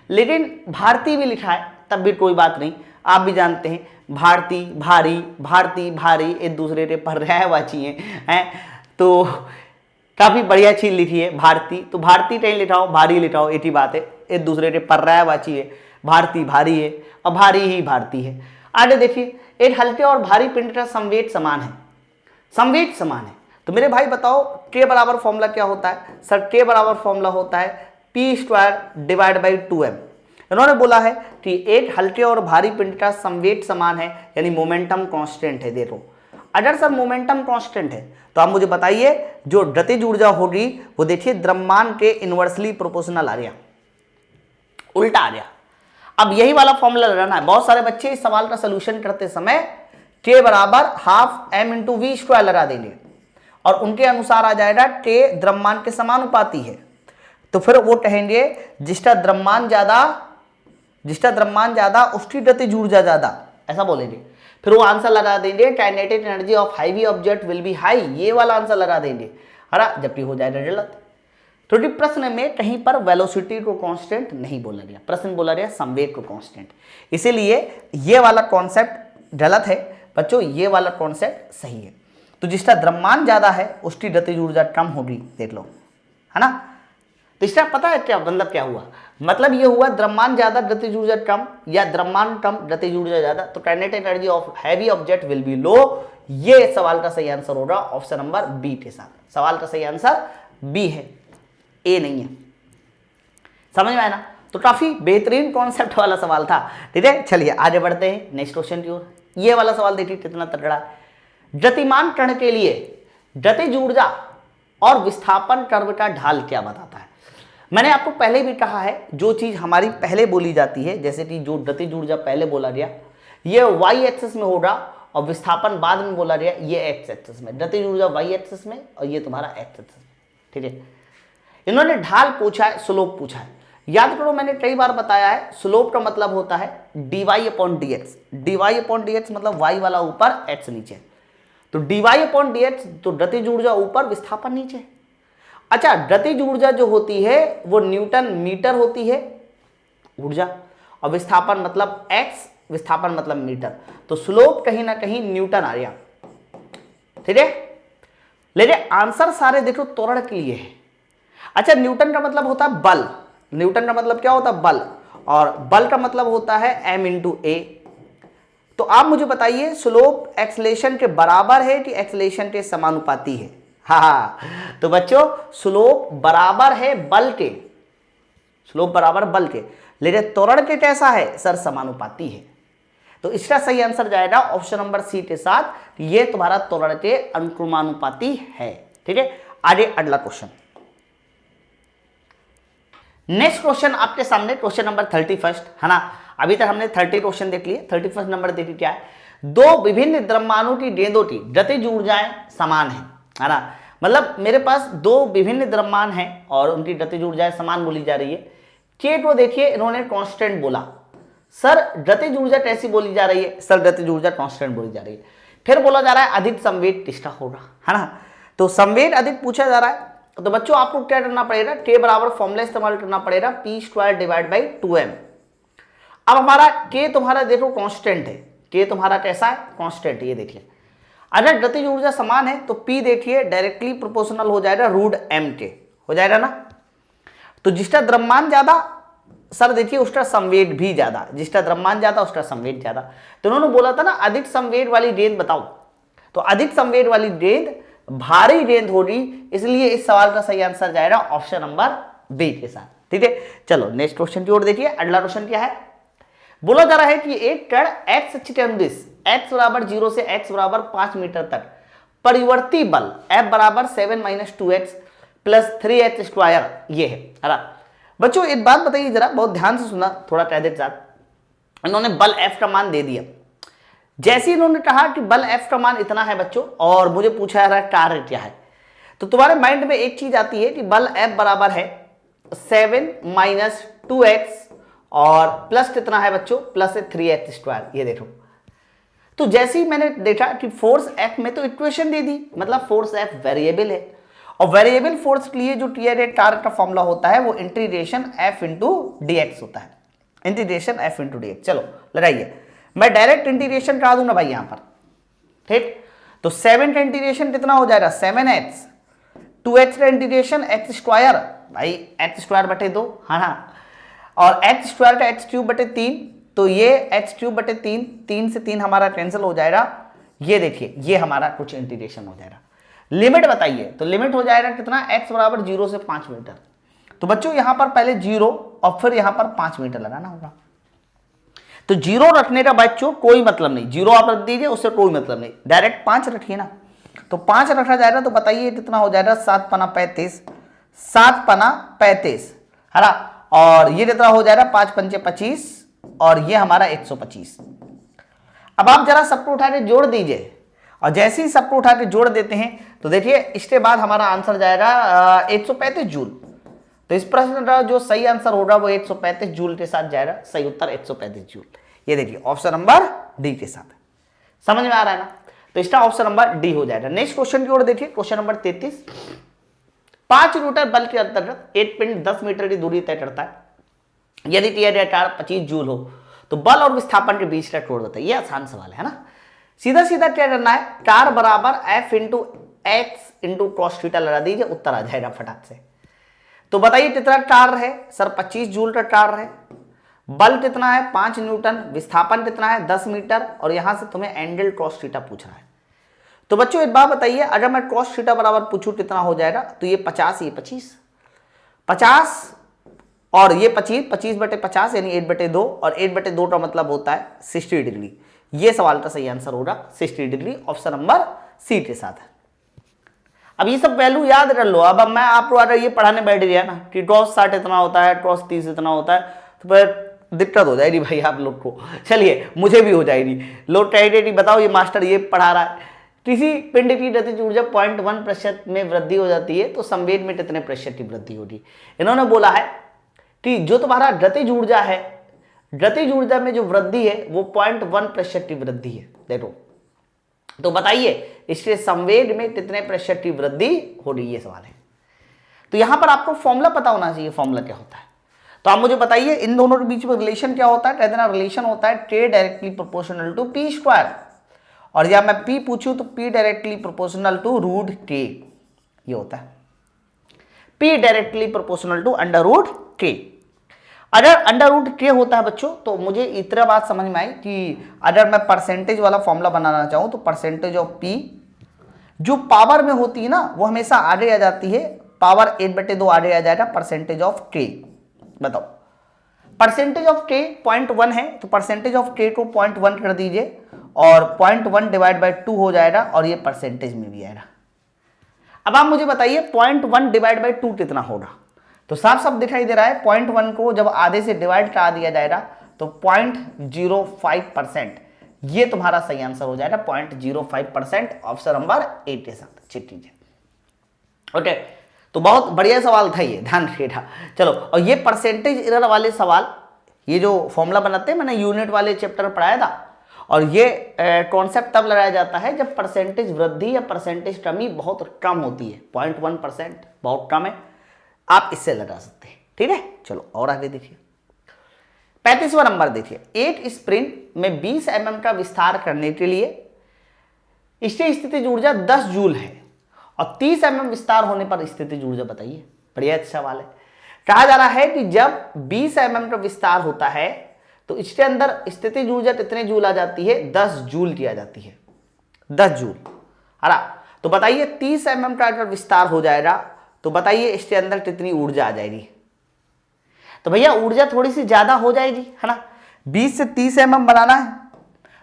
लेकिन भारतीय भी लिखा है, तब भी कोई बात नहीं। आप भी जानते हैं भारतीय भारी, भारतीय भारी एक दूसरे के पर्यायवाची हैं, तो काफी बढ़िया चीज लिखी है भारतीय। तो भारतीय कहीं लिखाओ, भारी लिखाओ, एक ही बात है, एक दूसरे के पर्यायवाची है। भारतीय भारी है और भारी ही भारतीय है। आगे देखिए, एक हल्के और भारी पिंड का संवेग समान है, संवेग समान है। तो मेरे भाई बताओ के बराबर फॉर्मूला क्या होता है? सर के बराबर फॉर्मूला होता है P square divide by 2m। इन्होंने बोला है कि एक हल्के और भारी पिंड का संवेग समान है, यानी मोमेंटम कांस्टेंट है। देखो अगर सर मोमेंटम कांस्टेंट है तो आप मुझे बताइए जो गतिज ऊर्जा होगी वो देखिए द्रव्यमान के इनवर्सली प्रोपोर्शनल आ गया, उल्टा आ गया। अब यही वाला फॉर्मूला लगाना है। बहुत सारे बच्चे इस सवाल का सोल्यूशन करते समय के बराबर half m into v square लगा देंगे और उनके अनुसार आ जाएगा के द्रव्यमान के समानुपाती है। तो फिर वो कहेंगे जिसका द्रव्यमान ज्यादा उसकी गतिज ऊर्जा ज्यादा, ऐसा बोलेंगे। फिर वो आंसर लगा देंगे kinetic energy of heavy object will B high, ये वाला आंसर लगा देंगे, है ना, जबकि हो जाएगा गलत। क्योंकि प्रश्न में कहीं पर वेलोसिटी को कांस्टेंट नहीं बोला गया, प्रश्न बोला गया संवेग को कांस्टेंट, इसीलिए ये वाला कॉन्सेप्ट गलत है बच्चों, ये वाला कॉन्सेप्ट सही है। तो जिसका द्रव्यमान ज्यादा है उसकी गतिज ऊर्जा कम होगी, देख लो, है ना। तो इसका पता है क्या मतलब क्या हुआ? मतलब ये हुआ द्रव्यमान ज्यादा गतिज ऊर्जा कम, या द्रव्यमान कम गतिज ऊर्जा ज्यादा, तो kinetic energy of heavy object will be low, ये सवाल का सही आंसर होगा ऑप्शन नंबर बी के साथ। सवाल का सही आंसर बी है, ए नहीं है। समझ में आया ना? तो काफी बेहतरीन कॉन्सेप्ट वाला सवाल था। ठीक है, चलिए आगे बढ़ते हैं नेक्स्ट क्वेश्चन की ओर। ये वाला सवाल देखिए कितना तगड़ा है। गतिमान कण के लिए गतिज ऊर्जा और विस्थापन कर्व का ढाल क्या बताता है? मैंने आपको पहले भी कहा है, जो चीज हमारी पहले बोली जाती है, जैसे कि जो गतिज ऊर्जा पहले बोला गया ये वाई एक्सिस में होगा और विस्थापन बाद में बोला गया ये एक्स एक्सिस में। गतिज ऊर्जा वाई एक्सिस में और ये तुम्हारा एक्स एक्सिस में। ठीक है, इन्होंने ढाल पूछा है, स्लोप पूछा है। याद करो मैंने कई बार बताया है, स्लोप का मतलब होता है dy upon dx। dy upon dx मतलब y वाला ऊपर x नीचे, तो dy अपॉन dx तो गतिज ऊर्जा ऊपर विस्थापन नीचे। अच्छा, गतिज ऊर्जा जो होती है वो न्यूटन मीटर होती है ऊर्जा, और विस्थापन मतलब x, विस्थापन मतलब मीटर, तो स्लोप कहीं ना कहीं न्यूटन आ गया। ठीक है, लेकिन आंसर सारे देखो त्वरण के लिए है। अच्छा, न्यूटन का मतलब होता है बल, न्यूटन का मतलब क्या होता है बल, और बल का मतलब होता है m इंटू ए। तो आप मुझे बताइए स्लोप एक्सलेशन के बराबर है कि एक्सलेशन के समानुपाती है? हाँ, तो बच्चों स्लोप बराबर है बल के, स्लोप बराबर बल के, लेकिन त्वरण के कैसा है सर? समानुपाती है। तो इसका सही आंसर जाएगा ऑप्शन नंबर सी के साथ, ये तुम्हारा त्वरण के अनुक्रमानुपाती है। ठीक है, आगे अगला क्वेश्चन। नेक्स्ट क्वेश्चन आपके सामने क्वेश्चन नंबर 31 है ना। अभी तक हमने 30 क्वेश्चन देख लिए, 31 नंबर देखिए क्या है। दो विभिन्न द्रव्यमानों की गेंदों की गतिज ऊर्जाएं समान है ना। मतलब मेरे पास दो विभिन्न द्रव्यमान हैं और उनकी गतिज ऊर्जाएं समान बोली जा रही है। के को देखिए इन्होंने कांस्टेंट बोला। सर गतिज ऊर्जा कैसी बोली जा रही है? सर गतिज ऊर्जा कांस्टेंट बोली जा रही है। फिर बोला जा रहा है अधिक संवेग किसका होगा, है ना। तो संवेग अधिक पूछा जा रहा है, तो बच्चों आपको क्या करना पड़ेगा? के बराबर फॉर्मूला इस्तेमाल करना पड़ेगा, P square divide by 2m। अब हमारा के तुम्हारा देखो कांस्टेंट है, के तुम्हारा कैसा है? कांस्टेंट। ये देखिए अगर गतिज ऊर्जा समान है तो P देखिए डायरेक्टली प्रोपोर्शनल हो जाएगा रूट m के, हो जाएगा ना। तो जिसका द्रव्यमान ज्यादा सर देखिए उसका संवेग भी ज्यादा, जिसका द्रव्यमान ज्यादा उसका संवेग ज्यादा। तो उन्होंने बोला था ना अधिक संवेग वाली गेंद बताओ, तो अधिक संवेग वाली गेंद भारी गेंद होगी, इसलिए इस सवाल का सही आंसर जाएगा ऑप्शन नंबर बी के साथ। ठीक है, चलो नेक्स्ट क्वेश्चन की ओर देखिए। अगला क्वेश्चन क्या है? बोला जा रहा है कि एक कण x अक्ष के अनुदिश x बराबर 0 से x बराबर 5 मीटर तक परिवर्ती बल F बराबर 7 - 2x प्लस 3h स्क्वायर ये है ना। बच्चों एक बात बताइए जरा, बहुत ध्यान से सुना, थोड़ा कह देते साथ। इन्होंने बल F का मान दे दिया। जैसे इन्होंने कहा कि बल F का मान इतना है बच्चों, और मुझे पूछा जा रहा है कार्य क्या है, तो तुम्हारे माइंड में एक चीज आती है कि बल F बराबर है 7 - 2x और प्लस कितना है बच्चों? Plus 3h square. ये देखो, तो जैसे ही मैंने देखा कि फोर्स F में, तो इक्वेशन दे दी, मतलब फोर्स F वेरिएबल है, और वेरिएबल फोर्स के लिए जो टार्क का फॉर्मूला होता है वो इंटीग्रेशन F इंटू dx होता है, इंटीग्रेशन F इंटू dx। चलो लगाइए, मैं डायरेक्ट इंटीग्रेशन करा दूंगा भाई यहां पर। ठीक, तो 7 का इंटीग्रेशन कितना हो जाएगा? 7h, 2h का इंटीग्रेशन x स्क्वायर, भाई x स्क्वायर बटे 2, हाँ हाँ, और x स्क्वायर का x क्यूब बटे 3, तो ये x क्यूब बटे 3, 3 से 3 हमारा कैंसिल हो जाएगा। ये देखिए ये हमारा कुछ इंटीग्रेशन हो जाएगा। लिमिट बताइए, तो लिमिट हो जाएगा कितना? x बराबर 0 से 5 मीटर। तो बच्चों यहां पर पहले 0 और फिर यहां पर 5 मीटर लगाना होगा। तो 0 रखने का बच्चों कोई मतलब नहीं, 0 आप रख दीजिए, उससे कोई मतलब नहीं, डायरेक्ट 5 रखिए ना। तो 5 रखा जाएगा, तो बताइए कितना हो जाएगा? 7 पना 35, 7 पना 35 है ना, और ये कितना हो जाएगा? 5 पंचे 25, और ये हमारा 125। अब आप जरा सबको उठा के जोड़ दीजिए, और जैसे ही सबको उठा के जोड़ देते हैं तो देखिए इसके बाद हमारा आंसर जाएगा 135 जूल। तो इस प्रश्न का जो सही आंसर होगा वो 135 जूल के साथ जाएगा। सही उत्तर 135 जूल। ये देखिए ऑप्शन नंबर डी के साथ। समझ में आ रहा है ना? तो इसका ऑप्शन नंबर डी हो जाएगा। नेक्स्ट क्वेश्चन की ओर देखिए, क्वेश्चन नंबर 33। 5 न्यूटन बल के अंतर्गत एक पिंड 10 मीटर की दूरी तय करता है। यदि टियर 25 जूल हो तो बल और विस्थापन के बीच का कोण बताइए। ये आसान सवाल है ना। सीधा सीधा क्या करना है? टार बराबर F into x into cos theta लगा दीजिए, उत्तर आ जाएगा फटाक से। तो बताइए कितना टार है? सर 25 जूल का टार है। बल कितना है? 5 न्यूटन। विस्थापन कितना है? 10 मीटर। और यहां से तुम्हें एंगल कॉस थीटा पूछ रहा है। तो बच्चों एक बात बताइए, अगर मैं cos थीटा बराबर पूछूं कितना हो जाएगा, तो ये 50, ये 25, 50 और ये 25, 25/50 यानी 8/2, और 8/2 का मतलब होता है 60 डिग्री। ये सवाल का सही आंसर होगा 60 डिग्री, ऑप्शन नंबर सी के साथ है। अब ये सब वैल्यू याद कर लो। अब मैं आपको अगर ये पढ़ाने बैठ गया ना कि cos 60 इतना होता है, cos 30 इतना होता है, तो फिर दिक्कत हो जाएगी भाई आप लोग को। चलिए मुझे भी हो जाएगी। लोग कहेंगे बताओ ये मास्टर ये पढ़ा रहा है। किसी पिंड की गतिज ऊर्जा 0.1% में वृद्धि हो जाती है तो संवेग में कितने प्रतिशत की वृद्धि होगी। इन्होंने बोला है कि जो तुम्हारा गतिज ऊर्जा है, गतिज ऊर्जा में जो वृद्धि है वो 0.1% की वृद्धि है। देखो तो बताइए इसके संवेग में कितने प्रतिशत की वृद्धि होगी, ये सवाल है। तो यहां पर आपको फॉर्मूला पता होना चाहिए, फॉर्मूला क्या होता है। तो आप मुझे बताइए इन दोनों के बीच में रिलेशन क्या होता है। कहते हैं रिलेशन होता है K directly proportional to P square, और या मैं P पूछूं तो P directly proportional to √K, ये होता है P directly proportional to √K। अगर √K होता है बच्चों तो मुझे इतना बात समझ में आई कि अगर मैं परसेंटेज वाला फॉर्मूला बनाना चाहूं तो परसेंटेज ऑफ P जो पावर में होती है ना वो हमेशा आगे आ जाती है, पावर 8/2 आगे आ जाएगा परसेंटेज ऑफ K। बताओ परसेंटेज ऑफ K 0.1 है तो परसेंटेज ऑफ K को 0.1 कर दीजिए और 0.1 डिवाइड बाई 2 हो जाएगा और ये परसेंटेज में भी आएगा। अब आप मुझे बताइए 0.1 डिवाइड बाई 2 कितना होगा। तो साफ साफ दिखाई दे रहा है 0.1 को जब आधे से डिवाइड करा दिया जाएगा तो 0.05%, ये तुम्हारा सही आंसर हो जाएगा 0.05%, ऑप्शन नंबर 8 के साथ। ठीक है ओके, तो बहुत बढ़िया सवाल था ये, ध्यान रखिएगा। चलो और ये परसेंटेज एरर वाले सवाल, ये जो फॉर्मूला बनाते हैं मैंने यूनिट वाले चैप्टर में पढ़ाया था, और ये कॉन्सेप्ट तब लगाया जाता है जब परसेंटेज वृद्धि या परसेंटेज कमी बहुत कम होती है। 0.1% बहुत कम है, आप इससे लगा सकते हैं। ठीक है चलो और आगे देखिए 35वां नंबर देखिए। एक स्प्रिंग में 20 mm का विस्तार करने के लिए इसकी स्थितिज ऊर्जा 10 जूल है और 30 mm विस्तार होने पर स्थितिज ऊर्जा बताइए। बढ़िया अच्छा सवाल है। कहा जा रहा है कि जब 20 mm का विस्तार होता है तो इसके अंदर स्थितिज ऊर्जा कितने जूल आ जाती है, 10 जूल की आ जाती है, 10 जूल। है तो बताइए 30 mm का अगर विस्तार हो जाएगा तो बताइए इसके अंदर कितनी ऊर्जा आ जाएगी। तो भैया ऊर्जा थोड़ी सी ज्यादा हो जाएगी, है ना। 20 से 30 mm बनाना है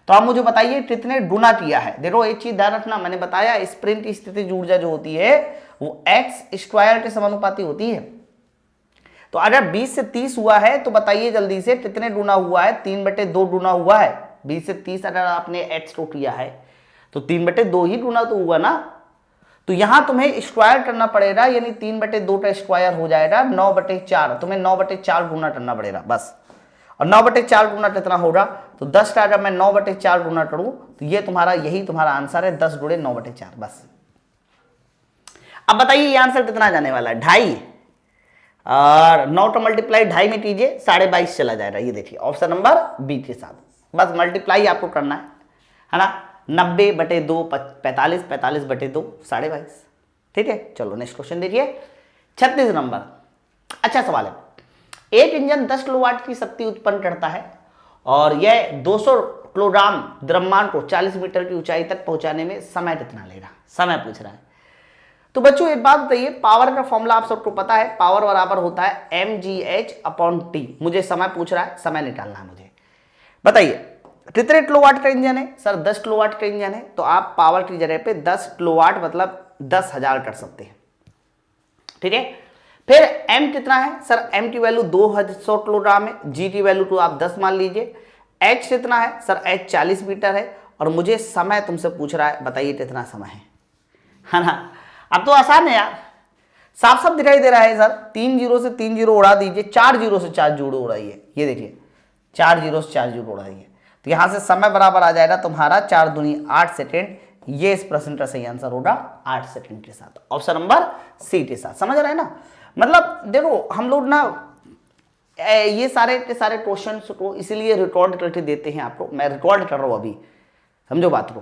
तो आप मुझे बताइए कितने गुना किया है। देखो एक चीज ध्यान रखना, मैंने बताया स्प्रिंग की स्थितिज ऊर्जा जो होती है वो x² के समानुपाती होती है। तो अगर 20 से 30 हुआ है तो बताइए जल्दी से कितने गुना हुआ है, 3/2 गुना हुआ है। 20 से 30 अगर आपने x को किया है तो 3/2 ही गुना तो हुआ ना। तो यहां तुम्हें स्क्वायर करना पड़ेगा, यानी 3/2 का स्क्वायर हो जाएगा 9/4। तुम्हें 9/4 गुना करना पड़ेगा बस। और 9/4 गुना कितना होगा, तो 10 का अगर मैं 9/4 गुना करूं तो ये तुम्हारा यही तुम्हारा आंसर है, 10 गुणे 9/4 बस। अब बताइए ये आंसर कितना जाने वाला है, 2.5, और 9 का मल्टीप्लाई 2.5 में कीजिए 22.5 चला जाएगा। ये देखिए ऑप्शन नंबर बी के साथ बस मल्टीप्लाई आपको करना है ना। 90/2 45, 45/2 22.5। ठीक है चलो नेक्स्ट क्वेश्चन देखिए 36 नंबर। अच्छा सवाल है। एक इंजन 10 किलोवाट की शक्ति उत्पन्न करता है और यह 200 किलोग्राम द्रव्यमान को 40 मीटर की ऊंचाई तक पहुंचाने में समय कितना लेगा, समय पूछ रहा है। तो बच्चों एक बात बताइए, पावर का फॉर्मूला आप सबको पता है, पावर बराबर होता है mgh/t। मुझे समय पूछ रहा है, समय निकालना है मुझे। बताइए कितने किलोवाट का इंजन है, सर 10 किलोवाट का इंजन है, तो आप पावर की जगह पे 10 किलोवाट मतलब 10,000 कर सकते हैं। ठीक है फिर m कितना है, सर m की वैल्यू 200 किलोग्राम है, g की वैल्यू तो आप 10 मान लीजिए। h कितना है, सर h 40 मीटर है, और मुझे समय तुमसे पूछ रहा है, बताइए कितना समय है ना। अब तो आसान है यार, साफ साफ दिखाई दे रहा है सर। 3 जीरो से 3 जीरो उड़ा दीजिए, 4 जीरो से 4 जीरो उड़ाइए, ये देखिए 4 जीरो से 4 जीरो उड़ाइए, तो यहां से समय बराबर आ जाएगा तुम्हारा 4 दूनी 8 सेकेंड। ये इस प्रश्न का सही आंसर होगा 8 सेकेंड के साथ, ऑप्शन नंबर सी के साथ। समझ रहे हैं ना। मतलब देखो हम लोग ना ये सारे के सारे क्वेश्चन को इसलिए रिकॉर्ड करके देते हैं आपको, मैं रिकॉर्ड कर रहा हूं अभी, समझो बात को,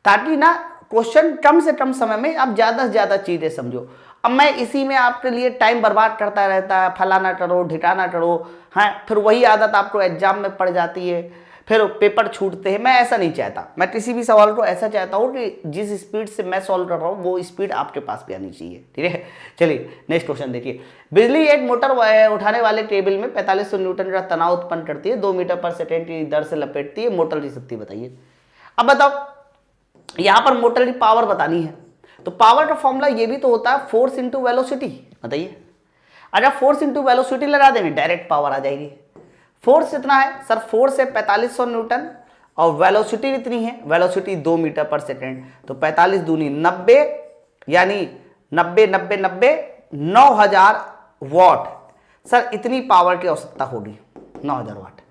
ताकि ना क्वेश्चन कम से कम समय में आप ज्यादा से ज्यादा चीजें समझो। अब मैं इसी में आपके लिए टाइम बर्बाद करता रहता है, फलाना करो ढिकाना करो, हाँ फिर वही आदत आपको एग्जाम में पड़ जाती है, फिर पेपर छूटते हैं। मैं ऐसा नहीं चाहता, मैं किसी भी सवाल को ऐसा चाहता हूँ कि जिस स्पीड से मैं सॉल्व कर रहा हूँ वो स्पीड आपके पास भी आनी चाहिए, ठीक है। चलिए नेक्स्ट क्वेश्चन देखिए। बिजली एक मोटर उठाने वाले टेबल में 4500 न्यूटन का तनाव उत्पन्न करती है, 2 मीटर पर सेकेंड की दर से लपेटती है, मोटर की शक्ति बताइए। अब बताओ, यहां पर मोटर की पावर बतानी है, तो पावर का फॉर्मूला ये भी तो होता है फोर्स इंटू वेलोसिटी, बताइए। अच्छा, फोर्स इंटू वेलोसिटी लगा देंगे, डायरेक्ट पावर आ जाएगी। फोर्स कितना है सर? फोर्स है 4500 न्यूटन और वेलोसिटी कितनी है? वेलोसिटी 2 मीटर पर सेकेंड, तो 45 दूनी 90, यानी 90 90 90 9000 वाट। सर इतनी पावर की आवश्यकता होगी, 9000 वाट।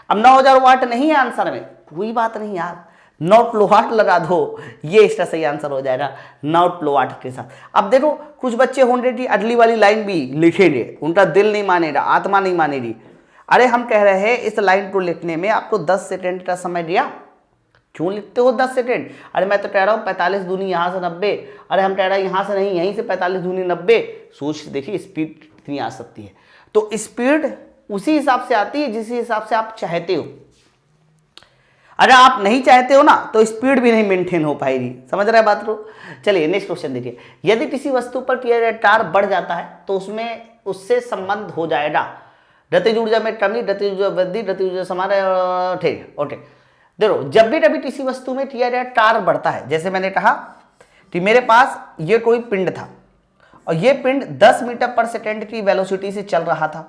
अब 9000 वाट नहीं है आंसर में, कोई बात नहीं यार, 9 किलोवाट लगा दो, ये इसका सही आंसर हो जाएगा 9 किलोवाट के साथ। अब देखो कुछ बच्चे होंगे कि अगली वाली लाइन भी लिखेंगे, उनका दिल नहीं मानेगा, आत्मा नहीं मानेगी। अरे हम कह रहे हैं इस लाइन को लिखने में आपको 10 सेकेंड का समय दिया, क्यों लिखते हो 10 सेकेंड? अरे मैं तो कह रहा हूँ 45 दूनी यहाँ से 90, अरे हम कह रहे हैं यहाँ से नहीं, यहीं से 45 दूनी 90। सोच देखिए स्पीड कितनी आ सकती है। तो स्पीड उसी हिसाब से आती है जिस हिसाब से आप चाहते हो। अगर आप नहीं चाहते हो ना तो स्पीड भी नहीं मेंटेन हो पाएगी, समझ रहे हैं बात को। चलिए नेक्स्ट क्वेश्चन देखिए। यदि किसी वस्तु पर टार बढ़ जाता है तो उसमें उससे संबंध हो जाएगा गतिज ऊर्जा में कमी, गतिज ऊर्जा वृद्धि, गतिज ऊर्जा समान, ठीक है, ओके। देखो जब भी कभी किसी वस्तु में टार बढ़ता है, जैसे मैंने कहा कि मेरे पास ये कोई पिंड था और ये पिंड 10 मीटर पर सेकेंड की वेलोसिटी से चल रहा था।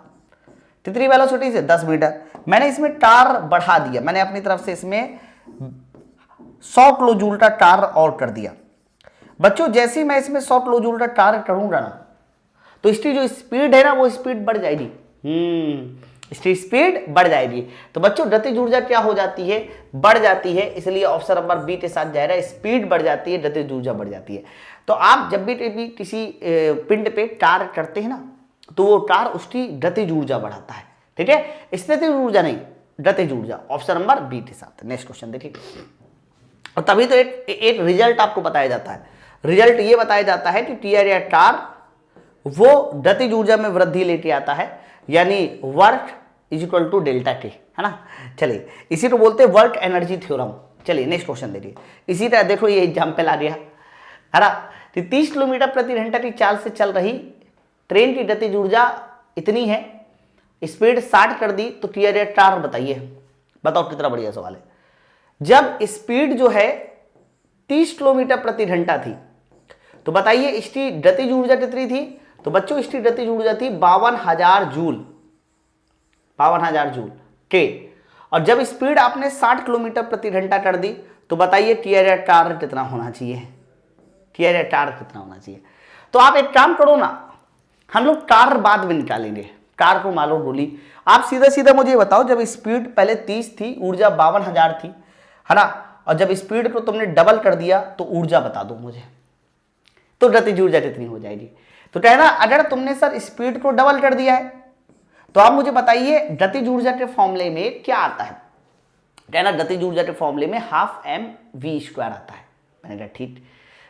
कितनी वेलोसिटी से? 10 मीटर। मैंने इसमें टार बढ़ा दिया, मैंने अपनी तरफ से इसमें 100 किलो जूल का टार और कर दिया। बच्चों जैसे ही मैं इसमें 100 किलो जूल का टार करूंगा ना तो इसकी जो स्पीड है ना वो स्पीड बढ़ जाएगी। इसकी स्पीड बढ़ जाएगी। तो बच्चों गतिज ऊर्जा क्या हो जाती है? बढ़ जाती है, इसलिए ऑप्शन नंबर बी के साथ जाएगा, स्पीड बढ़ जाती है, गतिज ऊर्जा बढ़ जाती है। तो आप जब भी किसी पिंड पे टार करते हैं ना तो वो टार उसकी गतिज ऊर्जा बढ़ाता है, ठीक है, स्थितिज ऊर्जा नहीं, गतिज ऊर्जा। ऑप्शन नंबर बी के साथ। नेक्स्ट क्वेश्चन देखिए। और तभी तो एक रिजल्ट आपको बताया जाता है। रिजल्ट ये बताया जाता है कि टीआर या टार वो गतिज ऊर्जा में वृद्धि लेके आता है, यानी work is equal to delta T, है ना। चलिए इसी को बोलते हैं वर्क एनर्जी थ्योरम। चलिए नेक्स्ट क्वेश्चन देखिए। इसी तरह देखो ये एग्जाम्पल आ गया, है ना। 30 किलोमीटर प्रति घंटा की चाल से चल रही ट्रेन की गतिज ऊर्जा इतनी है, स्पीड 60 कर दी तो टीआर टार बताइए। बताओ कितना बढ़िया सवाल है। जब स्पीड जो है 30 किलोमीटर प्रति घंटा थी तो बताइए इसकी गतिज ऊर्जा कितनी थी? तो बच्चों इसकी गतिज ऊर्जा थी 52,000 जूल, 52,000 जूल के। और जब स्पीड आपने 60 किलोमीटर प्रति घंटा कर दी तो बताइए टीआर टार कितना होना चाहिए? टीआर टार कितना होना चाहिए? तो आप एक काम करो ना, हम लोग टार बाद में निकालेंगे, टार को मालूम बोली। आप सीधा सीधा मुझे बताओ, जब स्पीड पहले 30 थी, ऊर्जा 52,000 थी, है ना, और जब स्पीड को तुमने डबल कर दिया तो ऊर्जा बता दो मुझे, तो गतिज ऊर्जा कितनी हो जाएगी? तो कहना अगर तुमने सर स्पीड को डबल कर दिया है तो आप मुझे बताइए गतिज ऊर्जा के फॉर्मूले में क्या आता है? कहना गतिज ऊर्जा के फॉर्मूले में हाफ mv² आता है। मैंने कहा ठीक,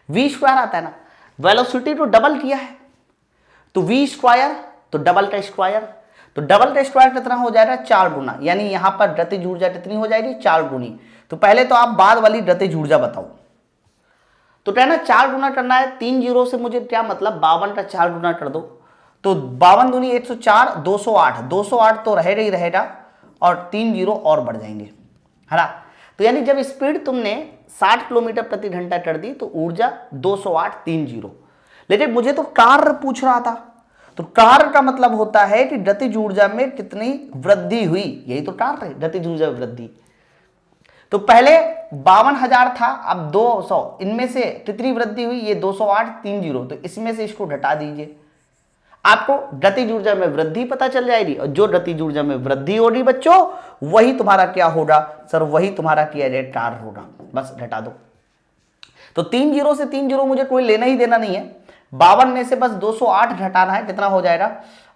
v² आता है ना, वेलोसिटी को डबल किया है तो v² तो डबल का स्क्वायर, तो डबल का स्क्वायर कितना हो जाएगा? 4 गुना, यानी यहां पर गतिज ऊर्जा कितनी हो जाएगी? 4 गुनी। तो पहले तो आप बाद वाली गतिज ऊर्जा बताओ। तो कहना 4 गुना करना है, 3 जीरो से मुझे क्या मतलब, 52 का 4 गुना कर दो, तो 52 दूनी 104, 208, 208 तो रहेगा ही रहेगा और 3 जीरो और बढ़ जाएंगे, है ना। तो यानी जब स्पीड तुमने 60 किलोमीटर प्रति घंटा कर दी तो ऊर्जा 208, 3 जीरो। लेकिन मुझे तो टार पूछ रहा था, तो टार का मतलब होता है कि गतिज ऊर्जा में कितनी वृद्धि हुई, यही तो टार है, गतिज ऊर्जा वृद्धि। तो पहले 52,000 था, अब 200, इनमें से कितनी वृद्धि हुई? ये 208, 3 जीरो, तो इसमें से इसको घटा दीजिए, आपको गतिज ऊर्जा में वृद्धि पता चल जाएगी। और जो गतिज ऊर्जा में वृद्धि होगी बच्चों वही तुम्हारा क्या होगा सर? वही तुम्हारा क्या है? टार होगा। बस घटा दो। तो 3 जीरो से 3 जीरो मुझे कोई लेना ही देना नहीं है, 52 में से बस 208 घटाना है, कितना हो जाएगा?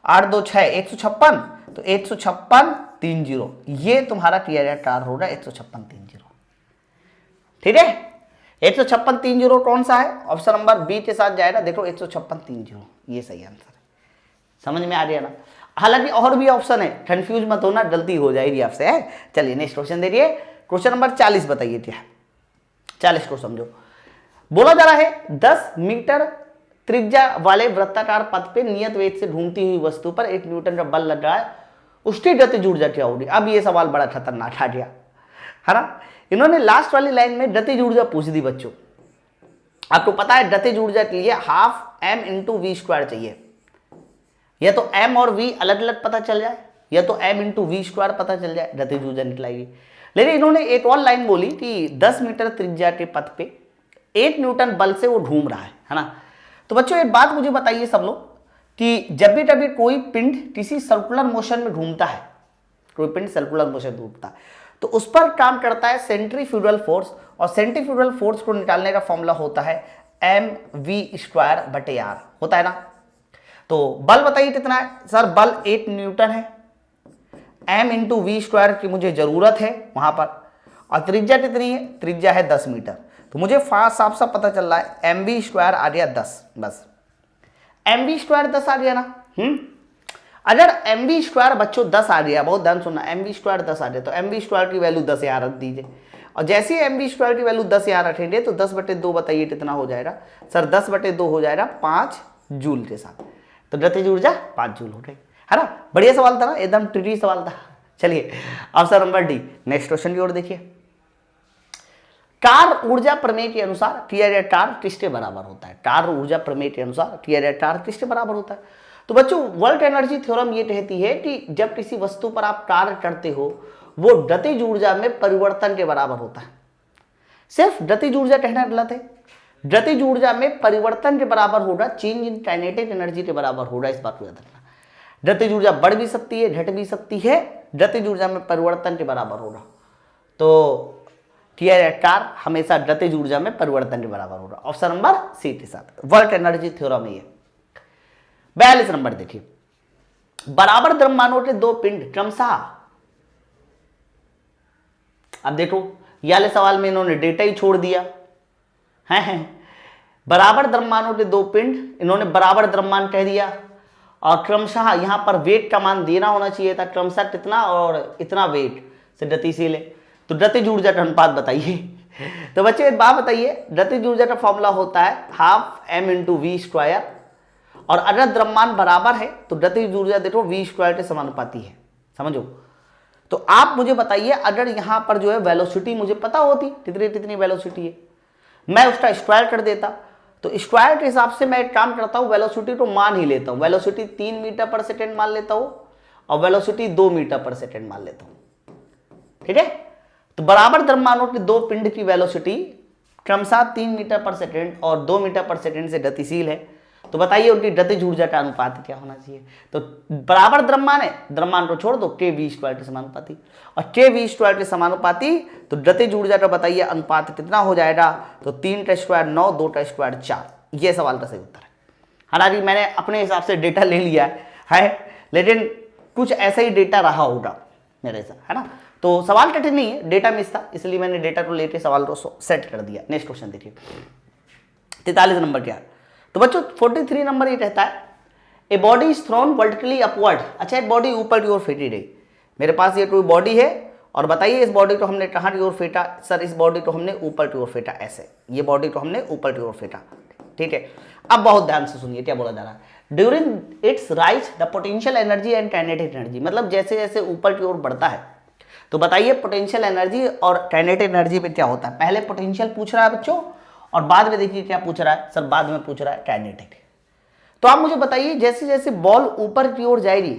8 2 6 156, तो 156 3 जीरो, ये तुम्हारा किया टार होगा 156 3 जीरो, ठीक है। 156 3 जीरो कौन सा है? ऑप्शन नंबर बी के साथ जाएगा। देखो 156 3 जीरो, ये सही आंसर है। समझ में आ रही है ना। हालांकि और भी ऑप्शन है, कंफ्यूज मत होना, गलती हो जाएगी आपसे है। चलिए नेक्स्ट क्वेश्चन देखिए, क्वेश्चन नंबर 40 बताइए क्या है। 40 को समझो। बोला जा रहा है 10 मीटर त्रिज्या वाले वृत्ताकार पथ पे नियत वेग से घूमती हुई वस्तु पर 1 न्यूटन का बल लग रहा है, उसकी गतिज ऊर्जा क्या होगी। अब ये सवाल बड़ा खतरनाक आ गया है ना। इन्होंने लास्ट वाली लाइन में गतिज ऊर्जा पूछ दी बच्चों। आपको पता है गतिज ऊर्जा के लिए half m into v square चाहिए। या तो m और v अलग अलग पता चल जाए, या तो m इंटू वी स्क्वायर पता चल जाए, गतिज ऊर्जा निकलाएगी। लेकिन इन्होंने एक और लाइन बोली कि 10 मीटर त्रिज्या के पथ पे 1 न्यूटन बल से वो घूम रहा है ना। तो बच्चों एक बात मुझे बताइए सब लोग कि जब भी कभी कोई पिंड किसी सर्कुलर मोशन में घूमता है, कोई पिंड सर्कुलर मोशन में घूमता है, तो उस पर काम करता है सेंट्रीफ्यूगल फोर्स, और सेंट्रीफ्यूगल फोर्स को निकालने का फॉर्मूला होता है mv²/r होता है ना। तो बल बताइए कितना है सर, बल 1 न्यूटन है, m इंटू वी स्क्वायर की मुझे जरूरत है वहां पर, और त्रिज्या कितनी है, त्रिज्या है 10 मीटर। तो मुझे साफ साफ पता चल रहा है mv² आ गया 10, बस mv² 10 आ गया ना। अगर mv² बच्चों 10 आ गया, बहुत ध्यान सुनना, mv² 10 आ गया तो mv² की वैल्यू 10 यहाँ रख दीजिए, और जैसे ही mv² की वैल्यू 10 यहाँ रखेंगे तो 10/2 बताइए कितना हो जाएगा सर, 10/2 हो जाएगा 5 जूल के साथ। तो गतिज ऊर्जा 5 जूल हो गई है ना। बढ़िया सवाल था ना, एकदम ट्रिकी सवाल था। चलिए option number D, next question की ओर देखिए। कार ऊर्जा प्रमेय के अनुसार किया गया कार्य किसके बराबर होता है। कार ऊर्जा प्रमेय के अनुसार किया गया कार्य किसके बराबर होता है। तो बच्चों वर्ल्ड एनर्जी थ्योरम ये कहती है कि जब किसी वस्तु पर आप कार्य करते हो वो गतिज ऊर्जा में परिवर्तन के बराबर होता है। सिर्फ गतिज ऊर्जा कहना गलत है, गतिज ऊर्जा में परिवर्तन के बराबर होगा, चेंज इन काइनेटिक एनर्जी के बराबर होगा, इस बात को याद रखना। गतिज ऊर्जा बढ़ भी सकती है, घट भी सकती है, गतिज ऊर्जा में परिवर्तन के बराबर होगा। तो किया गया कार्य हमेशा गतिज ऊर्जा में परिवर्तन के बराबर होगा। ऑप्शन नंबर सी के साथ वर्ल्ड एनर्जी थ्योरम है। 42 नंबर देखिए, बराबर द्रव्यमानों के दो पिंड क्रमशः, अब देखो ये वाले सवाल में इन्होंने डेटा ही छोड़ दिया है। बराबर द्रव्यमानों के दो पिंड, इन्होंने बराबर द्रव्यमान कह दिया, और क्रमशः यहां पर वेट का मान देना होना चाहिए था, क्रमशः कितना और इतना वेट से गतिशील है। तो गतिज ऊर्जा का अनुपात बताइए। तो बच्चे एक बात बताइए, गतिज ऊर्जा का फॉर्मूला होता है half m into v square, और अगर द्रव्यमान बराबर है तो गतिज ऊर्जा देखो वी स्क्वायर के समानुपाती है, समझो। तो आप मुझे बताइए अगर यहां पर जो है वेलोसिटी मुझे पता होती कितनी कितनी वेलोसिटी है, मैं उसका स्क्वायर कर देता। तो स्क्वायर के हिसाब से मैं एक काम करता हूं, वेलोसिटी को मान ही लेता हूं, वेलोसिटी 3 मीटर पर सेकेंड मान लेता हूं, और वेलोसिटी 2 मीटर पर सेकेंड मान लेता हूं, ठीक है। तो बराबर द्रव्यमानों के दो पिंड की वेलोसिटी क्रमशः 3 मीटर पर सेकेंड और 2 मीटर पर सेकेंड से गतिशील है। तो बताइए उनकी गतिज ऊर्जा का अनुपात क्या होना चाहिए। तो बराबर द्रव्यमान है, द्रव्यमान को छोड़ दो, के वी स्क्वायर के समानुपाती, और के वी स्क्वायर के समानुपाती, तो गतिज ऊर्जा का बताइए अनुपात कितना हो जाएगा। तो 3 का स्क्वायर 9, 2 का स्क्वायर 4, ये सवाल का सही उत्तर है। हालांकि मैंने अपने हिसाब से डेटा ले लिया है, लेकिन कुछ ऐसा ही डेटा रहा होगा मेरे साथ, है ना। तो सवाल कठिन नहीं है, डेटा मिस था, इसलिए मैंने डेटा को लेकर सवाल को सेट कर दिया। नेक्स्ट क्वेश्चन देखिए, 43 नंबर क्या है। तो बच्चों 43 नंबर ये कहता है a body is thrown vertically upward. अच्छा, एक बॉडी ऊपर की ओर फेंटी गई, मेरे पास ये कोई बॉडी है, और बताइए इस बॉडी को हमने कहाँ की ओर फेंटा सर, इस बॉडी को हमने ऊपर की ओर फेंटा, ऐसे ये बॉडी को हमने ऊपर की ओर फेंटा, ठीक है। अब बहुत ध्यान से सुनिए क्या बोला जा रहा है। During its rise the potential energy and kinetic energy, मतलब जैसे जैसे ऊपर की ओर बढ़ता है तो बताइए पोटेंशियल एनर्जी और काइनेटिक एनर्जी में क्या होता है। पहले पोटेंशियल पूछ रहा है बच्चों, और बाद में देखिए क्या पूछ रहा है सर, बाद में पूछ रहा है काइनेटिक। तो आप मुझे बताइए जैसे जैसे बॉल ऊपर की ओर जाएगी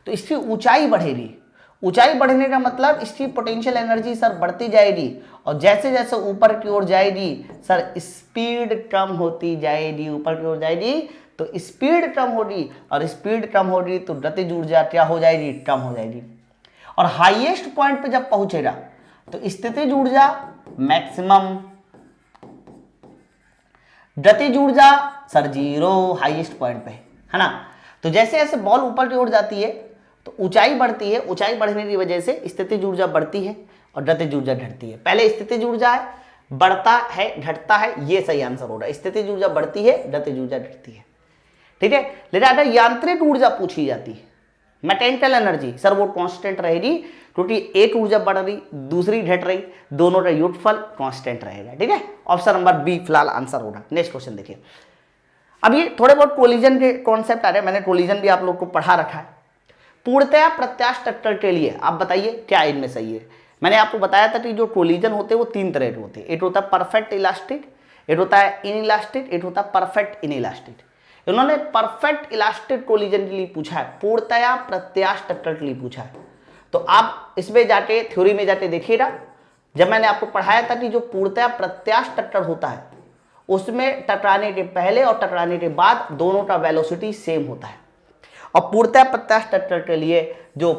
तो इसकी ऊंचाई बढ़ेगी, ऊंचाई बढ़ने का मतलब इसकी पोटेंशियल एनर्जी सर बढ़ती जाएगी, और जैसे जैसे ऊपर की ओर जाएगी सर स्पीड कम होती जाएगी, ऊपर की ओर जाएगी तो स्पीड कम होगी, और स्पीड कम होगी तो गतिज ऊर्जा क्या हो जाएगी, कम हो जाएगी। और हाईएस्ट पॉइंट पे जब पहुंचेगा तो स्थितिज ऊर्जा मैक्सिमम, गतिज ऊर्जा सर 0 हाईएस्ट पॉइंट पे, है ना। तो जैसे जैसे बॉल ऊपर की ओर जाती है तो ऊंचाई बढ़ती है, ऊंचाई बढ़ने की वजह से स्थितिज ऊर्जा बढ़ती है और गतिज ऊर्जा घटती है। पहले स्थितिज ऊर्जा है, बढ़ता है घटता है, ये सही आंसर होगा। स्थितिज ऊर्जा बढ़ती है, गतिज ऊर्जा घटती है, ठीक है। लेकिन अगर यांत्रिक ऊर्जा पूछी जाती है मैकेनिकल एनर्जी सर वो कांस्टेंट रहेगी, क्योंकि एक ऊर्जा बढ़ रही दूसरी घट रही, दोनों का योगफल कांस्टेंट रहेगा। ठीक है, ऑप्शन नंबर बी फिलहाल आंसर होगा। नेक्स्ट क्वेश्चन देखिए, अब ये थोड़े बहुत कोलिजन के कॉन्सेप्ट आ रहे हैं, मैंने कोलिजन भी आप लोग को पढ़ा रखा है। पूर्णतया प्रत्यास्थ स्ट्रक्चर के लिए आप बताइए क्या इनमें सही है। मैंने आपको बताया था कि जो कोलिजन होते हैं वो तीन तरह के होते हैं, एक होता है परफेक्ट इलास्टिक, एक होता है इनइलास्टिक, एक होता है परफेक्ट इनइलास्टिक। इन्होंने परफेक्ट इलास्टिक कोलिजन के लिए पूछा है, पूर्णतया प्रत्यास्थ स्ट्रक्चर के लिए पूछा है। तो आप इसमें जाके थ्योरी में जाके देखिएगा, जब मैंने आपको पढ़ाया था कि जो पूर्णतया प्रत्यास्थ स्ट्रक्चर होता है उसमें टकराने के पहले और टकराने के बाद दोनों का वेलोसिटी सेम होता है। और पूर्णतया प्रत्यास्थ स्ट्रक्चर के लिए जो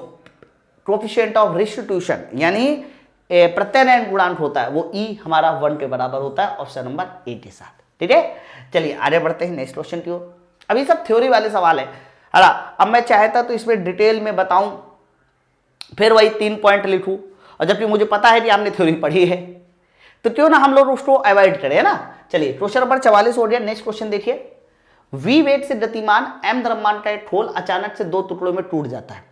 कोएफिशिएंट ऑफ रिस्टिट्यूशन यानी प्रत्यानयन गुणांक होता है वो ई हमारा 1 के बराबर होता है, ऑप्शन नंबर ए के साथ। ठीक है, चलिए आगे बढ़ते हैं नेक्स्ट क्वेश्चन की ओर। अभी सब थ्योरी वाले सवाल है। अब मैं चाहता तो इसमें डिटेल में बताऊं, फिर वही 3 पॉइंट लिखूं, और जबकि मुझे पता है कि आपने थ्योरी पढ़ी है, तो क्यों ना हम लोग उसको अवॉइड करें, है ना। चलिए क्वेश्चन नंबर 44 हो गया। नेक्स्ट क्वेश्चन देखिए, v वेग से गतिमान m द्रव्यमान का एक ठोल अचानक से 2 टुकड़ों में टूट जाता है।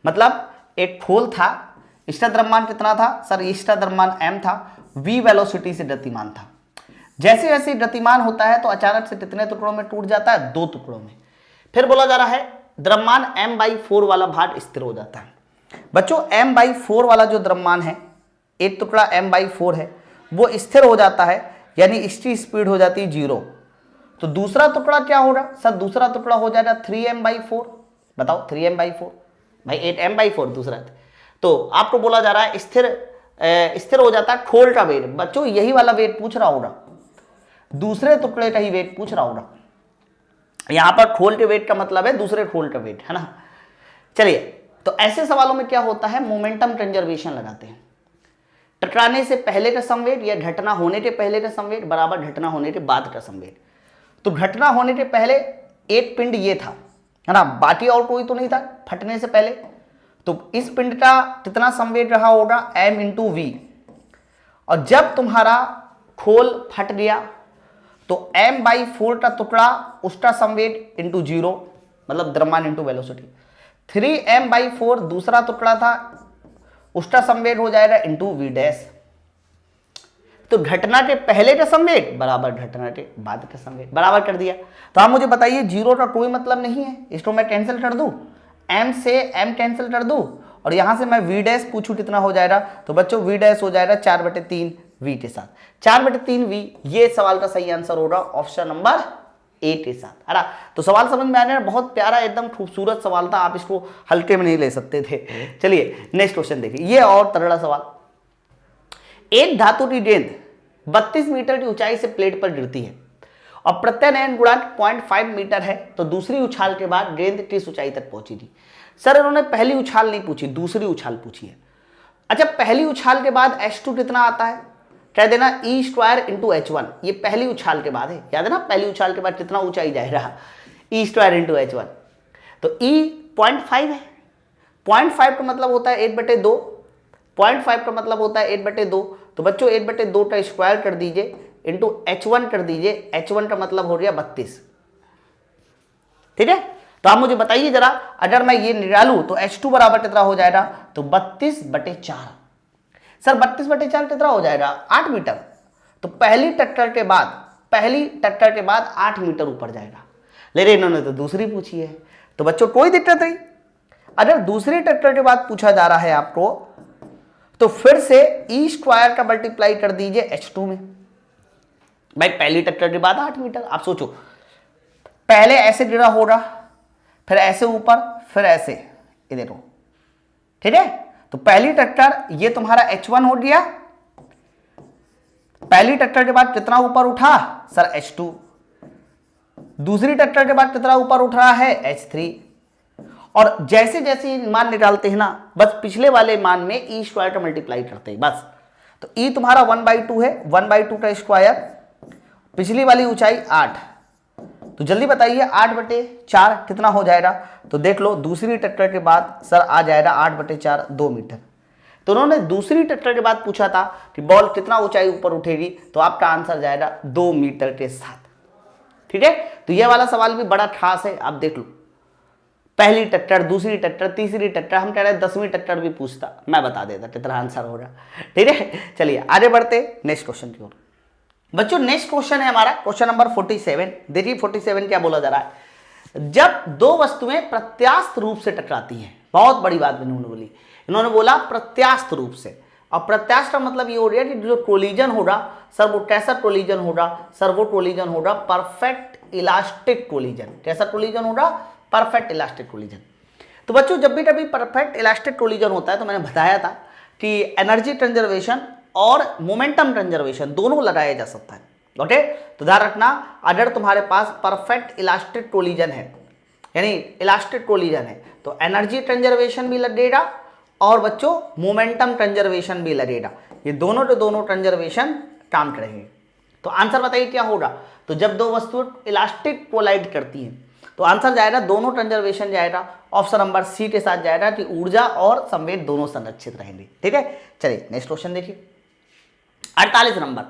मतलब एक ठोल था, इसका द्रव्यमान कितना था सर, इसका द्रव्यमान m था, v वेलोसिटी से गतिमान था। जैसे जैसे गतिमान होता है तो अचानक से कितने टुकड़ों में टूट जाता है, 2 टुकड़ों में। फिर बोला जा रहा है द्रव्यमान m/4 वाला भाग स्थिर हो जाता है। बच्चों m/4 वाला जो द्रव्यमान है, एक टुकड़ा m/4 है, वो स्थिर हो जाता है, यानी इसकी स्पीड हो जाती है 0। तो दूसरा टुकड़ा क्या होगा सर, दूसरा टुकड़ा हो जाएगा 3m/4। बताओ 3m/4 भाई 8m/4 दूसरा। तो आपको बोला जा रहा है स्थिर हो जाता है ठोल का वेट। बच्चों यही वाला वेट पूछ रहा होगा, दूसरे टुकड़े का ही वेट पूछ रहा होगा। यहां पर ठोल के वेट का मतलब है दूसरे ठोल का वेट, है ना। चलिए, तो ऐसे सवालों में क्या होता है, मोमेंटम कंजर्वेशन लगाते हैं। टकराने से पहले का संवेग या घटना होने के पहले का संवेग बराबर घटना होने के बाद का संवेग। तो घटना होने के पहले एक पिंड ये था, है ना, बाकी और कोई तो नहीं था फटने से पहले। तो इस पिंड का कितना संवेग रहा होगा, m × v। और जब तुम्हारा खोल फट गया तो m/4 का टुकड़ा उसका संवेग इंटू 0, मतलब द्रव्यमान इंटू वेलोसिटी। 3m/4 दूसरा टुकड़ा था, उसका संवेग हो जाएगा इंटू v'। तो घटना के पहले का संवेग बराबर घटना के बाद का संवेग, बराबर कर दिया। तो आप मुझे बताइए 0 का कोई मतलब नहीं है, इसको मैं कैंसिल कर दूं, m से m कैंसिल कर दूं, और यहां से मैं v' पूछूं कितना हो जाएगा। तो बच्चों v' हो जाएगा 4/3 v के साथ, 4/3 v। ये सवाल का सही आंसर होगा ऑप्शन नंबर ए के साथ, है ना। तो सवाल समझ में आ रहा है, बहुत प्यारा एकदम खूबसूरत सवाल था, आप इसको हल्के में नहीं ले सकते थे। चलिए नेक्स्ट क्वेश्चन देखिए, ये और तगड़ा सवाल। एक धातु की गेंद 32 मीटर की ऊंचाई से प्लेट पर गिरती है और प्रत्यानयन गुणांक 0.5 मीटर है, तो दूसरी उछाल के बाद गेंद किस ऊंचाई तक पहुंची थी। सर इन्होंने पहली उछाल नहीं पूछी, दूसरी उछाल पूछी है। अच्छा, पहली उछाल के बाद h2 कितना आता है, कह देना E² × H1। ये पहली उछाल के बाद है, याद है ना, पहली उछाल के बाद कितना ऊंचाई जाएगा, E² × H1। तो E 0.5 है, 0.5 का मतलब होता है 8/2, 0.5 का मतलब होता है 8/2। तो बच्चों 8/2 का स्क्वायर कर दीजिए इंटू H1 कर दीजिए, H1 का मतलब हो गया 32। ठीक है, तो आप मुझे बताइए जरा, अगर मैं ये निकालूं तो H2 बराबर कितना हो जाएगा, तो 32/4। सर 32/4 कितना हो जाएगा, 8 मीटर। तो पहली टक्कर के बाद 8 मीटर ऊपर जाएगा, लेकिन इन्होंने तो दूसरी पूछी है। तो बच्चों कोई दिक्कत नहीं, अगर दूसरी टक्कर के बाद पूछा जा रहा है आपको, तो फिर से E² का मल्टीप्लाई कर दीजिए H2 में। भाई पहली टक्कर के बाद 8 मीटर, आप सोचो पहले ऐसे गिरा होगा, फिर ऐसे ऊपर, फिर ऐसे, ये देखो। ठीक है, तो पहली टक्कर ये तुम्हारा H1 हो गया, पहली टक्कर के बाद कितना ऊपर उठा सर H2, दूसरी टक्कर के बाद कितना ऊपर उठ रहा है H3। और जैसे जैसे मान निकालते हैं ना, बस पिछले वाले मान में E² का मल्टीप्लाई करते हैं बस। तो E तुम्हारा 1/2 है, 1/2 का स्क्वायर, पिछली वाली ऊंचाई 8। तो जल्दी बताइए 8/4 कितना हो जाएगा। तो देख लो दूसरी टक्कर के बाद सर आ जाएगा 8/4 2 मीटर। तो उन्होंने दूसरी टक्कर के बाद पूछा था कि बॉल कितना ऊंचाई ऊपर उठेगी, तो आपका आंसर जाएगा 2 मीटर के साथ। ठीक है, तो यह वाला सवाल भी बड़ा खास है, आप देख लो। पहली टट्टर, दूसरी टट्टर, तीसरी टट्टर, हम कह रहे हैं 10वीं टट्टर भी पूछता, मैं बता देता कितना आंसर हो रहा। ठीक है, चलिए आगे बढ़ते नेक्स्ट क्वेश्चन की ओर। बच्चों नेक्स्ट क्वेश्चन है हमारा क्वेश्चन नंबर 47। देखिए 47 क्या बोला जा रहा है, जब दो वस्तुएं प्रत्यास्थ रूप से टकराती हैं, बहुत बड़ी बात इन्होंने बोली, इन्होंने बोला प्रत्यास्थ रूप से। और प्रत्यास्थ का मतलब ये हो रहा है कि जो कोलिजन होगा सर वो कैसा कोलिजन होगा, सर वो कोलिजन होगा परफेक्ट इलास्टिक कोलिजन। कैसा कोलिजन होगा, परफेक्ट इलास्टिक कोलिजन। तो बच्चों जब भी कभी परफेक्ट इलास्टिक कोलिजन होता है तो मैंने बताया था कि एनर्जी कंजर्वेशन और मोमेंटम कंजर्वेशन दोनों लगाया जा सकता है। ओके, तो ध्यान रखना, अगर तुम्हारे पास परफेक्ट इलास्टिक कोलिजन है यानी इलास्टिक कोलिजन है तो एनर्जी कंजर्वेशन भी लगेगा और बच्चों मोमेंटम कंजर्वेशन भी लगेगा। ये दोनों के दोनों कंजर्वेशन काम करेंगे। तो आंसर बताइए क्या होगा। तो जब दो वस्तुएं इलास्टिक कोलाइड करती हैं तो आंसर जाएगा दोनों कंजर्वेशन जाएगा, ऑप्शन नंबर सी के साथ जाएगा कि ऊर्जा और संवेग दोनों संरक्षित रहेंगे। ठीक है, चलिए नेक्स्ट क्वेश्चन देखिए 48 नंबर।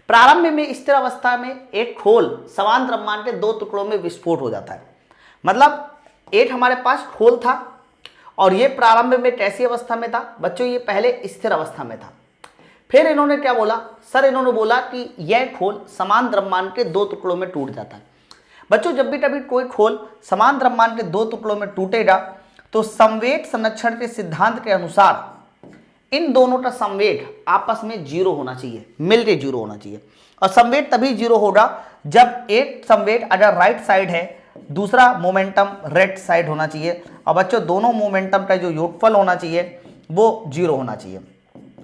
प्रारंभ में स्थिर अवस्था में एक खोल समान द्रव्यमान के दो टुकड़ों में विस्फोट हो जाता है। मतलब एक हमारे पास खोल था और ये प्रारंभ में कैसी अवस्था में था बच्चों, ये पहले स्थिर अवस्था में था। फिर इन्होंने क्या बोला सर, इन्होंने बोला कि यह खोल समान द्रव्यमान के दो टुकड़ों में टूट जाता है। बच्चों जब भी कभी कोई खोल समान द्रव्यमान के दो टुकड़ों में टूटेगा तो संवेग संरक्षण के सिद्धांत के अनुसार इन दोनों का संवेग आपस में जीरो होना चाहिए, मिलके जीरो होना चाहिए। और संवेग तभी जीरो होगा जब एक संवेग अगर राइट साइड है दूसरा मोमेंटम लेफ्ट साइड होना चाहिए। और बच्चों दोनों मोमेंटम का जो योगफल होना चाहिए वो जीरो होना चाहिए।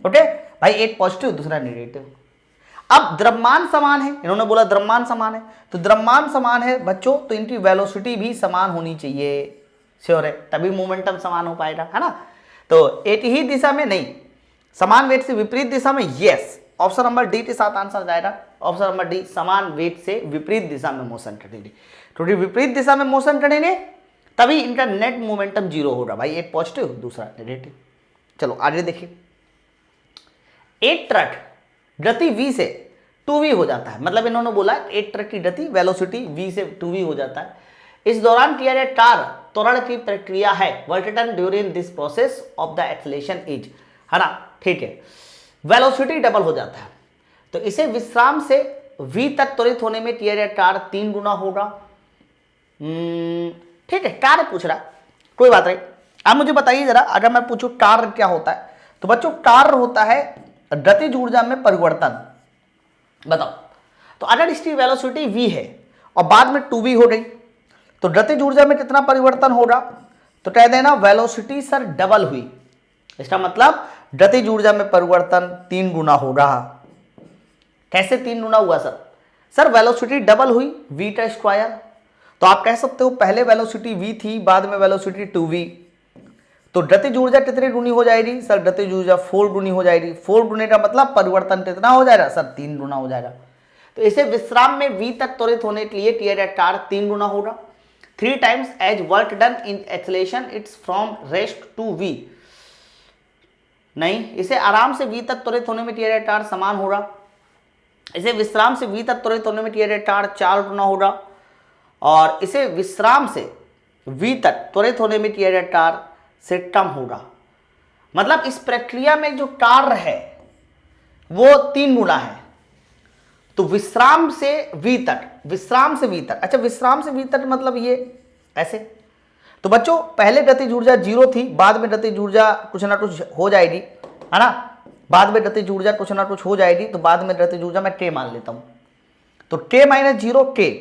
ओके भाई, एक पॉजिटिव दूसरा नेगेटिव। अब द्रव्यमान समान है, इन्होंने बोला द्रव्यमान समान है, तो द्रव्यमान समान है बच्चों तो इनकी वेलोसिटी भी समान होनी चाहिए। श्योर है, तभी मोमेंटम समान हो पाएगा, है ना। तो एक ही दिशा में नहीं, समान वेग से विपरीत दिशा में, यस, ऑप्शन नंबर डी के साथ आंसर जाएगा। ऑप्शन नंबर डी, समान वेग से विपरीत दिशा में मोशन करेंगे। क्योंकि विपरीत दिशा में मोशन करेंगे तभी इनका नेट मोमेंटम जीरो होगा भाई, एक पॉजिटिव दूसरा नेगेटिव। चलो आगे देखिए, एक ट्रक गति v से 2v हो जाता है। मतलब इन्होंने बोला एक ट्रक की गति वेलोसिटी v से 2v हो जाता है। इस दौरान किया गया कार्य त्वरण की प्रक्रिया है। Work done during this process of the acceleration is, है ना, ठीक है, वेलोसिटी डबल हो जाता है। तो इसे विश्राम से v तक त्वरित होने में किया गया कार्य 3 गुना होगा। ठीक है, कार्य पूछ रहा, कोई बात नहीं। अब मुझे बताइए जरा, अगर मैं पूछूं कार्य क्या होता है तो बच्चों कार्य होता है गतिज ऊर्जा में परिवर्तन। बताओ, तो अगर इसकी वेलोसिटी v है और बाद में 2v हो गई तो गतिज ऊर्जा में कितना परिवर्तन होगा, तो कह देना वेलोसिटी सर डबल हुई। इसका मतलब गतिज ऊर्जा में परिवर्तन 3 गुना होगा। कैसे 3 गुना हुआ सर? सर वेलोसिटी डबल हुई v का स्क्वायर, तो आप कह सकते हो पहले वेलोसिटी v थी बाद में वेलोसिटी 2v, तो गतिज ऊर्जा कितनी गुनी हो जाएगी सर? गतिज ऊर्जा 4 गुनी हो जाएगी। 4 गुने का मतलब परिवर्तन कितना हो जाएगा सर? 3 गुना हो जाएगा। तो इसे विश्राम में v तक त्वरित होने के लिए किया गया कार्य 3 गुना होगा। 3 times as work done in acceleration it's from rest to v। नहीं, इसे आराम से v तक त्वरित होने में किया गया कार्य समान होगा। इसे विश्राम से v तक त्वरित होने में किया गया कार्य 4 गुना होगा। और इसे विश्राम से v तक त्वरित होने में किया गया कार्य से कम होगा। मतलब इस प्रक्रिया में जो कार्य है वो 3 गुना है। तो विश्राम से v तक, विश्राम से v तक, अच्छा विश्राम से v तक मतलब ये ऐसे। तो बच्चों पहले गतिज ऊर्जा 0 थी, बाद में गतिज ऊर्जा कुछ ना कुछ हो जाएगी, है ना, बाद में गतिज ऊर्जा कुछ ना कुछ हो जाएगी। तो बाद में गतिज ऊर्जा मैं k मान लेता हूं, तो k माइनस 0 k।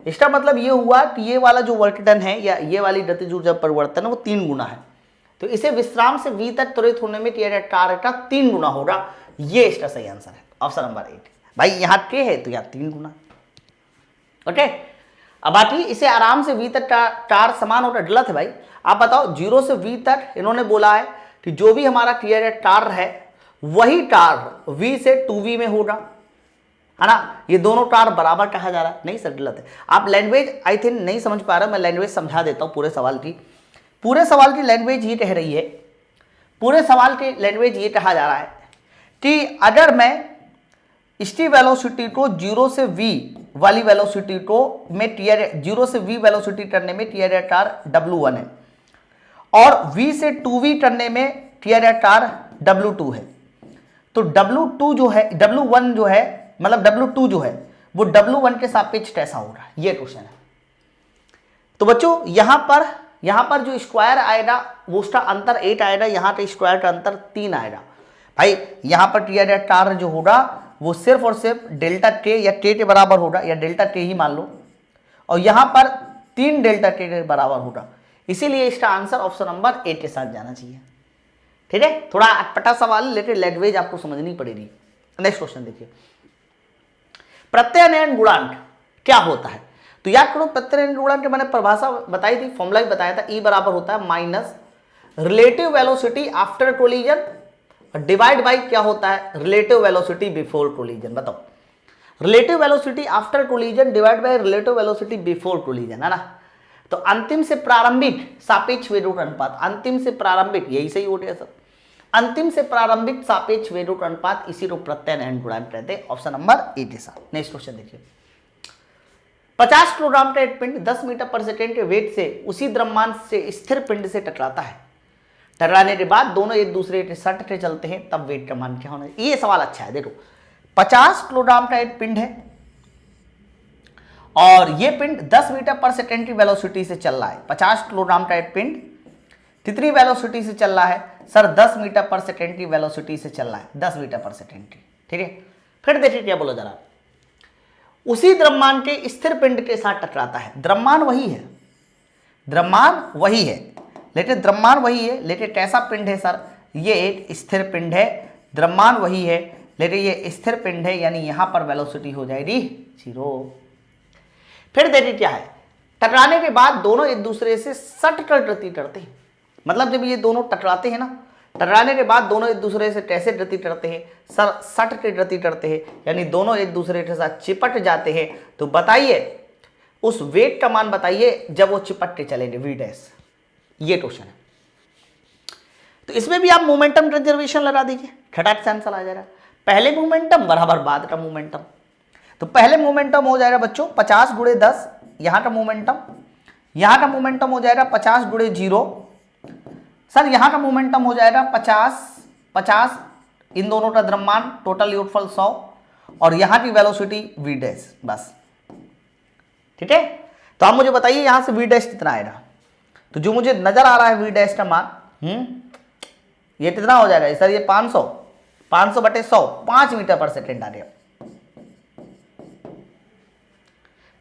इसका मतलब ये हुआ कि ये वाला जो वर्क डन है या ये वाली गतिज ऊर्जा परिवर्तन है वो 3 गुना है। तो इसे विश्राम से v तक त्वरित होने में किया गया कार्य का 3 गुना होगा। ये इसका सही आंसर है, ऑप्शन नंबर 8। भाई यहाँ k है तो यहाँ 3 गुना। ओके, अब बाकी इसे आराम से v तक का कार्य समान होगा, गलत है भाई। आप बताओ 0 से v तक इन्होंने बोला है कि जो भी हमारा किया गया कार्य है वही कार्य v से 2v में होगा, है ना। ये दोनों कार्य बराबर कहा जा रहा है, नहीं सर गलत है। आप लैंग्वेज आई थिंक नहीं समझ पा रहे, मैं लैंग्वेज समझा देता हूँ पूरे सवाल की। पूरे सवाल की लैंग्वेज ये कह रही है, पूरे सवाल की लैंग्वेज ये कहा जा रहा है कि अगर मैं इसकी वेलोसिटी को 0 से v वाली वेलोसिटी को में टीआर 0 से v वेलोसिटी करने में टीआर टार W1 है और v से 2v करने में टीआर टार W2 है। तो W2 जो है W1 जो है मतलब W2 जो है वो W1 के सापेक्ष कैसा हो रहा है, ये क्वेश्चन है। तो बच्चों यहां पर जो स्क्वायर आएगा वो उसका अंतर 8 आएगा, यहां पे स्क्वायर का अंतर 3 आएगा। भाई यहां पर टीआर टार जो होगा वो सिर्फ और सिर्फ डेल्टा टे या टे के बराबर होगा या डेल्टा टे ही मान लो, और यहां पर 3 डेल्टा टे के बराबर होगा, इसीलिए इसका आंसर ऑप्शन नंबर 8 के साथ जाना चाहिए। ठीक है, थोड़ा अटपटा सवाल लेकिन लैंग्वेज आपको समझनी पड़ेगी। नेक्स्ट क्वेश्चन देखिए, प्रत्यानयन गुणांक क्या होता है? तो याद करो प्रत्यानयन गुणांक की मैंने परिभाषा बताई थी, फॉर्मूला भी बताया था, E बराबर होता है minus relative velocity after collision divide by क्या होता है, रिलेटिव वेलोसिटी बिफोर कोलिजन। बताओ, relative velocity after collision divide by relative velocity before collision, है ना। तो अंतिम से प्रारंभिक सापेक्ष वेग अनुपात, अंतिम से प्रारंभिक, यही सही हो गया सर, अंतिम से प्रारंभिक सापेक्ष वेग अनुपात, इसी को प्रत्यानयन गुणांक कहते हैं। ऑप्शन नंबर 8 के साथ। नेक्स्ट क्वेश्चन देखिए, 50 किलोग्राम का एक पिंड 10 मीटर पर सेकेंड के वेग से उसी द्रव्यमान से स्थिर पिंड से टकराता है, टकराने के बाद दोनों एक दूसरे के सट के चलते हैं, तब वेग का मान क्या होना है? ये सवाल अच्छा है। देखो 50 किलोग्राम का एक पिंड है और ये पिंड 10 मीटर पर सेकेंड की वेलोसिटी से चल रहा है। 50 किलोग्राम का एक पिंड कितनी वेलोसिटी से चल रहा है सर? 10 मीटर पर सेकेंड की वेलोसिटी से चल रहा है, 10 मीटर पर सेकेंड की। ठीक है, फिर देखिए क्या बोला जरा, उसी द्रव्यमान के स्थिर पिंड के साथ टकराता है। द्रव्यमान वही है, द्रव्यमान वही है, लेकिन द्रव्यमान वही है, लेकिन कैसा पिंड है सर? ये एक स्थिर पिंड है, द्रव्यमान वही है लेकिन ये स्थिर पिंड है, यानी यहां पर वेलोसिटी हो जाएगी 0। फिर देखिए क्या है, टकराने के बाद दोनों एक दूसरे से सट कर गति करते हैं। मतलब जब ये दोनों टकराते हैं ना, टकराने के बाद दोनों एक दूसरे से कैसे गति करते हैं सर? सट के गति करते हैं, यानी दोनों एक दूसरे के साथ चिपट जाते हैं। तो बताइए उस वेग का मान बताइए जब वो चिपट के चलेंगे, वी डैश। ये क्वेश्चन है। तो इसमें भी आप मोमेंटम कंजर्वेशन लगा दीजिए, खटाक से आंसर आ जाएगा। पहले मोमेंटम बराबर बाद का मोमेंटम। तो पहले मोमेंटम हो जाएगा बच्चों 50 गुणे 10, यहाँ का मोमेंटम हो जाएगा 50 गुणे 0। सर यहाँ का मोमेंटम हो जाएगा 50, इन दोनों का द्रव्यमान टोटल योगफल 100 और यहाँ की वेलोसिटी v डैश, बस। ठीक है, तो आप मुझे बताइए यहाँ से v डैश कितना आएगा? तो जो मुझे नजर आ रहा है v डैश का मान, ये कितना हो जाएगा सर? ये 500 बटे 100, 5 मीटर पर सेकेंड आ गया।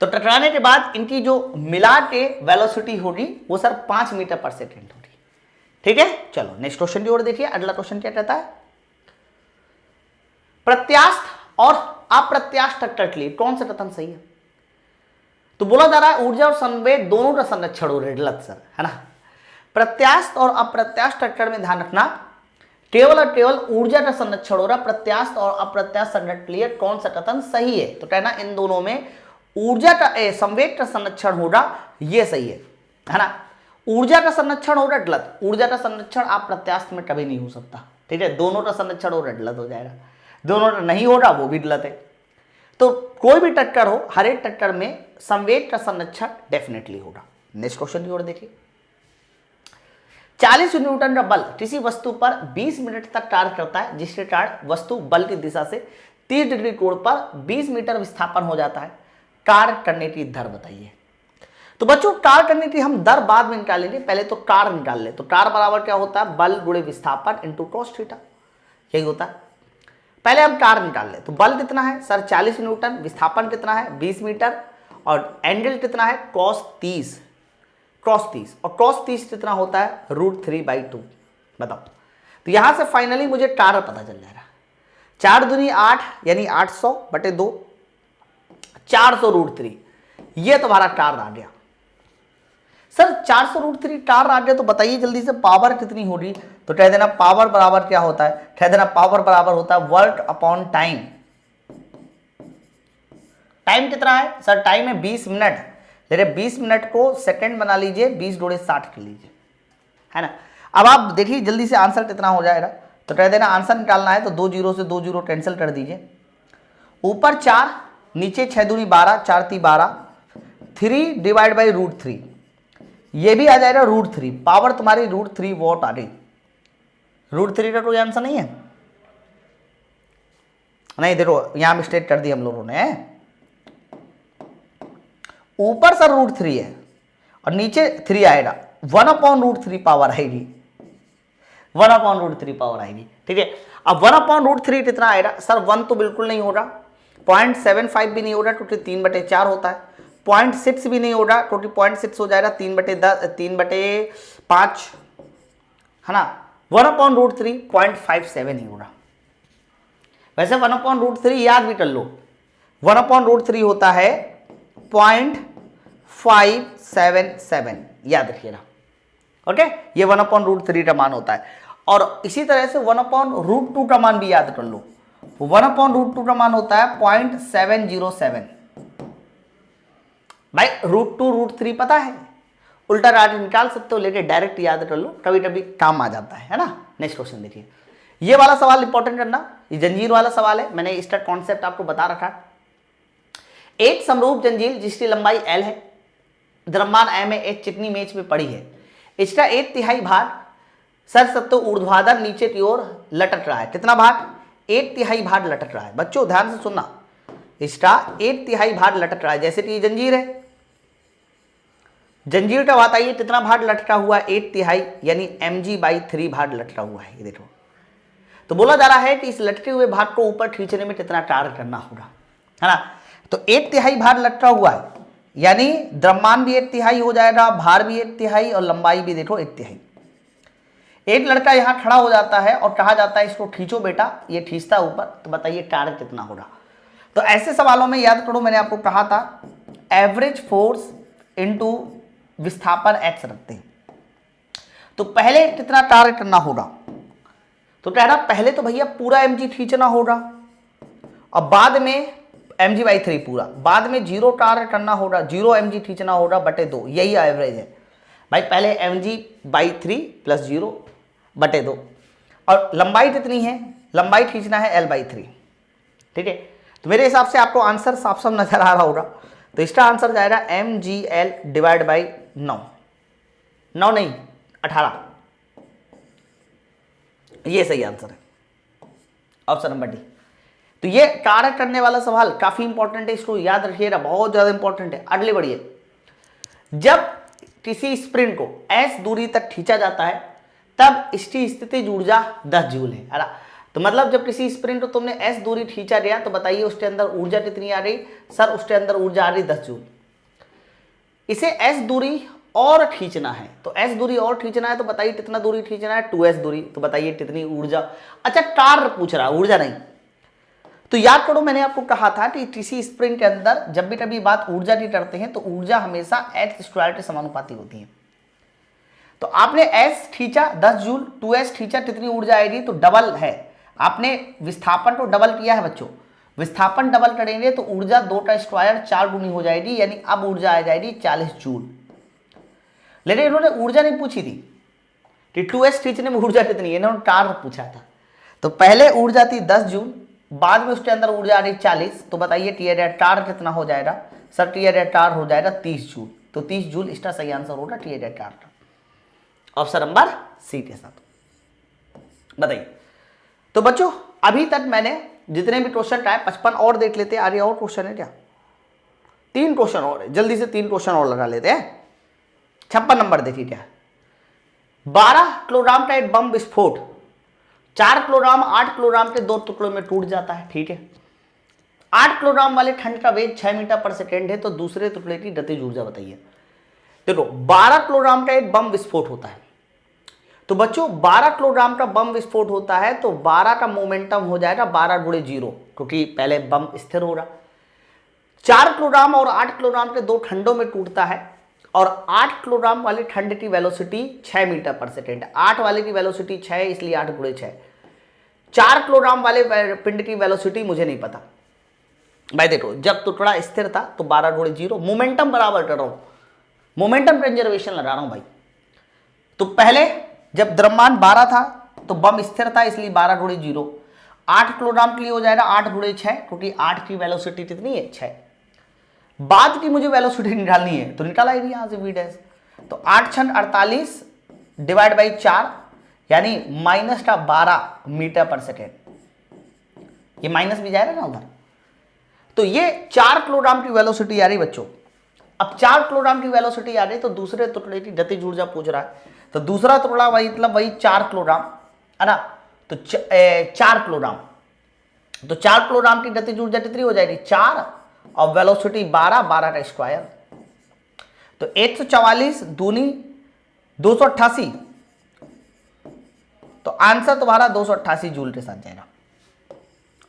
तो टकराने के बाद इनकी जो मिला के वेलोसिटी होगी वो सर 5 मीटर पर सेकेंड होगी। ठीक है, चलो नेक्स्ट क्वेश्चन की ओर देखिए। अगला क्वेश्चन क्या कहता है, प्रत्यास्थ और अप्रत्यास्थ टक्कर के लिए कौन सा कथन सही है? तो बोला जा रहा है ऊर्जा और संवेग दोनों का संरक्षण हो गलत सर, है ना। प्रत्यास्थ और अप्रत्यास्थ टक्कर में ध्यान रखना, केवल और केवल ऊर्जा का संरक्षण हो रहा। प्रत्यास्थ और अप्रत्यास्थ संरक्षण के लिए कौन सा कथन सही है? तो कहना इन दोनों में ऊर्जा का संवेग का संरक्षण होगा, ये सही है ना। ऊर्जा का संरक्षण होगा गलत, ऊर्जा का संरक्षण अप्रत्यास्थ में कभी नहीं हो सकता। ठीक है, दोनों का संरक्षण होगा गलत हो जाएगा, दोनों का नहीं होगा वो भी गलत है। तो कोई भी टक्कर हो, हर एक टक्कर में संवेग का संरक्षण डेफिनेटली होगा। नेक्स्ट क्वेश्चन की ओर देखिए, 40 न्यूटन का बल किसी वस्तु पर 20 मिनट तक कार्य करता है, जिसके कारण वस्तु बल की दिशा से 30 डिग्री कोण पर 20 मीटर विस्थापन हो जाता है। कार्य करने की दर बताइए। तो बच्चों कार्य करने की हम दर बाद में निकालेंगे, पहले तो कार्य निकाल ले। तो कार्य बराबर क्या होता है? बल गुणे विस्थापन इंटू कॉस थीटा, यही होता है। पहले हम कार्य निकाल ले। तो बल कितना है सर? 40 न्यूटन, विस्थापन कितना है? 20 मीटर, और एंगल कितना है? cos 30, और cos 30 कितना होता है? √3/2। बताओ, तो यहां से फाइनली मुझे कार्य पता चल जाएगा। 4 दूनी 8 यानी 800 बटे 2, 400√3, ये तुम्हारा कार्य आ गया। सर 400√3 कार्य आ गया, तो बताइए जल्दी से पावर कितनी होगी? तो कह देना पावर बराबर क्या होता है? कह देना पावर बराबर होता है वर्क अपॉन टाइम। टाइम कितना है सर? टाइम है 20 मिनट, लेकिन 20 मिनट को सेकंड बना लीजिए, 20 गुणे 60 कर लीजिए, है ना। अब आप देखिए जल्दी से आंसर कितना हो जाएगा। तो कह देना आंसर निकालना है तो 2 जीरो से 2 जीरो कैंसिल कर दीजिए, ऊपर 4 नीचे 6 दूनी 12, 4 ती 12, 3 डिवाइड बाई √3, ये भी आ जाएगा √3, पावर तुम्हारी √3 वॉट आ गई। √3 का कोई आंसर नहीं है? नहीं, देखो यहां मिस्टेक कर दी हम लोगों ने, ऊपर सर √3 है और नीचे 3 आएगा, 1/√3 पावर आएगी, 1/√3 पावर आएगी, ठीक है। अब 1/√3 कितना आएगा सर? 1 तो बिल्कुल नहीं होगा, 0.75 भी नहीं होगा क्योंकि 3/4 होता है, 0.6 भी नहीं होगा क्योंकि 0.6 हो जाएगा 3/5, है ना। 1/√3 0.57 ही होगा। वैसे 1/√3 याद भी कर लो, 1/√3 होता है 0.577, याद रखिएगा, ओके। ये 1/√3 का मान होता है। और इसी तरह से 1/√2 का मान भी याद कर लो, 1/√2 का मान होता है 0.707। भाई √2 √3 पता है, उल्टा राज निकाल सकते हो, लेकिन डायरेक्ट याद कर लो, कभी कभी काम आ जाता है ना। नेक्स्ट क्वेश्चन देखिए, ये वाला सवाल इंपॉर्टेंट करना, ये जंजीर वाला सवाल है, मैंने इसका कॉन्सेप्ट आपको बता रखा। एक समरूप जंजीर जिसकी लंबाई L है, द्रव्यमान M है, एक चिकनी मेज में पड़ी है, इसका 1/3 भाग सरसत्व ऊर्ध्वाधर नीचे की ओर लटक रहा है। कितना भाग? 1/3 भाग लटक रहा है। बच्चों ध्यान से सुनना, इसका 1/3 भाग लटक रहा है। जैसे कि ये जंजीर है, जंजीर का बात आइए कितना भाग लटका हुआ है? 1/3, यानी mg/3 भाग लटका हुआ है। ये देखो, तो बोला जा रहा है कि इस लटके हुए भाग को ऊपर खींचने में कितना कार्य करना होगा, है ना। तो 1/3 भाग लटका हुआ है, यानी द्रव्यमान भी 1/3 हो जाएगा, भार भी 1/3 और लंबाई भी देखो 1/3। एक लड़का यहां खड़ा हो जाता है और कहा जाता है इसको खींचो बेटा, ये खींचता ऊपर, तो बताइए कार्य कितना होगा। तो ऐसे सवालों में याद करो, मैंने आपको कहा था एवरेज फोर्स इनटू विस्थापन x रखते हैं। तो पहले कितना कार्य करना होगा? तो कह रहा पहले तो भैया पूरा mg खींचना होगा और बाद में mg/3 पूरा, बाद में 0 कार्य करना होगा, 0 mg खींचना होगा बटे 2, यही एवरेज है भाई। पहले mg/3 + 0/2 और लंबाई कितनी है? लंबाई खींचना है L/3, ठीक है। तो मेरे हिसाब से आपको आंसर साफ साफ नजर आ रहा होगा। तो इसका आंसर जाएगा mgl डिवाइड बाई 9, 9 नहीं 18, ये सही आंसर है, ऑप्शन नंबर डी। तो ये कार्य करने वाला सवाल काफी इंपॉर्टेंट है, इसको याद रखिएगा, बहुत ज्यादा इंपॉर्टेंट है। अगले बढ़िए, जब किसी स्प्रिंग को s दूरी तक खींचा जाता है तब इसकी स्थितिज ऊर्जा 10 जूल है ना। तो मतलब जब किसी स्प्रिंग को तुमने s दूरी खींचा गया तो बताइए उसके अंदर ऊर्जा कितनी आ रही? सर उसके अंदर ऊर्जा आ रही 10 जूल। इसे s दूरी और खींचना है, तो s दूरी और खींचना है तो बताइए कितना दूरी खींचना है? 2s दूरी, तो बताइए कितनी ऊर्जा। अच्छा कार्य पूछ रहा, ऊर्जा नहीं। तो याद करो मैंने आपको कहा था कि किसी स्प्रिंग के अंदर जब भी कभी बात ऊर्जा की करते हैं तो ऊर्जा हमेशा h² के समानुपाती होती है। तो आपने s खींचा 10 जूल, 2s खींचा, कितनी ऊर्जा आएगी? तो डबल है, आपने विस्थापन को डबल किया है बच्चों। विस्थापन डबल करेंगे तो ऊर्जा 2 का स्क्वायर 4 गुनी हो जाएगी, यानी अब ऊर्जा आ जाएगी 40 जूल। लेकिन इन्होंने ऊर्जा नहीं पूछी थी कि 2s खींचने में ऊर्जा कितनी है, इन्होंने कार्य पूछा था। तो पहले ऊर्जा थी 10 जूल, बाद में उसके अंदर ऊर्जा आ रही 40, तो बताइए TR कितना हो जाएगा? सर TR हो जाएगा 30 जूल। तो 30 जूल इसका सही आंसर होगा TR का, ऑप्शन नंबर सी के साथ। बताइए। तो बच्चों अभी तक मैंने जितने भी क्वेश्चन आए 55 और देख लेते हैं। आ रही और क्वेश्चन है क्या? 3 क्वेश्चन और है, जल्दी से 3 क्वेश्चन और लगा लेते हैं। 56 नंबर देखिए क्या है। 12 किलोग्राम का एक बम विस्फोट 4 किलोग्राम 8 किलोग्राम के 2 टुकड़ों में टूट जाता है, ठीक है। 8 किलोग्राम वाले खंड का वेग 6 मीटर पर सेकेंड है, तो दूसरे टुकड़े की गतिज ऊर्जा बताइए। देखो 12 किलोग्राम का एक बम विस्फोट होता है, तो बच्चों 12 किलोग्राम का बम विस्फोट होता है तो 12 का मोमेंटम हो जाएगा 12 × 0, क्योंकि पहले बम स्थिर हो रहा। 4 किलोग्राम और 8 किलोग्राम के 2 खंडों में टूटता है और 8 किलोग्राम वाले खंड की वेलोसिटी 6 मीटर पर सेकेंड, 8 वाले की वेलोसिटी 6 है इसलिए 8 × 6। 4 किलोग्राम वाले पिंड की वेलोसिटी मुझे नहीं पता भाई। देखो जब टुकड़ा स्थिर था तो 12 × 0, मोमेंटम बराबर कर रहा हूं, मोमेंटम कंजर्वेशन लगा रहा हूं भाई। तो पहले जब द्रव्यमान 12 था तो बम स्थिर था इसलिए 12 × 0, 8 किलोग्राम के लिए हो जाएगा 8 गुणे 6, क्योंकि 8 की वेलोसिटी कितनी है 6। बाद की मुझे वेलोसिटी निकालनी है तो निकाल आएगी यहां से v डैश। तो 8 छन 48 डिवाइड बाई 4 यानी माइनस का 12 मीटर पर सेकेंड, ये माइनस भी जाएगा ना उधर। तो ये 4 किलोग्राम की वेलोसिटी आ रही बच्चों। अब 4 किलोग्राम की वेलोसिटी आ रही तो दूसरे टुकड़े की गतिज ऊर्जा पूछ रहा है, तो दूसरा टुकड़ा वही मतलब वही 4 किलोग्राम है ना। तो 4 किलोग्राम, तो 4 किलोग्राम की गतिज ऊर्जा कितनी हो जाएगी 4 और वेलोसिटी 12, 12 का स्क्वायर। तो 144 दूनी 288, तो आंसर तुम्हारा 288 जूल के साथ जाएगा,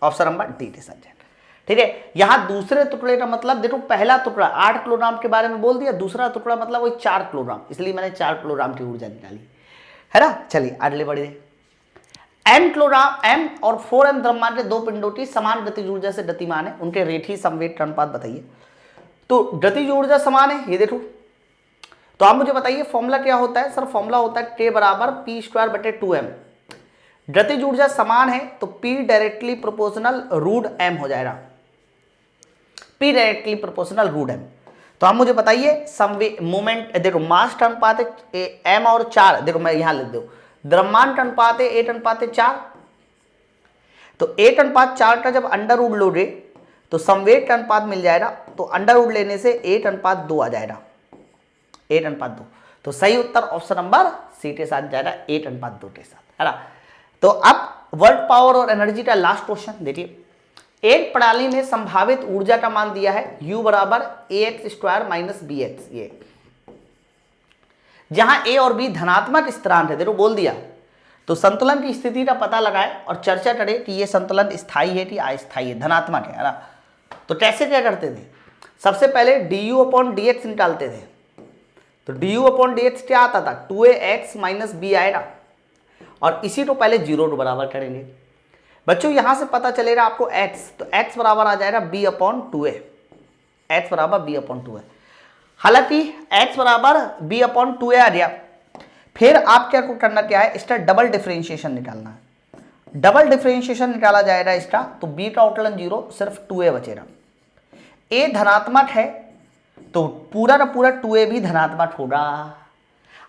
ऑप्शन नंबर डी के साथ जाएगा। ठीक है, यहां दूसरे टुकड़े का मतलब देखो, पहला टुकड़ा 8 किलोग्राम के बारे में बोल दिया, दूसरा टुकड़ा मतलब वही 4 किलोग्राम, इसलिए मैंने 4 किलोग्राम की ऊर्जा निकाली है ना। चलिए आगे बढ़िए। m किलोग्राम m और 4m द्रव्यमान के दो पिंडों की समान गतिज ऊर्जा से गतिमान है, उनके रेखीय समवेत अनुपात बताइए। तो गतिज ऊर्जा समान है, ये देखो। तो आप मुझे बताइए फॉर्मूला क्या होता है। सर फॉर्मूला होता है K बराबर p²/2m। गतिज ऊर्जा समान है तो P directly proportional root m हो जाएगा, P directly proportional root m। तो आप मुझे बताइए समवे मोमेंट, देखो मास का अनुपात है m और 4, देखो मैं यहां लिख दूं, द्रव्यमान का अनुपात है 8:4। तो 8:4 का जब अंडर रूट लोगे तो समवेत का अनुपात मिल जाएगा, तो अंडर रूट लेने से 8:2 आ जाएगा, 8:2। तो सही उत्तर ऑप्शन नंबर सी के साथ जाएगा, 8:2 के साथ, है ना। तो अब वर्क पावर और एनर्जी का लास्ट क्वेश्चन देखिए। एक प्रणाली में संभावित ऊर्जा का मान दिया है U बराबर ax² - bx, ये जहां a और b धनात्मक स्थिरांक है, देखो बोल दिया। तो संतुलन की स्थिति का पता लगाए और चर्चा करें कि ये संतुलन स्थायी है कि अस्थायी है, धनात्मक है ना। तो कैसे क्या करते थे, सबसे पहले du/dx निकालते थे। तो du/dx क्या आता था, 2ax - b आएगा, और इसी को पहले 0 को बराबर करेंगे। बच्चों यहां से पता चलेगा आपको x, तो x बराबर आ जाएगा b/2a, x बराबर b/2a। हालांकि x बराबर b/2a आ गया, फिर आप क्या करना क्या है, इसका डबल डिफरेंशिएशन निकालना है। डबल डिफरेंशिएशन निकाला जाएगा इसका, तो b का अवकलन 0, सिर्फ 2a बचेगा। a धनात्मक है तो पूरा का पूरा 2a भी धनात्मक होगा।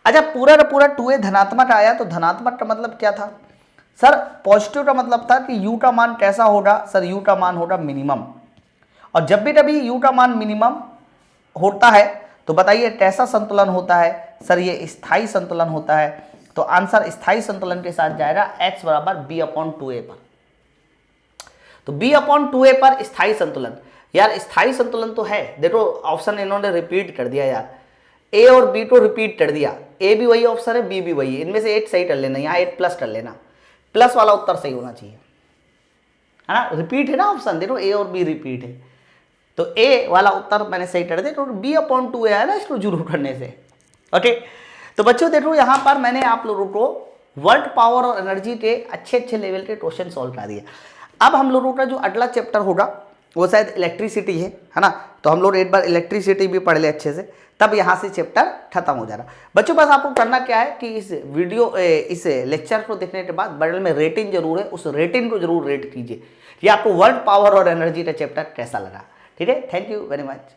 अच्छा पूरा का पूरा 2a धनात्मक आया, तो धनात्मक का मतलब क्या था सर, पॉजिटिव का मतलब था कि u का मान कैसा होगा सर, u का मान होगा मिनिमम। और जब भी कभी u का मान मिनिमम होता है तो बताइए कैसा संतुलन होता है सर, ये स्थायी संतुलन होता है। तो आंसर स्थायी संतुलन के साथ जाएगा x बराबर b/2a पर। तो b/2a पर स्थायी संतुलन, यार स्थायी संतुलन तो है, देखो ऑप्शन इन्होंने रिपीट कर दिया यार, a और b को रिपीट कर दिया, a भी वही ऑप्शन है, b भी वही है, इनमें से 8 सही कर लेना, यहाँ 8 प्लस कर लेना, प्लस वाला उत्तर सही होना चाहिए, है ना। रिपीट है ना ऑप्शन, देखो a और b रिपीट है, तो a वाला उत्तर मैंने सही कर दिया, तो b/2a है ना इसको जरूर करने से। ओके, तो बच्चों देखो यहाँ पर मैंने आप लोगों को वर्क पावर और एनर्जी के अच्छे लेवल के क्वेश्चन सॉल्व कर दिए। अब हम लोगों का जो अगला चैप्टर होगा वो शायद इलेक्ट्रिसिटी है ना। तो हम लोग एक बार इलेक्ट्रिसिटी भी पढ़ ले अच्छे से, तब यहाँ से चैप्टर खत्म हो जाएगा। बच्चों बस आपको करना क्या है कि इस वीडियो इस लेक्चर को देखने के बाद बगल में रेटिंग जरूर है, उस रेटिंग को जरूर रेट कीजिए कि आपको वर्क पावर और एनर्जी का चैप्टर कैसा लगा। ठीक है, थैंक यू वेरी मच।